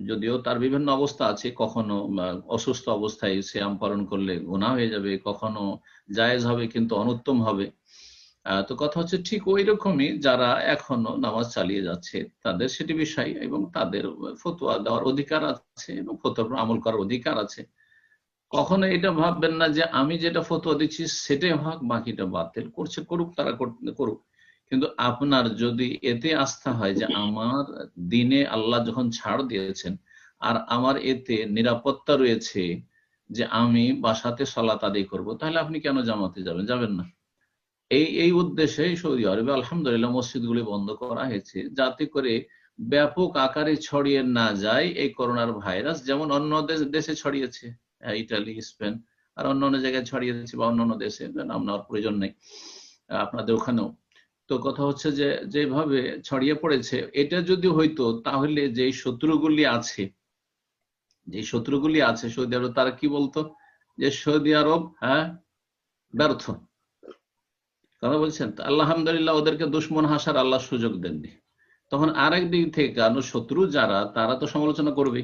যদিও তার বিভিন্ন অবস্থা আছে, কখনো অসুস্থ অবস্থায় সিয়াম পালন করলে গুনাহ হয়ে যাবে, কখনো জায়েজ হবে কিন্তু অনুত্তম হবে। তো কথা হচ্ছে ঠিক ওই রকমই যারা এখনো নামাজ চালিয়ে যাচ্ছে তাদের সেটি বিষয়, এবং তাদের ফতোয়া দেওয়ার অধিকার আছে এবং ফতোয়ার আমল করার অধিকার আছে। কখনো এটা ভাববেন না যে আমি যেটা ফতোয়া দিচ্ছি সেটাই হক, বাকিটা বাতিল, করছে করুক, তারা করুক। কিন্তু আপনার যদি এতে আস্থা হয় যে আমার দিনে আল্লাহ যখন ছাড় দিয়েছেন আর আমার এতে নিরাপত্তা রয়েছে যে আমি বাসাতে সালাত আদায় করব, তাহলে আপনি কেন জামাতে যাবেন না? এই উদ্দেশ্যে সৌদি আরবে আলহামদুলিল্লাহ মসজিদগুলি বন্ধ করা হয়েছে, যাতে করে ব্যাপক আকারে ছড়িয়ে না যায় এই করোনার ভাইরাস, যেমন অন্য দেশে ছড়িয়েছে, ইটালি, স্পেন আর অন্য জায়গায় ছড়িয়েছে, বা অন্য দেশে নাম নেওয়ার প্রয়োজন নেই, আপনাদের ওখানেও। তো কথা হচ্ছে যে যেভাবে ছড়িয়ে পড়েছে, এটা যদি হইতো তাহলে যে শত্রুগুলি আছে সৌদি আরব, তারা কি বলতো যে সৌদি আরব, হ্যাঁ, ব্যর্থ, কথা বলছেন। আলহামদুলিল্লাহ ওদেরকে দুশ্মন হাসার আল্লাহ সুযোগ দেননি। তখন আরেক দিক থেকে কারণ শত্রু যারা, তারা তো সমালোচনা করবে,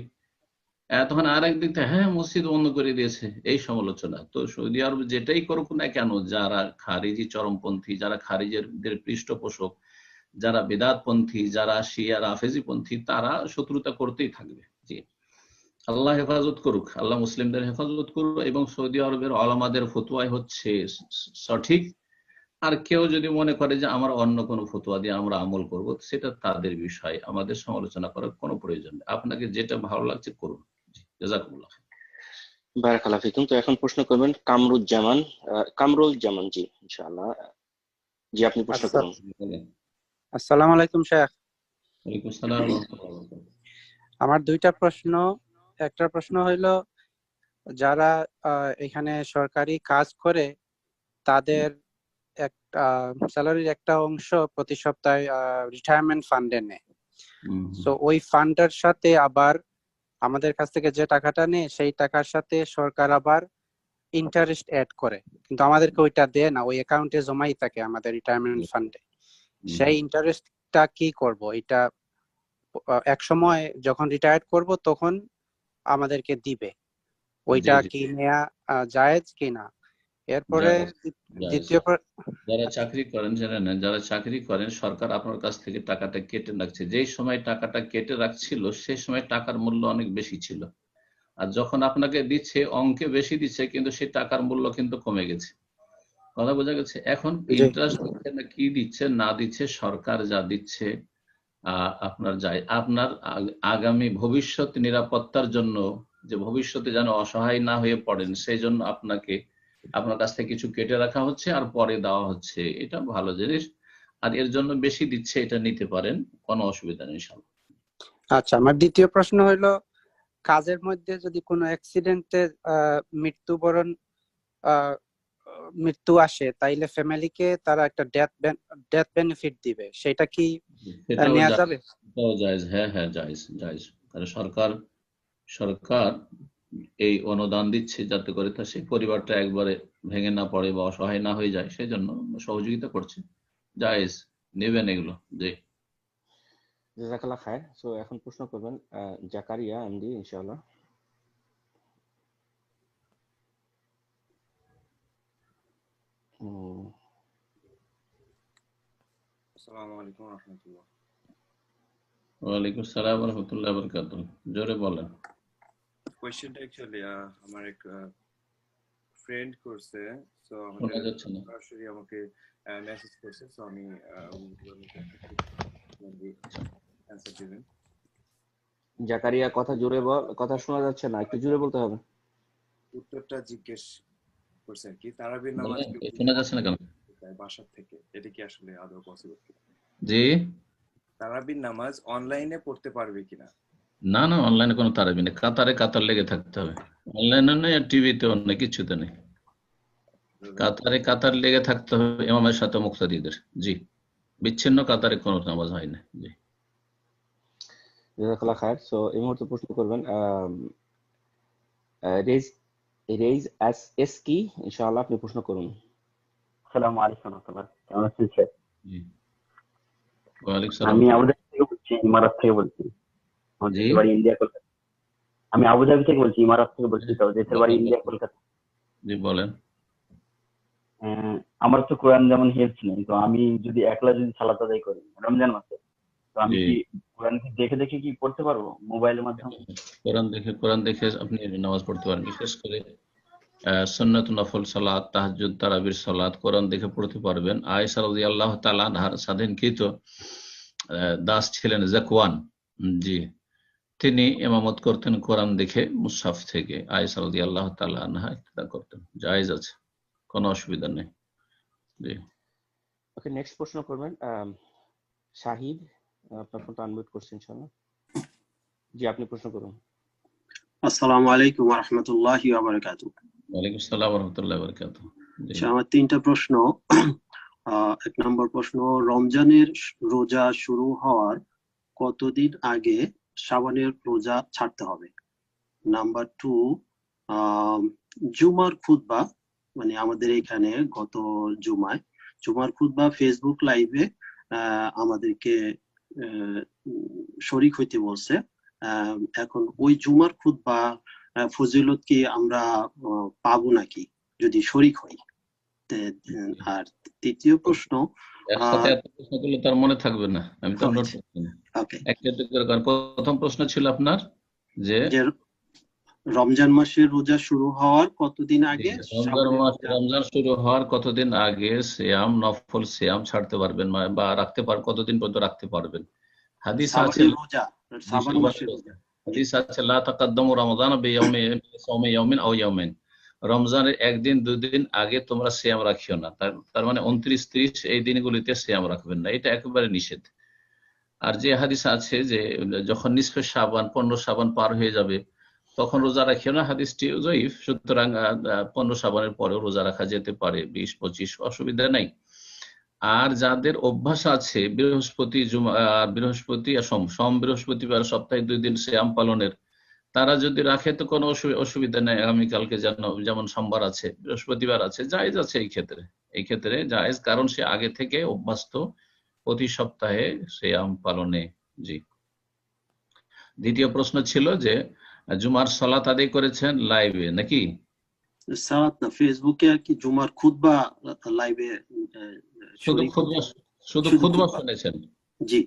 তখন আরেক দিক থেকে হ্যাঁ মসজিদ বন্ধ করে দিয়েছে, এই সমালোচনা। তো সৌদি আরব যেটাই করুক না কেন, যারা খারিজি চরমপন্থী, যারা খারিজের পৃষ্ঠপোষক, যারা বেদাতপন্থী, যারা শিয়া রাফেজি পন্থী, তারা শত্রুতা করতেই থাকবে। জি, আল্লাহ হেফাজত করুক, আল্লাহ মুসলিমদের হেফাজত করুক, এবং সৌদি আরবের ওলামাদের ফতোয়াই হচ্ছে সঠিক। আর কেউ যদি মনে করে যে আমার অন্য কোনো ফতোয়া দিয়ে আমরা আমল করব, সেটা তাদের বিষয়, আমাদের সমালোচনা করার কোনো প্রয়োজন নেই। আপনাকে যেটা ভালো লাগছে করুন। জাযাকুমুল্লাহ। বারাকাল্লাহ ফিকুম। তো এখন প্রশ্ন করবেন কামরুল জামান জি, ইনশাআল্লাহ। জি, আপনি প্রশ্ন করুন। আসসালামু আলাইকুম শেখ। ওয়ালাইকুম আসসালাম ওয়া রাহমাতুল্লাহি ওয়া বারাকাতুহু। আমার দুইটা প্রশ্ন। একটা প্রশ্ন হইল, যারা এখানে সরকারি কাজ করে তাদের একটা স্যালারির একটা অংশ প্রতি সপ্তাহে রিটায়ারমেন্ট ফান্ডে নেয়। সো ওই ফান্ডের সাথে আবার আমাদের কাছ থেকে যে টাকাটা নেয় সেই টাকার সাথে সরকার আবার ইন্টারেস্ট অ্যাড করে, কিন্তু আমাদেরকে ওইটা দেয় না, ওই অ্যাকাউন্টে জমাই থাকে আমাদের রিটায়ারমেন্ট ফান্ডে। সেই ইন্টারেস্টটা কি করব? এটা এক সময় যখন রিটায়ার করব তখন আমাদেরকে দিবে, ওইটা কি নেয়া জায়েজ কিনা? এরপরে দ্বিতীয় যারা চাকরি করেন জেনে নেন, যারা চাকরি করেন সরকার আপনার কাছ থেকে টাকাটা কেটে রাখছে, যেই সময় টাকাটা কেটে রাখছিল সেই সময় টাকার মূল্য অনেক বেশি ছিল, আর যখন আপনাকে দিচ্ছে অঙ্কে বেশি দিচ্ছে, কিন্তু সেই টাকার মূল্য কিন্তু কমে গেছে। কথা বোঝা গেছে? এখন ইন্টারেস্ট দিচ্ছে না কি দিচ্ছে না দিচ্ছে, সরকার যা দিচ্ছে আপনার আপনার আগামী ভবিষ্যৎ নিরাপত্তার জন্য, যে ভবিষ্যতে যেন অসহায় না হয়ে পড়েন, সেই জন্য আপনার কাছ থেকে কিছু কেটে রাখা হচ্ছে আর পরে দেওয়া হচ্ছে। এটা ভালো জিনিস, আর এর জন্য বেশি দিচ্ছে, এটা নিতে পারেন, কোনো অসুবিধা নেই ইনশাআল্লাহ। আচ্ছা, আমার দ্বিতীয় প্রশ্ন হইলো, কাজের মধ্যে যদি কোনো অ্যাক্সিডেন্টে মৃত্যু আসে, তাইলে ফ্যামিলিকে তারা একটা ডেথ বেনিফিট দিবে, সেটা কি নেওয়া যাবে? জায়েজ, হ্যাঁ হ্যাঁ জায়েজ জায়েজ। কারণ সরকার এই অনুদান দিচ্ছে যাতে করে তা সেই পরিবারটা একবারে ভেঙে না পড়ে বা অসহায় না হয়ে যায়, সেই জন্য সহযোগিতা করছে। জায়েজ, নেবেন এগুলো। জি, জাযাকাল্লাহ খায়ের। সো এখন প্রশ্ন করবেন জাকারিয়া এমডি ইনশাআল্লাহ। আসসালামু আলাইকুম রহমতুল্লাহ। ওয়ালাইকুম আসসালাম ওয়া রাহমাতুল্লাহি ওয়া বারাকাতুহু। জোরে বলেন। কোয়েশ্চেনটা অ্যাকচুয়ালি আমার এক ফ্রেন্ড করছে, সো শোনা আমাদের যাচ্ছে না। সরাসরি আমাকে মেসেজ করছে, সো আমি অ্যানসার দিবেন। জাকারিয়া কথা জোরে বল, কথা শোনা যাচ্ছে না, একটু জোরে বলতে হবে। উত্তরটা জিজ্ঞেস করছে আর কি, তারাবির নামাজ বলেন, শোনা যাচ্ছে না কেন? বাসার থেকে, এটা কি আসলে আদৌ পসিবল কিনা? জি, তারাবির নামাজ অনলাইনে পড়তে পারবে কিনা? না না, অনলাইনে কোনো তারাবি নেই, কাতারে কাতার লেগে থাকতে হবে। অনলাইনে নেই, টিভিতেও নেই, কিছুতে নেই। কাতারে কাতার লেগে থাকতে হবে ইমামের সাথে মুক্তাদিদের। জি, বিচ্ছিন্ন কাতারে কোনো নামাজ হয় না। জি, জাযাকাল্লাহ খায়ের। সো এই মুহূর্তে প্রশ্ন করবেন রেজ এস কি ইনশাআল্লাহ, আপনি প্রশ্ন করুন। আসসালামু আলাইকুম রহমতুল্লাহ, কেমন আছেন স্যার? জি, ওয়ালাইকুম সালাম। আমি আবুধাবি থেকে বলছি, ইমারাত থেকে বলছি। আমার দেশের বাড়ি ইন্ডিয়া, কলকাতা। আমি আবুধাবি থেকে বলছি, ইমারাত থেকে বলছি, তো দেশের বাড়ি ইন্ডিয়া, কলকাতা। জি, বলেন। আমার তো কোরআন যেমন হেল্প নেই, তো আমি যদি একলা যদি সালাত আদায় করি রমজান মাসে, তো আমি কি কোরআন দেখে দেখে কি পড়তে পারবো মোবাইলের মাধ্যমে? কোরআন দেখে আপনি নামাজ পড়তে পারেন। বিশেষ করে সুন্নাত নফল সালাত, তাহাজ্জুদ, তারাবির সালাত কোরআন দেখে পড়তে পারবেন। আয়েশা রাদিয়াল্লাহু তাআলা আনহার স্বাধীনকৃত দাস ছিলেন যাকওয়ান, জি, তিনি ইমামত করতেন কোরআন দেখে মুসহাফ থেকে। আয়েশা রাদিয়াল্লাহু তাআলা আনহা ইক্তেদা করতেন। জায়েজ আছে, কোনো অসুবিধা নেই। জি, ওকে, নেক্সট প্রশ্ন করবেন শাহিদ, আপনার ফোনটা আনমিউট করছেন ইনশাআল্লাহ। জি, আপনি প্রশ্ন করুন। আসসালামু আলাইকুম ওয়া রাহমাতুল্লাহি ওয়া বারাকাতুহু। ওয়ালাইকুম আসসালাম ওয়া রাহমাতুল্লাহি ওয়া বারাকাতুহু। আচ্ছা, আমার তিনটা প্রশ্ন। এক নম্বর প্রশ্ন, রমজানের রোজা শুরু হওয়ার কতদিন আগে শাবানের রোজা ছাড়তে হবে? নাম্বার 2, জুমার খুতবা, মানে আমাদের এখানে গত জুমার খুতবা ফেসবুক লাইভে আমাদেরকে শরীক হইতে বলছে। এখন ওই জুমার খুতবা ফজিলত কি আমরা পাবো নাকি যদি শরীক হই? আর তৃতীয় প্রশ্ন, একসাথে এত প্রশ্ন করলে তার মনে থাকবে না, আমি তো নোট করছি না। একটা করে করেন। প্রথম প্রশ্ন ছিল আপনার যে রমজান মাসের রোজা শুরু হওয়ার কতদিন আগে রমজান শুরু হওয়ার কতদিন আগে সিয়াম, নফল সিয়াম ছাড়তে পারবেন বা রাখতে পারবেন, কতদিন পর্যন্ত রাখতে পারবেন? হাদিস আছে, হাদিস আছে লা তাকাদ্দামু রমাদান বিসাওমি ইয়াউমিন আও ইয়াউমাইন, রমজানের একদিন দুদিন আগে তোমরা সিয়াম রাখিও না। তার মানে 29, 30 এই দিনগুলিতে সিয়াম রাখবেন না, এটা একেবারে নিষেধ। আর যে হাদিস আছে যে যখন নিসফে শাবান 15 শাবান পার হয়ে যাবে তখন রোজা রাখিও না, হাদিসটি যঈফ। সুতরাং 15 শাবানের পরেও রোজা রাখা যেতে পারে, 20, 25 অসুবিধা নাই। আর যাদের অভ্যাস আছে বৃহস্পতি আর সোম বৃহস্পতিবার সপ্তাহে 2 দিন সিয়াম পালনের, তারা যদি রাখে তো কোনো অসুবিধা নেই। আগামীকালকে যেমন সোমবার আছে, বৃহস্পতিবার আছে, জায়েজ আছে এই ক্ষেত্রে জায়েজ, কারণ সে আগে থেকে অভ্যস্ত প্রতি সপ্তাহে সিয়াম পালনে। জি, দ্বিতীয় প্রশ্ন ছিল যে জুমার সালাত আদায় করেছেন লাইভে নাকি? সালাত না, ফেসবুকে আর কি জুমার খুতবা লাইভে শুধু খুতবা শুনেছেন? জি,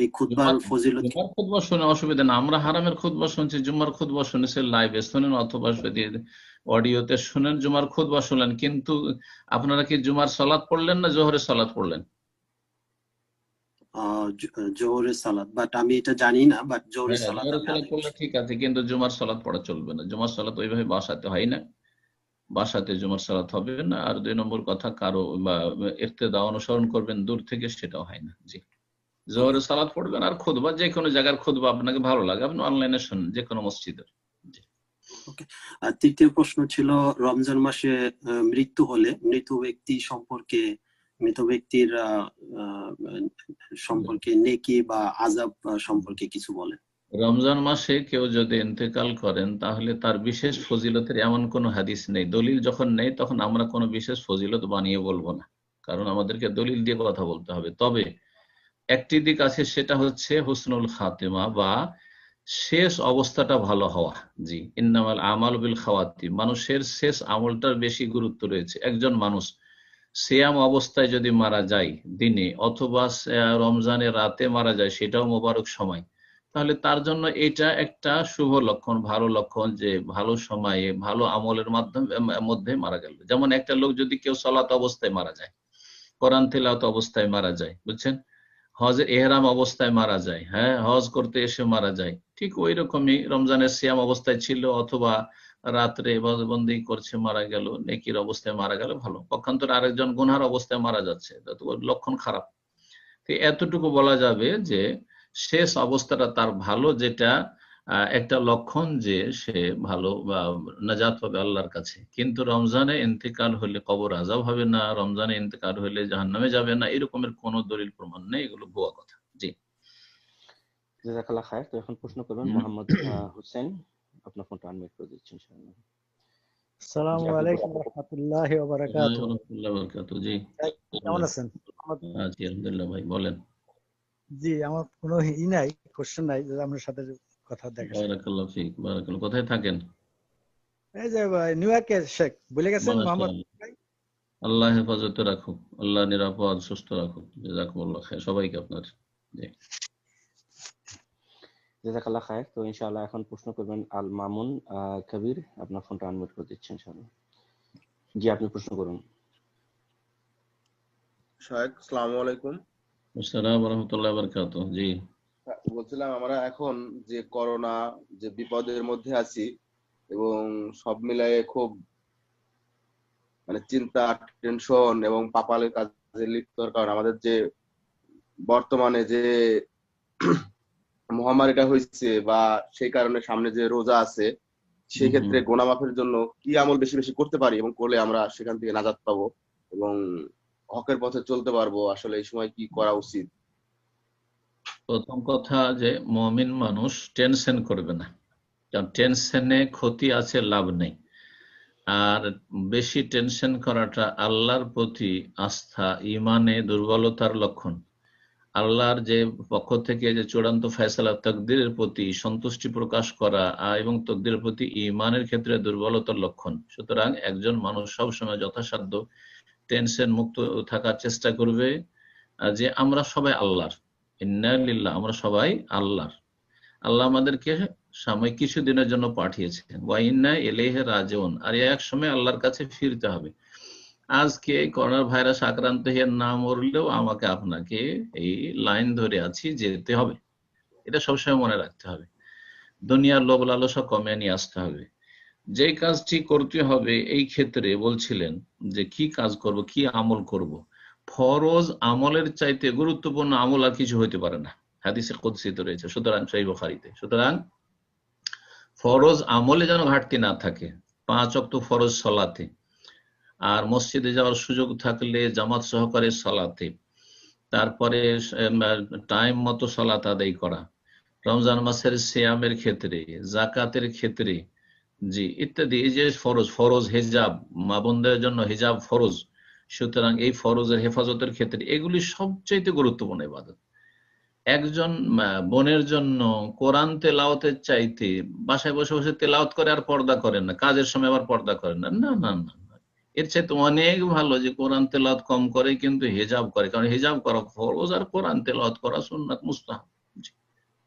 এই খুতবার ফজিলত, জুমার খুতবা শুনে অসুবিধা না, আমরা হারামের খুতবা শুনছি, জুমার খুতবা শুনেছেন লাইভে শুনেন অথবা অডিওতে শুনেন, জুমার খুতবা শুনলেন, কিন্তু আপনারা কি জুমার সালাত পড়লেন না জোহরের সালাত পড়লেন? জোহরের সালাত, বাট আমি এটা জানি না, বাট জোহরের সালাত পড়লে ঠিক আছে, কিন্তু জুমার সালাত পড়া চলবে না। জুমার সালাত ওইভাবে বাসাতে হয় না, বাসাতে জুমার সালাত হবে না। আর 2 নম্বর কথা, কারো বা ইক্তেদা অনুসরণ করবেন দূর থেকে, সেটাও হয় না। জি, জোহরের সালাত পড়বেন। আর খুতবা যে কোনো জায়গার খুতবা আপনাকে ভালো লাগে আপনি অনলাইনে শুনুন, যে কোনো মসজিদের। আর তৃতীয় প্রশ্ন ছিল, রমজান মাসে মৃত্যু হলে মৃত ব্যক্তির সম্পর্কে নেকি বা আযাব সম্পর্কে কিছু বলেন। রমজান মাসে কেউ যদি ইন্তেকাল করেন তাহলে তার বিশেষ ফজিলতের এমন কোনো হাদিস নেই। দলিল যখন নেই তখন আমরা কোনো বিশেষ ফজিলত বানিয়ে বলবো না, কারণ আমাদেরকে দলিল দিয়ে কথা বলতে হবে। তবে একটি দিক আছে, সেটা হচ্ছে হুসনুল খাতেমা বা শেষ অবস্থাটা ভালো হওয়া। জি, ইন্নামাল আমাল বিল খাওয়াতিম, মানুষের শেষ আমলটার বেশি গুরুত্ব রয়েছে। একজন মানুষ সিয়াম অবস্থায় যদি মারা যায় দিনে, অথবা রমজানের রাতে মারা যায়, সেটাও মোবারক সময়, তাহলে তার জন্য এটা একটা শুভ লক্ষণ, ভালো লক্ষণ, যে ভালো সময়ে ভালো আমলের মধ্যে মারা গেল। যেমন একটা লোক যদি কেউ সালাত অবস্থায় মারা যায়, কোরআন তিলাওয়াত অবস্থায় মারা যায়, বুঝছেন, হজের এহরাম অবস্থায় মারা যায়, হ্যাঁ, হজ করতে এসে মারা যায়, ঠিক ওই রকমই রমজানের সিয়াম অবস্থায় ছিল অথবা রাত্রে বন্দি করছে মারা গেল, নেকির অবস্থায় মারা গেল, ভালো। পক্ষান্তরে আরেকজন গুনহার অবস্থায় মারা যাচ্ছে, তো ওর লক্ষণ খারাপ। তো এতটুকু বলা যাবে যে শেষ অবস্থাটা তার ভালো, যেটা একটা লক্ষণ যে সে ভালো বা নাজাত পাবে আল্লাহর কাছে। কিন্তু রমজানে ইন্তেকাল হলে কবর আযাব হবে না, রমজানে ইন্তেকাল হলে জাহান্নামে যাবে না, এরকমের কোনো দলিল প্রমাণ নেই, এগুলো ভুয়া কথা। জি, জাযাকাল্লাহ খায়ের। তো এখন প্রশ্ন করবেন মোহাম্মদ হোসেন, আপনার ফোনটা আনমিউট করে দিচ্ছি ইনশাআল্লাহ। আসসালামু আলাইকুম ওয়া রাহমাতুল্লাহি ওয়া বারাকাতুহু। জি, কেমন আছেন? জি আলহামদুলিল্লাহ ভাই, বলেন। জি, আমার কোনো নাই, কোশ্চেন নাই, যে আপনার সাথে কথা দেখা। বারাকাল্লাহু ফিক, বারাকাল্লাহ। কোথায় থাকেন? এই যে নিউ ইয়র্কের শেখ, ভুলে গেছেন মোহাম্মদ? আল্লাহ হেফাজতে রাখুক, আল্লাহ নিরাপদ সুস্থ রাখুক। জাযাকুমুল্লাহ খায়র সবাইকে আপনার। জি, জাযাকাল্লাহ খায়ের। তো ইনশাআল্লাহ এখন প্রশ্ন করবেন আল মামুন কবির, আপনার ফোনটা আনমিউট করে দিচ্ছি ইনশাআল্লাহ। জি, আপনি প্রশ্ন করুন। শায়েখ, আসসালামু আলাইকুম। আসসালামু ওয়া রাহমাতুল্লাহি ওয়া বারাকাতুহু। জি, বলছিলাম আমরা এখন যে করোনা যে বিপদের মধ্যে আছি এবং সব মিলায়ে খুব মানে চিন্তা, টেনশন এবং পাপালের কাজে লিপ্তর কারণে আমাদের যে বর্তমানে যে মহামারীটা হয়েছে বা সেই কারণে সামনে যে রোজা আছে, সেই ক্ষেত্রে গুনাহ মাফের জন্য কি আমল বেশি বেশি করতে পারি এবং করলে আমরা সেখান থেকে নাজাত পাবো এবং হকের পথে চলতে পারবো, আসলে এই সময় কি করা উচিত? প্রথম কথা যে মুমিন মানুষ টেনশন করবে না, কারণ টেনশনে ক্ষতি আছে, লাভ নেই। আর বেশি টেনশন করাটা আল্লাহর প্রতি আস্থা, ইমানে দুর্বলতার লক্ষণ। আল্লাহর যে পক্ষ থেকে যে চূড়ান্ত ফয়সালা, তাকদীরের প্রতি সন্তুষ্টি প্রকাশ করা এবং তাকদীরের প্রতি ঈমানের ক্ষেত্রে দুর্বলতার লক্ষণ। সুতরাং একজন মানুষ সবসময় যথাসাধ্য টেনশন মুক্ত থাকার চেষ্টা করবে, যে আমরা সবাই আল্লাহর, ইন্না লিল্লাহ, আমরা সবাই আল্লাহর। আল্লাহ আমাদেরকে সাময়িক কিছুদিনের জন্য পাঠিয়েছেন, ওয়া ইন্না ইলাইহি রাজিউন, আর এক সময় আল্লাহর কাছে ফিরতে হবে। আজকে করোনা ভাইরাস আক্রান্ত হয়ে না মরলেও আমাকে আপনাকে এই লাইন ধরে আছি, যেতে হবে। এটা সবসময় মনে রাখতে হবে। দুনিয়ার লোভ লালসা কমে নিয়ে আসতে হবে। যে কাজটি করতে হবে এই ক্ষেত্রে বলছিলেন যে কি কাজ করব, কি আমল করব। ফরজ আমলের চাইতে গুরুত্বপূর্ণ আমল আর কিছু হইতে পারে না, হাদিসে কুদসিতে রয়েছে, সুতরাং সহিহ বুখারীতে। সুতরাং ফরজ আমলে যেন ঘাটতি না থাকে, 5 ওয়াক্ত ফরজ সালাতে, আর মসজিদে যাওয়ার সুযোগ থাকলে জামাত সহকারে সালাতে, তারপরে টাইম মতো সালাত আদায় করা, রমজান মাসের সিয়ামের ক্ষেত্রে, জাকাতের ক্ষেত্রে, জি ইত্যাদি। এই যে ফরজ হিজাব, মা বোনদের জন্য হিজাব ফরজ, সুতরাং এই ফরজের হেফাজতের ক্ষেত্রে এগুলি সবচেয়ে গুরুত্বপূর্ণ ইবাদত। একজন বোনের জন্য কোরআন তেলাওয়াতের চাইতে বাসায় বসে বসে তেলাওয়াত করে আর পর্দা করেন না, কাজের সময় আবার পর্দা করেন না, না না না, এর চাইতে অনেক ভালো যে কোরআন তেলাওয়াত কম করে কিন্তু হিজাব করে, কারণ হিজাব করা ফরজ আর কোরআন তেলাওয়াত করা সুন্নাত, মুস্তাহাব।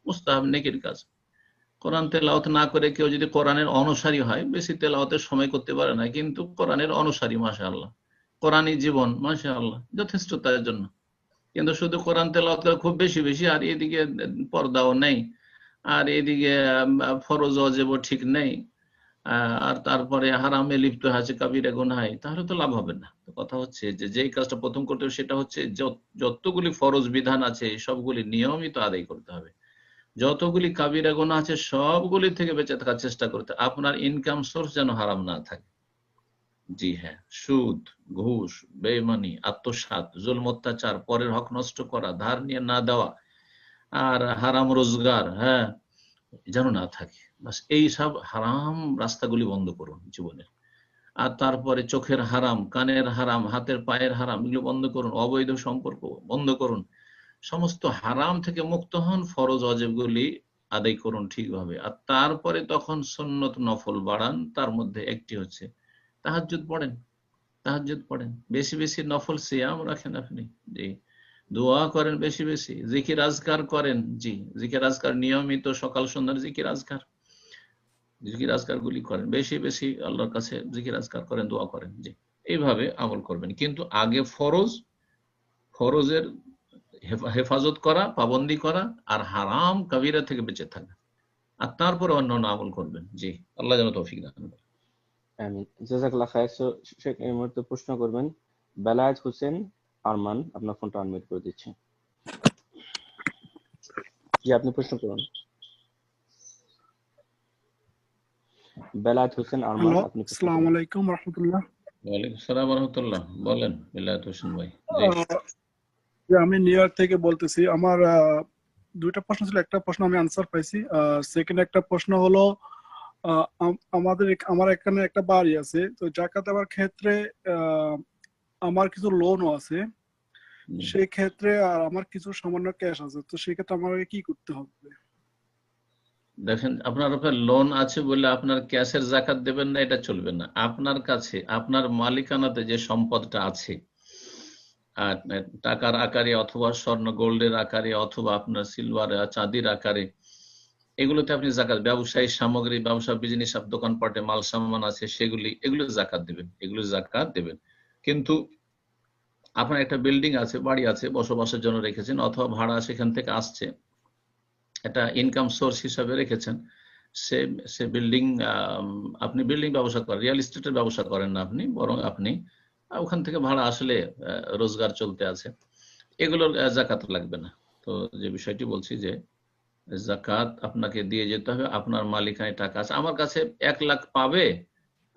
মুস্তাহাব নেকির কাজ। কোরআন তেলাওয়াত না করে কেউ যদি কোরআনের অনুসারী হয়, বেশি তেলাওয়াতের সময় করতে পারে না, কিন্তু কোরআনের অনুসারী, মাশাআল্লাহ, কোরআনই জীবন, মাশাআল্লাহ, যথেষ্ট তার জন্য। কিন্তু শুধু কোরআন তেলাওয়াত করে খুব বেশি বেশি, আর এদিকে পর্দাও নেই, আর এদিকে ফরজ ওয়াজিব ঠিক নেই, আর তারপরে হারামে লিপ্ত আছে, কাবিরা গুনাহে, তাহলে তো লাভ হবে না। তো কথা হচ্ছে যে যেই কাজটা প্রথম করতে হবে সেটা হচ্ছে যতগুলি ফরজ বিধান আছে সবগুলি নিয়মিত আদায় করতে হবে, যতগুলি কাবিরা গুনাহ আছে সবগুলি থেকে বেঁচে থাকার চেষ্টা করতে। আপনার ইনকাম সোর্স যেন হারাম না থাকে। জি হ্যাঁ, সুদ, ঘুষ, বেঈমানি, আত্মসাৎ, জুলম, অত্যাচার, পরের হক নষ্ট করা, ধার নিয়ে না দেওয়া, আর হারাম রোজগার, হ্যাঁ, যেন না থাকে। বাস এই সব হারাম রাস্তাগুলি বন্ধ করুন জীবনের। আর তারপরে চোখের হারাম, কানের হারাম, হাতের পায়ের হারাম, এগুলো বন্ধ করুন। অবৈধ সম্পর্ক বন্ধ করুন। সমস্ত হারাম থেকে মুক্ত হন, ফরজ ওয়াজিবগুলি আদায় করুন ঠিকভাবে, আর তারপরে তখন সুন্নত নফল বাড়ান। তার মধ্যে একটি হচ্ছে তাহাজ্জুদ পড়েন, তাহাজ্জুদ পড়েন, বেশি বেশি নফল সিয়াম রাখেন আপনি, জি, দোয়া করেন বেশি বেশি, জিকির আজকার করেন, জি, জিকির আজকার নিয়মিত সকাল সন্ধ্যার জিকির আজকার গুলি করেন, বেশি বেশি আল্লাহর কাছে জিকির আজকার করেন, দোয়া করেন, জি, এইভাবে আমল করবেন। কিন্তু আগে ফরজের হেফাজত করা, পাবন্দি করা, আর হারাম কাবিরা থেকে বেঁচে থাকা, আর তারপরে অন্যান্য আমল করবেন। জি, আল্লাহ যেন তৌফিক দান করেন। আমিন। জাযাকাল্লাহ খায়ের। সো শেখ এই মুহূর্তে প্রশ্ন করবেন বেলায়েত হোসেন আরমান। আপনার ফোনটা আনমিউট করে দিচ্ছি। জি, আপনি প্রশ্ন করুন। বেলায়েত হোসেন আরমান, হ্যালো, আপনি প্রশ্ন আসসালামু করুন। আলাইকুম রাহমাতুল্লাহ। ওয়ালাইকুম আসসালাম ওয়া রাহমাতুল্লাহ। বলেন বেলায়েত হোসেন ভাই। জি, যে আমি নিউ ইয়র্ক থেকে বলতেছি। আমার দুইটা প্রশ্ন ছিল, একটা প্রশ্ন আমি আনসার পাইছি। সেকেন্ড একটা প্রশ্ন হলো, আমার এখানে একটা বাড়ি আছে, তো জাকাত দেওয়ার ক্ষেত্রে আমার কিছু লোনও আছে, সেই ক্ষেত্রে আর আমার কিছু সামান্য ক্যাশ আছে, তো সেই ক্ষেত্রে আমাকে কি করতে হবে? দেখেন, আপনার উপর লোন আছে বলে আপনার ক্যাশের জাকাত দেবেন না, এটা চলবে না। আপনার কাছে আপনার মালিকানাতে যে সম্পদটা আছে, আর টাকার আকারে অথবা স্বর্ণ গোল্ডের আকারে অথবা আপনার সিলভার চাঁদির আকারে, এগুলোতে আপনি জাকাত, ব্যবসায়ী সামগ্রী, ব্যবসা বিজনেস, দোকানপাটে মাল সামান আছে সেগুলি, এগুলো জাকাত দেবেন, এগুলো জাকাত দেবেন। কিন্তু আপনার একটা বিল্ডিং আছে, বাড়ি আছে, বসবাসের জন্য রেখেছেন, অথবা ভাড়া সেখান থেকে আসছে, একটা ইনকাম সোর্স হিসাবে রেখেছেন, সে বিল্ডিং, আপনি বিল্ডিং ব্যবসা করেন, রিয়েল এস্টেটের ব্যবসা করেন না আপনি, বরং আপনি ওখান থেকে ভাড়া আসলে রোজগার চলতে আছে, এগুলোর জাকাত লাগবে না। তো যে বিষয়টি বলছি যে জাকাত আপনাকে দিয়ে যেতে হবে। আপনার মালিকানায় টাকা আছে, আমার কাছে 1 লাখ পাবে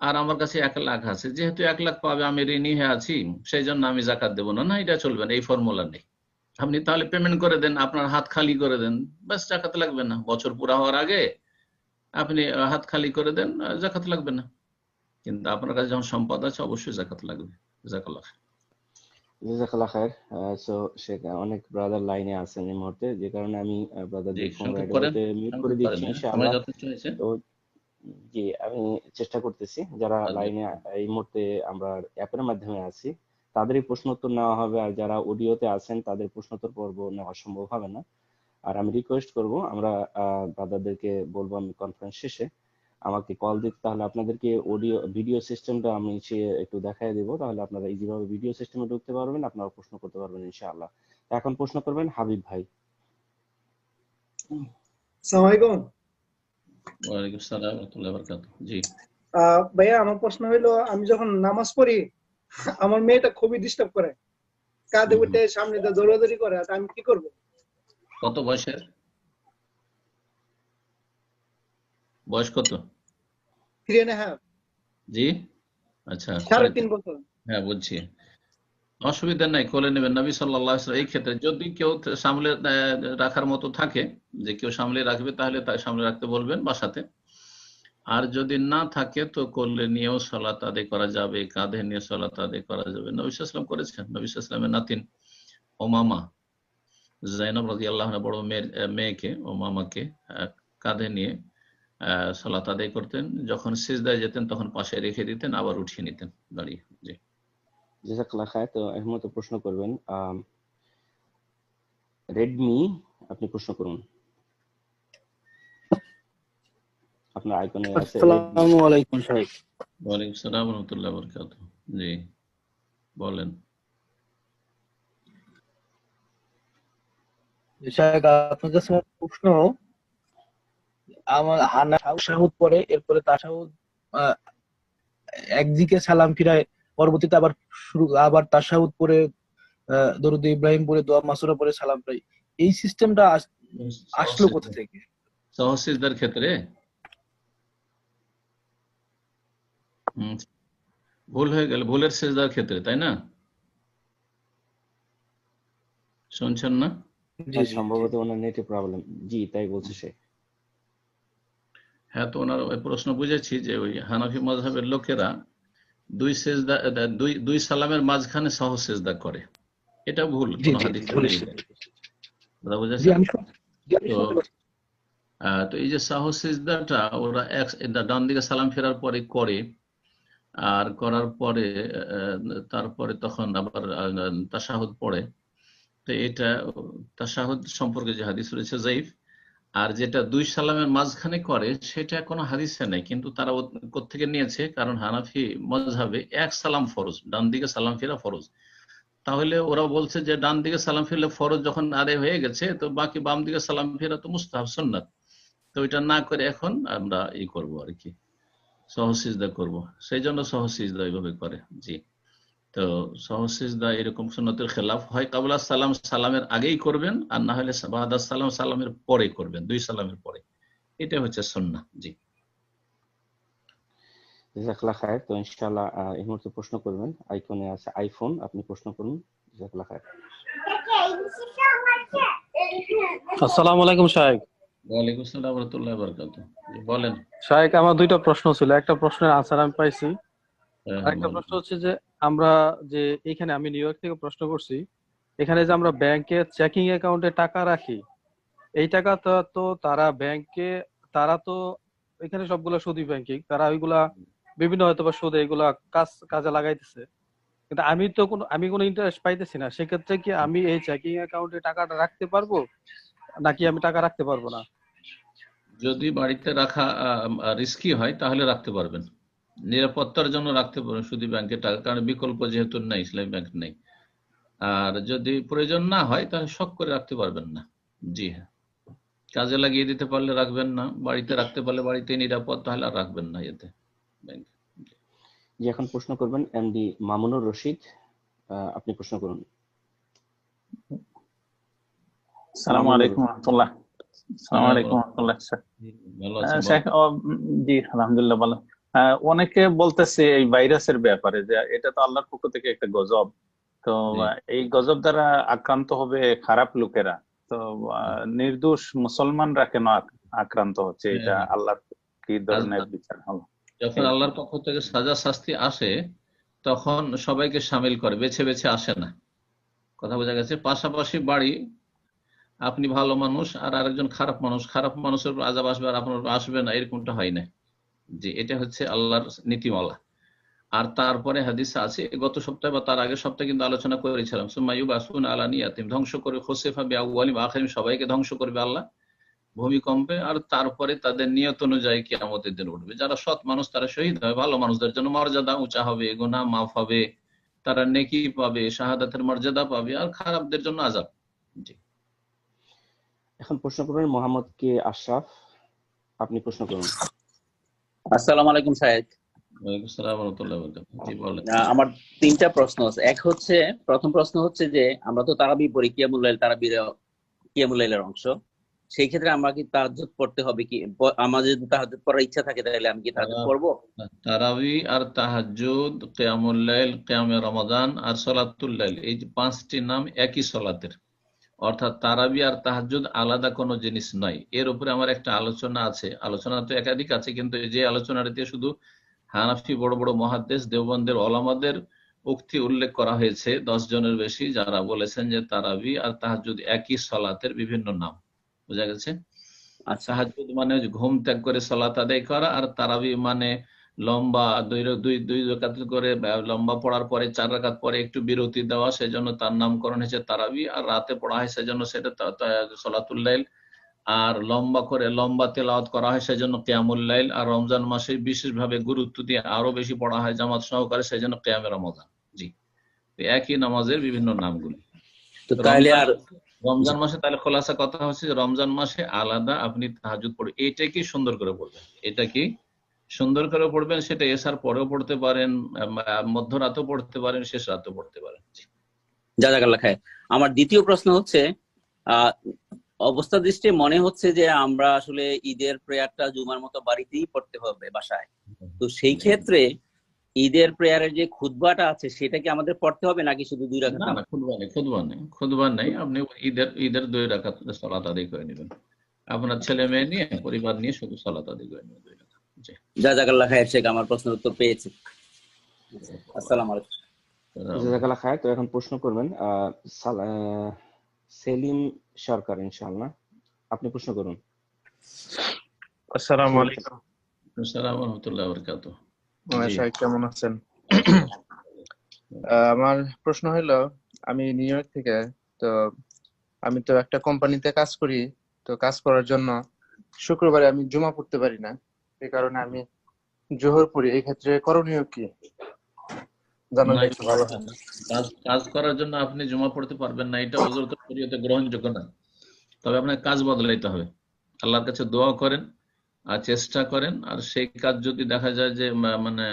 আর আমার কাছে 1 লাখ আছে, যেহেতু 1 লাখ পাবে আমি ঋণী হয়ে আছি, সেই জন্য আমি জাকাত দেবো না, না, এটা চলবে না, এই ফর্মুলা নেই। আপনি তাহলে পেমেন্ট করে দেন, আপনার হাত খালি করে দেন, বাস জাকাত লাগবে না। বছর পুরা হওয়ার আগে আপনি হাত খালি করে দেন, জাকাত লাগবে না। কিন্তু আপনার কাছে যখন সম্পদ আছে অবশ্যই জাকাত লাগবে। জাযাকাল্লাহ। জাযাকাল্লাহ খায়ের। সো শেখ অনেক ব্রাদার লাইনে আছেন এই মুহূর্তে, যে কারণে আমি ব্রাদারদের ফোন রাইট অ্যাওয়েতে মিউট করে দিচ্ছি ইনশাআল্লাহ। তো জি, আমি চেষ্টা করতেছি যারা লাইনে এই মুহূর্তে আমরা অ্যাপের মাধ্যমে আছি তাদেরই প্রশ্ন উত্তর নেওয়া হবে, আর যারা অডিওতে আছেন তাদের প্রশ্ন উত্তর পর্ব নেওয়া সম্ভব হবে না। আর আমি রিকোয়েস্ট করব, আমরা ব্রাদারদেরকে বলবো আমি কনফারেন্স শেষে আমাকে কল দিতে, তাহলে আপনাদেরকে অডিও ভিডিও সিস্টেমটা আমি একটু দেখাই দেবো, তাহলে আপনারা ইজিভাবে ভিডিও সিস্টেমে ঢুকতে পারবেন, আপনারা প্রশ্ন করতে পারবেন ইনশাআল্লাহ। এখন প্রশ্ন করবেন হাবিব ভাই। আসসালামু আলাইকুম। ওয়ালাইকুম আসসালাম ওয়া রাহমাতুল্লাহি ওয়া বারাকাতুহু। জি ভাইয়া, আমার প্রশ্ন হলো, আমি যখন নামাজ পড়ি আমার মেয়েটা খুবই ডিস্টার্ব করে, কাঁধে উঠে সামনে দিয়ে দৌড়াদৌড়ি করে, আর আমি কি করব? কত বয়সের? বয়স কত? 3.5। জি, আচ্ছা, 3.5 বছর। হ্যাঁ বুঝছি, অসুবিধা নাই, কোলে নেবেন। নবী সাল্লাল্লাহু আলাইহি ওয়াসাল্লাম এই ক্ষেত্রে যদি কেউ সামলে রাখার মতো থাকে, যে কেউ সামলে রাখবে, তাহলে তাকে সামলে রাখতে বলবেন বাসাতে। আর যদি না থাকে তো কোলে নিয়েও সালাত আদায় করা যাবে, কাঁধে নিয়ে সালাত আদায় করা যাবে। নবী সাল্লাল্লাহু আলাইহি ওয়াসাল্লাম করেছেন। নবী সাল্লাল্লাহু আলাইহি ওয়াসাল্লামের নাতিন ওমামা যায়েনব রাদিয়াল্লাহু আনহা বড় মেয়েকে ওমামাকে কাঁধে নিয়ে সালাত আদায় করতেন। যখন সিজদায় যেতেন তখন পাশে রেখে দিতেন, আবার উঠিয়ে নিতেন দাঁড়িয়ে। জি, জাযাকাল্লাহ খায়ের। তো এর মতো প্রশ্ন করবেন রেডমি, আপনি প্রশ্ন করুন। আপনার আইকনে আছে। আসসালামু আলাইকুম সাহেব। ওয়ালাইকুম আসসালাম ওয়া রাহমাতুল্লাহি ওয়া বারাকাতুহু। জি বলেন। সাহেব, আপনার কাছে আমার প্রশ্ন, আমার হানা তাশাহুদ পড়ে, এরপরে তাশাহুদ একদিকে সালাম ফিরায়, পরবর্তীতে আবার তাশাহুদ পড়ে দরুদ ইব্রাহিম পড়ে দোয়া মাসুরা পড়ে সালাম ফিরায়, এই সিস্টেমটা আসলো কোথা থেকে? সহজ সিজদার ক্ষেত্রে ভুল হয়ে গেল, ভুলের সিজদার ক্ষেত্রে, তাই না? শুনছেন না? সম্ভবত ওনার নেটে প্রবলেম। জি, তাই বলছে সে। হ্যাঁ, তো ওনার প্রশ্ন বুঝেছি যে ওই হানাফি মাযহাবের লোকেরা দুই সালামের মাঝখানে সহজ সিজদা করে, এটা ভুল। কোন হাদিসে নেই। কথা বুঝেছেন? জি আমি তো শুনতে পাচ্ছি। তো এই যে সাহু সিজদাটা ওরা ডান দিকে সালাম ফেরার পরে করে, আর করার পরে তারপরে তখন আবার তাশাহুদ পড়ে। তো এটা তাশাহুদ সম্পর্কে যে হাদিস রয়েছে যাইফ। আর যেটা দুই সালামের মাঝখানে করে সেটা কোনো হাদিসে নেই, কিন্তু তারা কোত্থেকে নিয়েছে, কারণ হানাফি মাযহাবে এক সালাম ফরজ, ডান দিকে সালাম ফেরা ফরজ। তাহলে ওরা বলছে যে ডান দিকে সালাম ফিরলে ফরজ যখন আদায় হয়ে গেছে, তো বাকি বাম দিকে সালাম ফেরা তো মুস্তাহাব সুন্নাত। তো এটা না করে এখন আমরা করব আর কি, সহসিজদা করব, সেই জন্য সহসিজদা এইভাবে করে। জি, তো সহসিজদা এরকম সুন্নতের খেলাফ হয়। কাবলা সালাম সালামের আগেই করবেন, আর না হলে বাদা সালাম সালামের পরে করবেন, দুই সালামের পরে। এটা হচ্ছে সুন্নাহ। জি, জাযাকাল্লাহ খায়ের। তো ইনশাআল্লাহ এই মুহূর্তে প্রশ্ন করবেন, আইকনে আছে আইফোন, আপনি প্রশ্ন করুন। জাযাকাল্লাহ খায়ের। আসসালামু আলাইকুম শাহেক। ওয়ালাইকুম আসসালাম ওয়া রাহমাতুল্লাহি ওয়া বারাকাতুহু। জি বলেন। শাহেক, আমার দুইটা প্রশ্ন ছিল, একটা প্রশ্নের আনসার আমি পাইছি, আরেকটা প্রশ্ন হচ্ছে যে আমরা যে এখানে আমি নিউ ইয়র্ক থেকে প্রশ্ন করছি, এখানে যে আমরা ব্যাংকে চেকিং অ্যাকাউন্টে টাকা রাখি, এই টাকা তো তারা ব্যাংকে, তারা তো এখানে সবগুলো সুদী ব্যাংকিং, তারা ওইগুলা বিভিন্ন হয়তো বা সুদে এগুলা কাজে লাগাইতেছে, কিন্তু আমি কোনো ইন্টারেস্ট পাইতেছি না। সেক্ষেত্রে কি আমি এই চেকিং অ্যাকাউন্টে টাকাটা রাখতে পারবো নাকি আমি টাকা রাখতে পারবো না? যদি বাড়িতে রাখা রিস্কি হয় তাহলে রাখতে পারবেন, নিরাপত্তার জন্য রাখতে পারবেন শুধু ব্যাংকে টাকা, কারণ বিকল্প যেহেতু নাই, ইসলামী ব্যাংক নেই। আর যদি প্রয়োজন না হয় তাহলে শখ করে রাখতে পারবেন না। জি হ্যাঁ, কাজে লাগিয়ে দিতে পারলে রাখবেন না, বাড়িতে রাখতে পারলে বাড়িতে নিরাপদ, তাহলে আর রাখবেন না এতে ব্যাংক। জি, এখন প্রশ্ন করবেন এমডি মামুনুর রশিদ, আপনি প্রশ্ন করুন। আসসালামু আলাইকুম ওয়া রাহমাতুল্লাহ। আসসালামু আলাইকুম ওয়া রাহমাতুল্লাহ। ভালো আছেন? শেখ, জি আলহামদুলিল্লাহ ভালো। অনেকে বলতেছে এই ভাইরাসের ব্যাপারে যে এটা তো আল্লাহর পক্ষ থেকে একটা গজব, তো এই গজব দ্বারা আক্রান্ত হবে খারাপ লোকেরা, তো নির্দোষ মুসলমানরা কেন আক্রান্ত হচ্ছে, এটা আল্লাহর কি ধরনের বিচার হলো? যখন আল্লাহর পক্ষ থেকে সাজা শাস্তি আসে তখন সবাইকে সামিল করে, বেছে বেছে আসে না। কথা বোঝা গেছে? পাশাপাশি বাড়ি, আপনি ভালো মানুষ আর আরেকজন খারাপ মানুষ, খারাপ মানুষের উপর আযাব আসবে আর আপনার উপর আসবে না, এরকমটা হয় না। জি, এটা হচ্ছে আল্লাহর নীতিমালা। আর তারপরে হাদিসে আছে, গত সপ্তাহে বা তার আগের সপ্তাহে কিন্তু আলোচনা করেছিলাম, সুম্মা ইউবআসুনা আলা নিয়াতিহিম, ধ্বংস করে খুসিফা বিআউয়ালিহিম ওয়া আখিরিহিম, সবাইকে ধ্বংস করবে আল্লাহ ভূমিকম্পে, আর তারপরে তাদের নিয়ত অনুযায়ী কিয়ামতের দিন উঠবে। যারা সৎ মানুষ তারা শহীদ হবে, ভালো মানুষদের জন্য মর্যাদা উঁচা হবে, গুনাহ মাফ হবে, তারা নেকি পাবে, শাহাদাতের মর্যাদা পাবে, আর খারাপদের জন্য আযাব। জি, এখন প্রশ্ন করবেন মোহাম্মদ কে আশরাফ, আপনি প্রশ্ন করুন। আসসালামু আলাইকুম শাহেক। ওয়ালাইকুম আসসালাম ওয়া রাহমাতুল্লাহি ওয়া বারাকাতুহু। জি বলেন। আমার তিনটা প্রশ্ন আছে। এক হচ্ছে, প্রথম প্রশ্ন হচ্ছে যে আমরা তো তারাবি পড়ি, কিয়ামুল লাইলের অংশ, সেই ক্ষেত্রে আমরা কি তাহাজ্জুদ পড়তে হবে কি? আমাদের যদি তাহাজ্জুদ পড়ার ইচ্ছা থাকে তাহলে আমি কি তাহাজ্জুদ পড়বো? তারাবি আর তাহাজ্জুদ, কিয়ামুল লাইল, কিয়ামে রমাদান আর সালাতুল লাইল, এই যে পাঁচটি নাম একই সালাতের, অর্থাৎ তারাবি আর তাহাজ্জুদ আলাদা কোনো জিনিস নয়। এর উপরে আমার একটা আলোচনা আছে, আলোচনা তো একাধিক আছে, কিন্তু যে আলোচনাটিতে শুধু হানাফি বড় বড় মুহাদ্দিস দেওবন্দের ওলামাদের উক্তি উল্লেখ করা হয়েছে, 10 জনের বেশি, যারা বলেছেন যে তারাবি আর তাহাজ্জুদ একই সালাতের বিভিন্ন নাম। বোঝা গেছে? তাহাজ্জুদ মানে ঘুম ত্যাগ করে সালাত আদায় করা, আর তারাবি মানে লম্বা দুই রাকাত করে লম্বা পড়ার পরে 4 রাকাত পরে একটু বিরতি দেওয়া, সেজন্য তার নামকরণ হয়েছে তারাবি। আর রাতে পড়া হয় সেজন্য সেটা সালাতুল লাইল। আর লম্বা করে লম্বা তেলাওয়াত করা হয় সেজন্য কিয়ামুল লাইল। আর রমজান মাসে বিশেষভাবে গুরুত্ব দিয়ে আরো বেশি পড়া হয় জামাত সহকারে, সেজন্য কিয়ামে রমাদান। জি, একই নামাজের বিভিন্ন নামগুলি। তো তাহলে আর রমজান মাসে, তাহলে খোলাসা কথা হচ্ছে যে রমজান মাসে আলাদা আপনি তাহাজ্জুদ পড়বেন। এটা কি সুন্দর করে পড়বেন, এটা কি সুন্দর করে পড়বেন, সেটা এশার পরেও পড়তে পারেন, মধ্যরাতেও পড়তে পারেন, শেষ রাতেও পড়তে পারেন। জাযাকাল্লাহ খায়ের। আমার দ্বিতীয় প্রশ্ন হচ্ছে, অবস্থা দৃষ্টি মনে হচ্ছে যে আমরা আসলে ঈদের প্রেয়ারটা জুমার মতো বাড়িতেই পড়তে হবে বাসায়, তো সেই ক্ষেত্রে ঈদের প্রেয়ারের যে খুতবাটা আছে সেটা কি আমাদের পড়তে হবে নাকি শুধু 2 রাকাত? না, খুতবা নেই, আপনি ঈদের 2 রাকাত সালাত আদায় করে নেবেন, আপনার ছেলে মেয়ে নিয়ে, পরিবার নিয়ে শুধু সালাত আদায় করে নেবেন 2 রাকাত। জি, জাযাকাল্লাহ খায়ের শেখ, আমার প্রশ্নের উত্তর পেয়েছি। আসসালামু আলাইকুম। জাযাকাল্লাহ খায়ের। তো এখন প্রশ্ন করবেন সেলিম সরকার ইনশাআল্লাহ। আপনি প্রশ্ন করুন। আসসালামু আলাইকুম। আসসালামু রাহমাতুল্লাহি ওয়া বারাকাতুহু। জি শাহেদ কেমন আছেন? আমার প্রশ্ন হলো, আমি নিউ ইয়র্ক থেকে, তো আমি তো একটা কোম্পানিতে কাজ করি, তো কাজ করার জন্য শুক্রবারে আমি জুমা পড়তে পারি না, এই কারণে আমি জোহর পড়ি। এই ক্ষেত্রে করণীয় কি জানালে একটু ভালো হয়। কাজ করার জন্য আপনি জুমা পড়তে পারবেন না, এটা ওযর তো শরীয়তে গ্রহণযোগ্য না। তবে আপনার কাজ বদলাইতে হবে, আল্লাহর কাছে দোয়া করেন আর চেষ্টা করেন। আর সেই কাজ যদি দেখা যায় যে মানে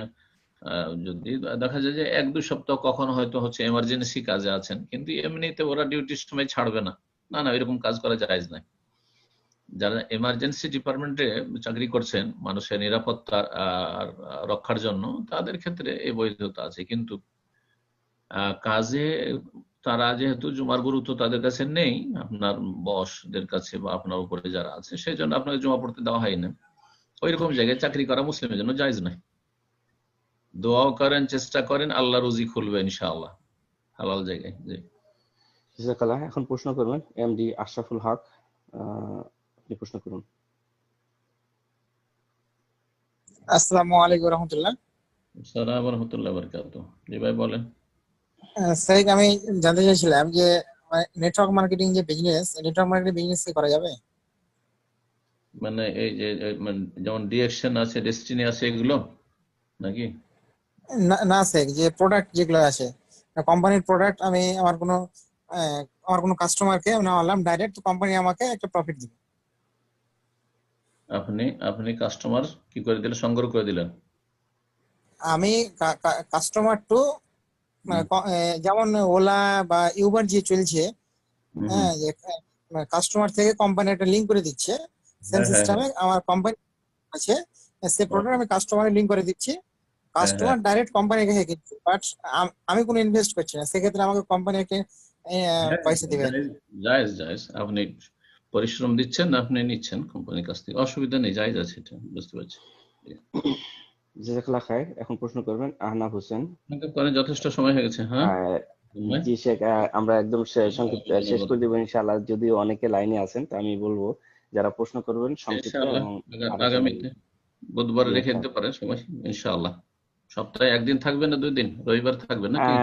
যদি দেখা যায় যে 1-2 সপ্তাহ কখনো হয়তো হচ্ছে এমার্জেন্সি কাজে আছেন, কিন্তু এমনিতে ওরা ডিউটির সময় ছাড়বে না, না এরকম কাজ করা জায়েজ নাই। যারা এমার্জেন্সি ডিপার্টমেন্টে চাকরি করছেন মানুষের নিরাপত্তা আর রক্ষার জন্য, তাদের ক্ষেত্রে এই বৈধতা আছে। কিন্তু কাজে তারা যেহেতু জুমার গুরুত্ব তাদের কাছে নেই, আপনার বসদের কাছে বা আপনার উপরে যারা আছে, সেই জন্য আপনাকে জুমা পড়তে দেওয়া হয় না। ওইরকম জায়গায় চাকরি করা মুসলিমের জন্য জায়েজ নাই। দোয়াও করেন, চেষ্টা করেন, আল্লাহ রুজি খুলবে ইনশাআল্লাহ হালাল জায়গায়। জি জাযাকাল্লাহ। এখন প্রশ্ন করবেন এমডি আশরাফুল হক। আপনি প্রশ্ন করুন। আসসালামু আলাইকুম রহমতুল্লাহ। আসসালামু রাহমাতুল্লাহি ওয়া বারাকাতুহু। জি ভাই বলেন। স্যার, আমি জানতে চাইছিলাম যে নেটওয়ার্ক মার্কেটিং যে বিজনেস, নেটওয়ার্ক মার্কেটিং বিজনেস কি করা যাবে? মানে এই যে যেমন ডিএকশন আছে, ডেস্টিনি আছে, এগুলো নাকি? না স্যার, যে প্রোডাক্ট যেগুলো আছে, কোম্পানির প্রোডাক্ট, আমি আমার কোনো কাস্টমারকে নামালাম ডাইরেক্ট, কোম্পানি আমাকে একটা প্রফিট দিবে। আপনি কাস্টমার কি করে দিলেন, সংগ্রহ করে দিলেন? আমি কাস্টমার টু, যেমন ওলা বা ইউবার যে চলছে, হ্যাঁ, যে কাস্টমার থেকে কোম্পানি একটা লিংক করে দিচ্ছে, সেম সিস্টেমে আমার কোম্পানি আছে, সে প্রোডাক্ট আমি কাস্টমারে লিংক করে দিচ্ছি, কাস্টমার ডাইরেক্ট কোম্পানিকে কিনছে, বাট আমি কোনো ইনভেস্ট করছি না। সেক্ষেত্রে আমাকে কোম্পানিকে পয়সা দিবে। জায়েজ জায়েজ, আপনি পরিশ্রম দিচ্ছেন, আপনি নিচ্ছেন কোম্পানির কাছ থেকে, অসুবিধা নেই, জায়েজ আছে, এটা বুঝতে পারছি। জাযাকাল্লাহ খায়ের। এখন প্রশ্ন করবেন আহনাফ হোসেন। যথেষ্ট সময় হয়ে গেছে। হ্যাঁ জি শেখ, আমরা একদম সংক্ষিপ্ত শেষ করে দেবো ইনশাআল্লাহ। যদিও অনেকে লাইনে আছেন, তো আমি বলবো যারা প্রশ্ন করবেন সংক্ষিপ্ত এবং আগামীতে বুধবার রেখে দিতে পারেন সময় ইনশাআল্লাহ। সপ্তাহে একদিন থাকবে না 2 দিন, রবিবার থাকবে নাকি?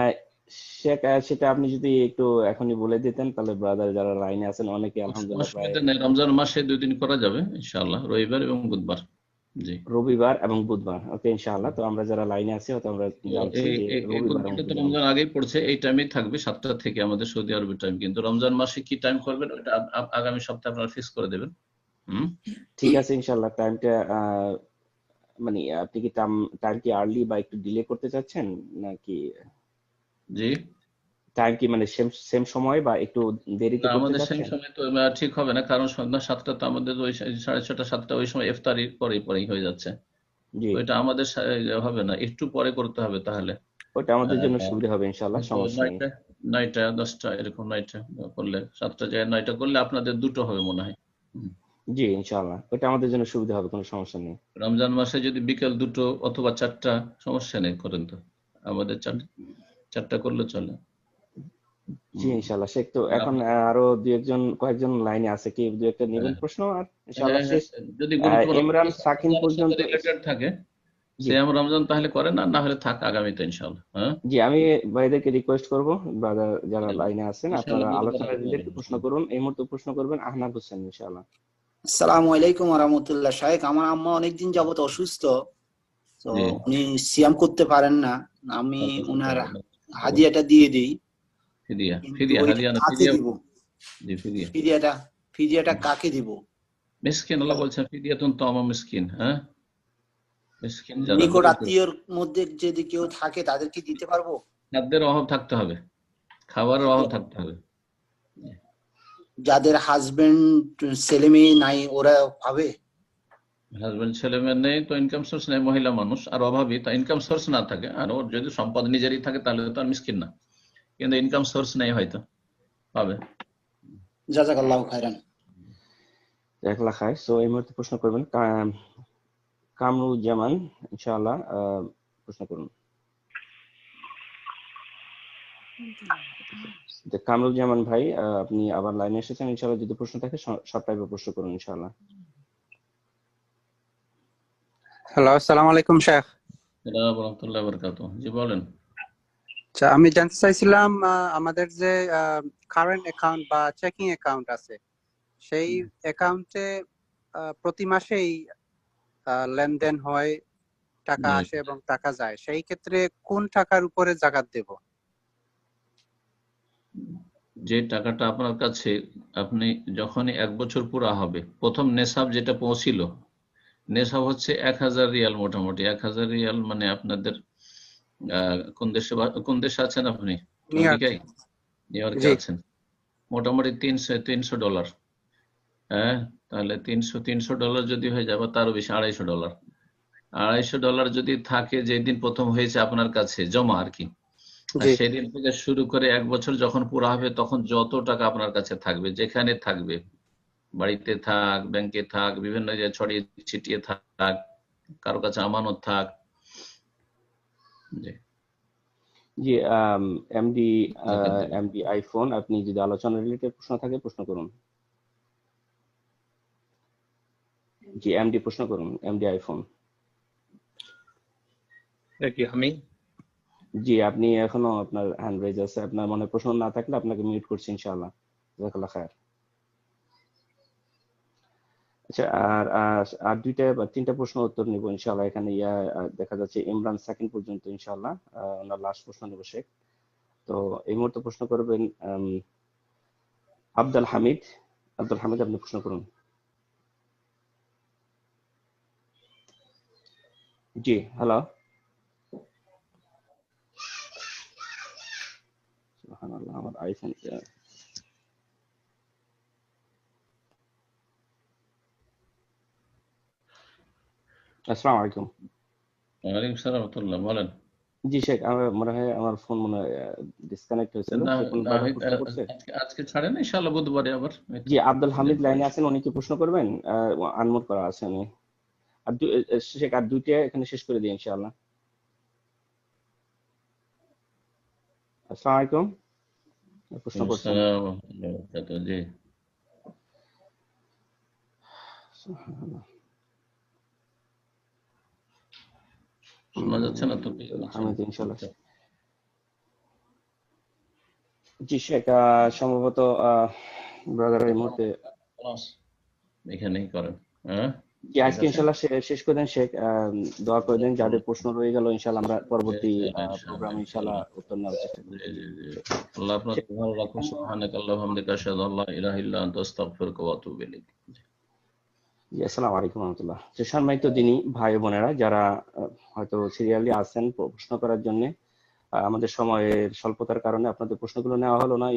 শেখ, সেটা আপনি যদি একটু এখনই বলে দিতেন তাহলে ব্রাদার যারা লাইনে আছেন অনেকে আলহামদুলিল্লাহ অসুবিধা নেই, রমজান মাসে 2 দিন করা যাবে ইনশাআল্লাহ, রবিবার এবং বুধবার। জি রবিবার এবং বুধবার, ওকে ইনশাআল্লাহ। তো আমরা যারা লাইনে আছি হয়তো আমরা জানছি যে রবিবার এবং বুধবার রমজান আগেই পড়ছে, এই টাইমেই থাকবে 7টা থেকে আমাদের সৌদি আরবের টাইম। কিন্তু রমজান মাসে কি টাইম করবেন ওটা আগামী সপ্তাহে আপনারা ফিক্স করে দেবেন। ঠিক আছে ইনশাআল্লাহ। টাইমটা মানে আপনি কি টাইম কি আর্লি বা একটু ডিলে করতে চাচ্ছেন নাকি? জি, টাইম কি মানে সেম সময় বা একটু দেরিতে করতে আমাদের সেম চাচ্ছেন? সময় তো ঠিক হবে না, কারণ সন্ধ্যা 7টা তো আমাদের ওই 6:30 7টা ওই সময় ইফতারির পরেই হয়ে যাচ্ছে। ওইটা আমাদের হবে না, একটু পরে করতে হবে তাহলে। ওটা আমাদের জন্য সুবিধা হবে ইনশাআল্লাহ, সমস্যা নেই। 9টা 10টা এরকম, 9টা করলে 7টা জায়গায় 9টা করলে আপনাদের 2টো হবে মনে হয়। জি ইনশাআল্লাহ, ওটা আমাদের জন্য সুবিধা হবে, কোনো সমস্যা নেই। রমজান মাসে যদি বিকেল 2টো অথবা 4টা, সমস্যা নেই, করেন তো। আমাদের 4টা করলে চলে। জি ইনশাআল্লাহ শেখ। তো এখন আরো কয়েকজন লাইনে আছে, কি 2-একটা নেবেন প্রশ্ন? আর ইনশাআল্লাহ শেষ। যদি ইমরান সাকিন পর্যন্ত রিলেটেড থাকে সিয়াম রমজান তাহলে করেন, না হলে থাক আগামীতে ইনশাআল্লাহ। জি, আমি ভাইদেরকে রিকোয়েস্ট করব, ব্রাদার যারা লাইনে আছেন আপনারা আলোচনা রিলেটেড প্রশ্ন করুন। এই মুহূর্তে প্রশ্ন করবেন আহনাফ হোসেন ইনশাআল্লাহ। আসসালামু আলাইকুম ওয়া রাহমাতুল্লাহ। শাহেখ, আমার আম্মা অনেকদিন যাবত অসুস্থ, তো উনি সিয়াম করতে পারেন না, আমি উনার হাদিয়াটা দিয়ে দিই। ফিদিয়াটা কাকে দিব? মিসকিন, আল্লাহ বলছেন ফিদিয়াতুন তাআমু মিসকিন। হ্যাঁ, মিসকিন যারা নিকট আত্মীয়র মধ্যে যদি কেউ থাকে তাদেরকে দিতে পারবো? খাদ্যের অভাব থাকতে হবে, খাবারের অভাব থাকতে হবে। যাদের হাজবেন্ড ছেলে মেয়ে নাই ওরা পাবে? হাজবেন্ড ছেলে মেয়ে নেই তো ইনকাম সোর্স নেই, মহিলা মানুষ আর অভাবী, তা ইনকাম সোর্স না থাকে আর ওর যদি সম্পদ নিজেরই থাকে তাহলে তো আর মিসকিন না, কিন্তু ইনকাম সোর্স নেই হয়তো পাবে। জাযাকাল্লাহু খাইরান। জাযাকাল্লাহ খাইর। সো এই মুহূর্তে প্রশ্ন করবেন কামরুজ্জামান ইনশাআল্লাহ, প্রশ্ন করুন। যে কামরুজ্জামান ভাই, আপনি আবার লাইনে এসেছেন, ইনশাআল্লাহ যদি প্রশ্ন থাকে সব টাইপের প্রশ্ন করুন ইনশাআল্লাহ। হ্যালো, আসসালামু আলাইকুম শেখ। আসসালামু রাহমাতুল্লাহি ওয়া বারাকাতুহু। জি বলেন। আচ্ছা, আমি জানতে চাইছিলাম আমাদের যে কারেন্ট অ্যাকাউন্ট বা চেকিং অ্যাকাউন্ট আছে, সেই অ্যাকাউন্টে প্রতি মাসেই লেনদেন হয়, টাকা জি। আসে এবং টাকা যায়, সেই ক্ষেত্রে কোন টাকার উপরে জাকাত দেব? যে টাকাটা আপনার কাছে, আপনি যখনই 1 বছর পুরা হবে, প্রথম নেশাব যেটা পৌঁছিল, নেশাব হচ্ছে 1000 রিয়াল, মোটামুটি 1000 রিয়াল, মানে আপনাদের কোন দেশে আছেন আপনি? New York. আমেরিকায়, নিউ ইয়র্কে জি। আছেন, মোটামুটি $300। হ্যাঁ, তাহলে $300 যদি হয়ে যাবে, তারও বেশি, $250। $250 যদি থাকে, যেদিন প্রথম হয়েছে আপনার কাছে জমা আর কি, আর জি। সেদিন থেকে শুরু করে 1 বছর যখন পুরো হবে, তখন যত টাকা আপনার কাছে থাকবে, যেখানে থাকবে, বাড়িতে থাক, ব্যাংকে থাক, বিভিন্ন জায়গায় ছড়িয়ে ছিটিয়ে থাক, কারো কাছে আমানত থাক। জি জি, এমডি আইফোন, আপনি যদি আলোচনা রিলেটেড প্রশ্ন থাকে প্রশ্ন করুন। জি, এমডি প্রশ্ন করুন, এমডি আইফোন। কি আমি? জি, আপনি এখনো, আপনার হ্যান্ড রেজ আছে, আপনার মনে প্রশ্ন না থাকলে আপনাকে মিউট করছি ইনশাআল্লাহ। জাযাকাল্লাহ খায়ের। আচ্ছা, আর দুইটা বা তিনটা প্রশ্ন উত্তর নিব ইনশাআল্লাহ। এখানে দেখা যাচ্ছে ইমরান সাকিন পর্যন্ত ইনশাআল্লাহ, ওনার লাস্ট প্রশ্ন নেব শেখ। তো এই মুহূর্তে প্রশ্ন করবেন আব্দুল হামিদ। আব্দুল হামিদ, আপনি প্রশ্ন করুন। জি, হ্যালো। সুবহানাল্লাহ, আমার আইফোন। আসসালামু আলাইকুম। ওয়ালাইকুম আসসালাম ওয়া রাহমাতুল্লাহ, বলেন। জি শেখ, আমার মনে হয় আমার ফোন ডিসকানেক্ট হয়েছিল, না, সে কোনো ভাবে প্রশ্ন করছে। আজকে ছাড়েন ইনশাআল্লাহ, বুধবারে আবার। জি, আব্দুল হামিদ লাইনে আছেন, উনি কি প্রশ্ন করবেন? আনমোড করা আছে উনি। আর শেখ, আর দুইটা এখানে শেষ করে দিই ইনশাআল্লাহ। আসসালামু আলাইকুম। প্রশ্ন করছেন। জি, সুবহানাল্লাহ। শোনা যাচ্ছে না তো? হামিদ ইনশাআল্লাহ। জি শেখ, সম্ভবত ব্রাদার এই মুহূর্তে এখানেই করেন। হ্যাঁ, জি, আজকে ইনশাআল্লাহ শেষ করে দেন শেখ। দোয়া করে দেন, যাদের প্রশ্ন রয়ে গেল ইনশাআল্লাহ আমরা পরবর্তী প্রোগ্রামে ইনশাআল্লাহ উত্তর নেওয়ার চেষ্টা করব। আল্লাহ আপনাকে ভালো রাখুন। সুবহানাকাল্লাহু ওয়া বিহামদিকা, আশহাদু আল্লা ইলাহা ইল্লা আনতা, আস্তাগফিরুকা ওয়া আতুবু ইলাইক। জি, আসসালামু আলাইকুম ওয়া রাহমাতুল্লাহ। সম্মানিত দিনী ভাই বোনেরা, যারা হয়তো সিরিয়ালি আছেন প্রশ্ন করার জন্য, আমাদের সময়ের স্বল্পতার কারণে আপনাদের প্রশ্নগুলো নেওয়া হলো না।